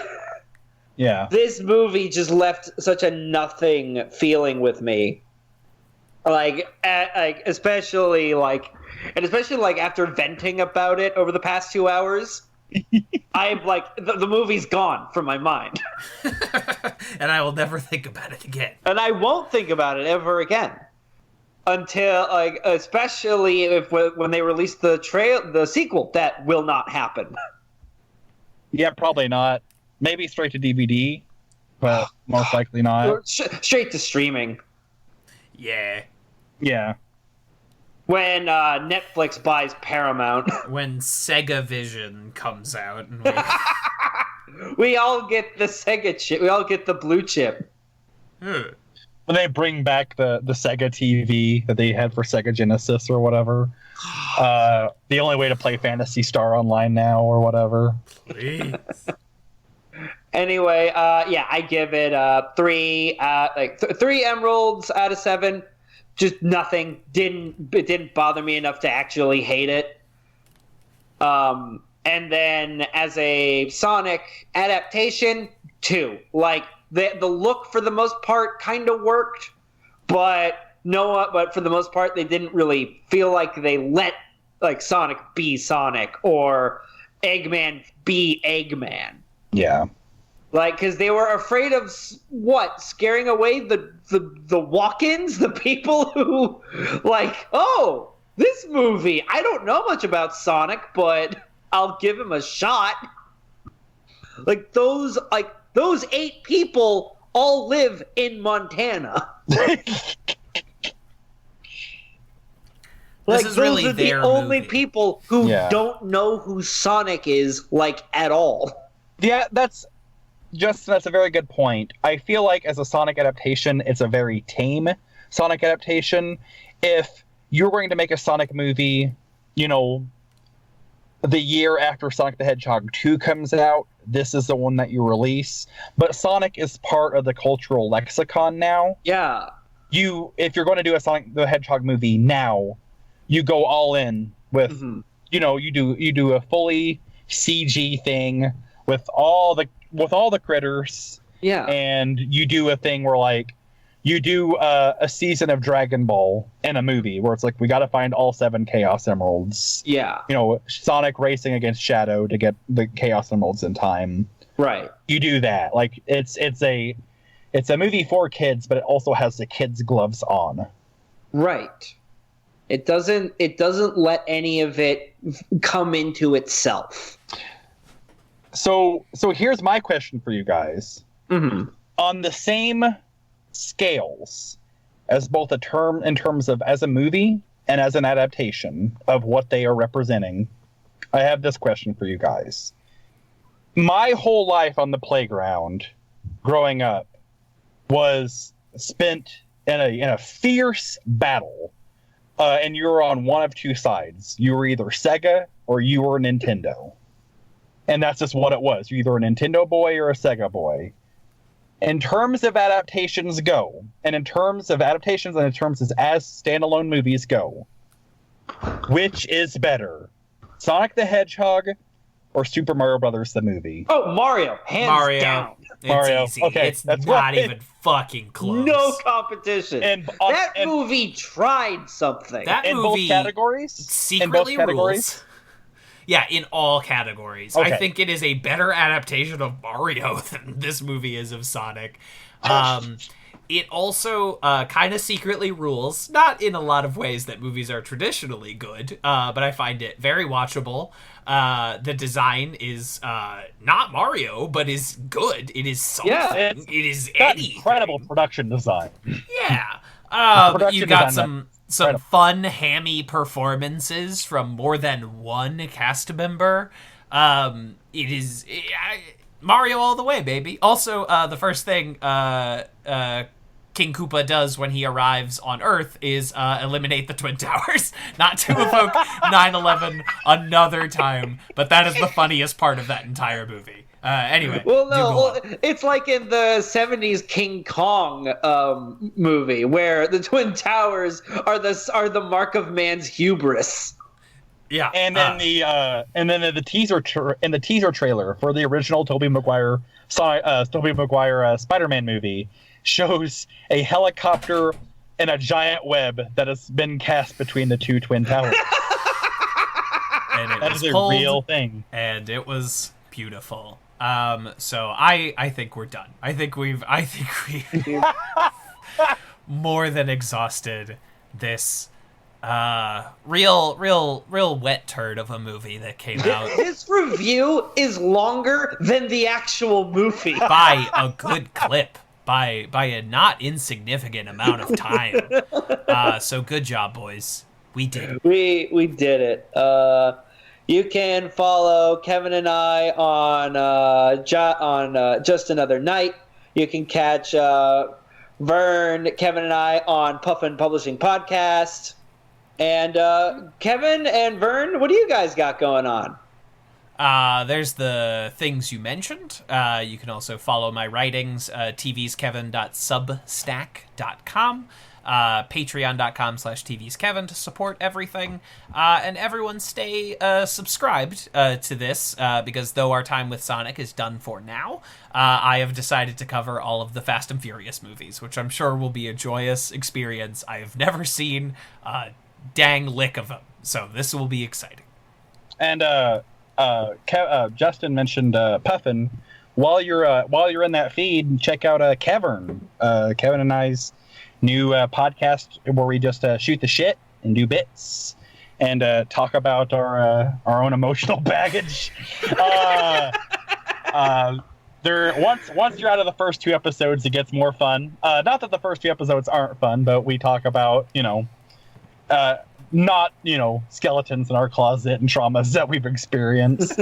yeah, this movie just left such a nothing feeling with me. Especially after venting about it over the past 2 hours, I'm like, the movie's gone from my mind. And I will never think about it again. And I won't think about it ever again. Until, like, especially if when they release the sequel, that will not happen. Yeah, probably not. Maybe straight to DVD, but most likely not. Straight to streaming. Yeah. When Netflix buys Paramount. When Sega Vision comes out. And we all get the Sega chip. We all get the blue chip. When they bring back the Sega TV that they had for Sega Genesis or whatever. The only way to play Phantasy Star Online now or whatever. Please. Anyway, I give it 3 3 emeralds out of 7. Just nothing. It didn't bother me enough to actually hate it. And then as a Sonic adaptation, 2. Like the look for the most part kind of worked, but for the most part they didn't really feel like they let like Sonic be Sonic or Eggman be Eggman. Yeah. Like, because they were afraid of scaring away the walk-ins, the people who, like, oh, this movie, I don't know much about Sonic, but I'll give him a shot. Like, those 8 people all live in Montana. Like, those really are the their only movie. people who Yeah. don't know who Sonic is, like, at all. Yeah, that's a very good point. I feel like as a Sonic adaptation, it's a very tame Sonic adaptation. If you're going to make a Sonic movie, the year after Sonic the Hedgehog 2 comes out, this is the one that you release. But Sonic is part of the cultural lexicon now. Yeah. If you're going to do a Sonic the Hedgehog movie now, you go all in with, you do a fully CG thing with all the critters. Yeah. And you do a thing where, like, you do a season of Dragon Ball in a movie where it's like, we got to find all 7 Chaos Emeralds. Yeah. Sonic racing against Shadow to get the Chaos Emeralds in time. Right. You do that. Like it's a movie for kids, but it also has the kids' gloves on. Right. It doesn't let any of it come into itself. So here's my question for you guys. Mm-hmm. On the same scales as both a term in terms of as a movie and as an adaptation of what they are representing, I have this question for you guys. My whole life on the playground growing up was spent in a fierce battle, and you were on one of two sides. You were either Sega or you were Nintendo, and that's just what it was. You're either a Nintendo boy or a Sega boy. In terms of adaptations go, and in terms of adaptations and in terms of as standalone movies go, which is better, Sonic the Hedgehog or Super Mario Brothers the movie? Oh, Mario, hands down. It's Mario. easy. Okay, It's that's not right. even fucking close. No competition. That movie tried something. That in movie both categories? secretly In both categories? rules. Yeah, in all categories. Okay. I think it is a better adaptation of Mario than this movie is of Sonic. It also kind of secretly rules, not in a lot of ways that movies are traditionally good, but I find it very watchable. The design is not Mario, but is good. It is something. Yeah, it is Got anything. incredible production design. Yeah. Production You got design, some fun, hammy performances from more than one cast member. It is Mario all the way, baby. Also, the first thing King Koopa does when he arrives on Earth is eliminate the Twin Towers. Not to evoke 9/11 another time, but that is the funniest part of that entire movie. Anyway, well, do no, go well, on. it's like in the '70s King Kong movie, where the Twin Towers are the mark of man's hubris. Yeah, And then the teaser in the teaser trailer for the original Tobey Maguire Spider-Man movie shows a helicopter and a giant web that has been cast between the two Twin Towers. and it That was is a pulled, real thing. and it was beautiful. So I think we're done. I think we've more than exhausted this real wet turd of a movie that came out This review is longer than the actual movie. by a good clip, by a not insignificant amount of time. So good job, boys. We did it. We did it. You can follow Kevin and I on Just Another Night. You can catch Vern, Kevin, and I on Puffin Publishing Podcast. And Kevin and Vern, what do you guys got going on? There's the things you mentioned. You can also follow my writings, tvskevin.substack.com, patreon.com/tvskevin to support everything. And everyone stay subscribed to this, because though our time with Sonic is done for now, I have decided to cover all of the Fast and Furious movies, which I'm sure will be a joyous experience. I have never seen a dang lick of them, so this will be exciting. And Justin mentioned Puffin. While you're in that feed, check out Kevin and I's new podcast where we just shoot the shit and do bits and talk about our own emotional baggage. Once you're out of the first two episodes, it gets more fun. Not that the first two episodes aren't fun, but we talk about not skeletons in our closet and traumas that we've experienced.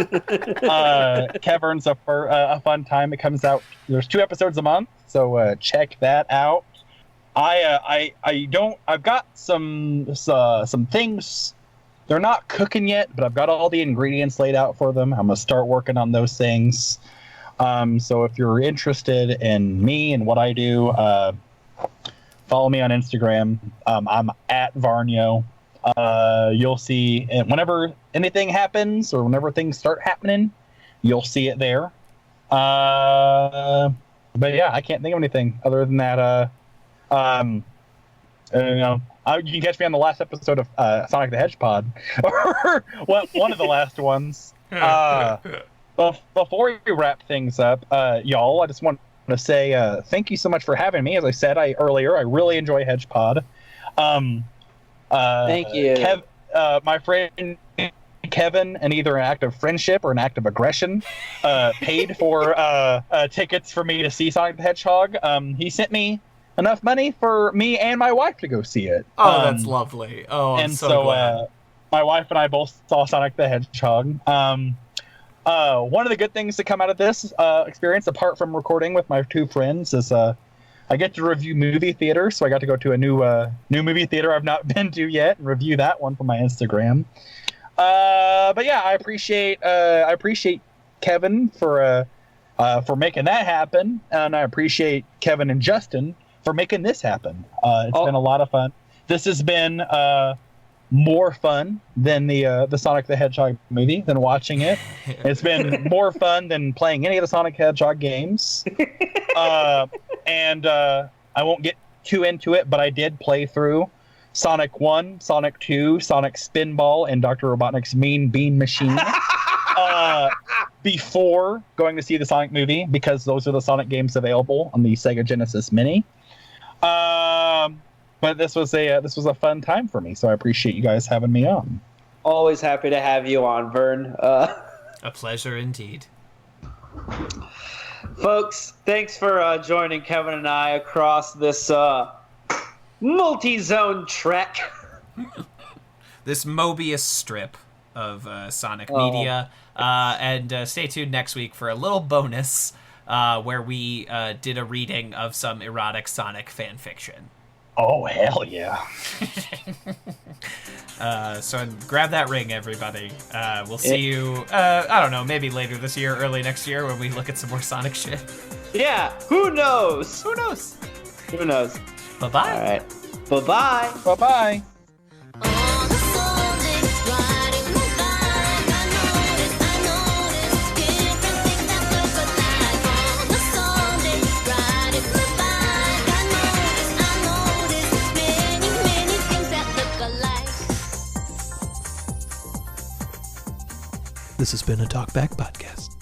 Cavern's a fun time. It comes out. There's 2 episodes a month, so check that out. I've got some things. They're not cooking yet, but I've got all the ingredients laid out for them. I'm gonna start working on those things. So if you're interested in me and what I do, follow me on Instagram. I'm at Varnio. You'll see whenever anything happens or whenever things start happening, you'll see it there. But yeah, I can't think of anything other than that. You can catch me on the last episode of Sonic the HEDGEPod, or one of the last ones. before we wrap things up, y'all, I just want to say thank you so much for having me. As I said earlier, I really enjoy HEDGEPod. Thank you. My friend Kevin, in either an act of friendship or an act of aggression, paid for tickets for me to see Sonic the Hedgehog. He sent me enough money for me and my wife to go see it. Oh, that's lovely. Oh, I'm and so glad. My wife and I both saw Sonic the Hedgehog. One of the good things to come out of this experience, apart from recording with my two friends, is I get to review movie theater. So I got to go to a new movie theater I've not been to yet and review that one for my Instagram. But yeah, I appreciate Kevin for making that happen, and I appreciate Kevin and Justin for making this happen. It's been a lot of fun. This has been more fun than the Sonic the Hedgehog movie, than watching it. It's been more fun than playing any of the Sonic Hedgehog games. And I won't get too into it, but I did play through Sonic 1, Sonic 2, Sonic Spinball, and Dr. Robotnik's Mean Bean Machine before going to see the Sonic movie, because those are the Sonic games available on the Sega Genesis Mini. But this was a fun time for me, so I appreciate you guys having me on. Always happy to have you on, Vern. A pleasure indeed. Folks, thanks for joining Kevin and I across this multi-zone trek. This Mobius strip of Sonic media. And stay tuned next week for a little bonus where we did a reading of some erotic Sonic fan fiction. Oh, hell yeah. So grab that ring, everybody. We'll see you, I don't know, maybe later this year, early next year, when we look at some more Sonic shit. Yeah, who knows? Who knows? Who knows? Bye-bye. All right. Bye-bye. Bye-bye. This has been a Talkback Podcast.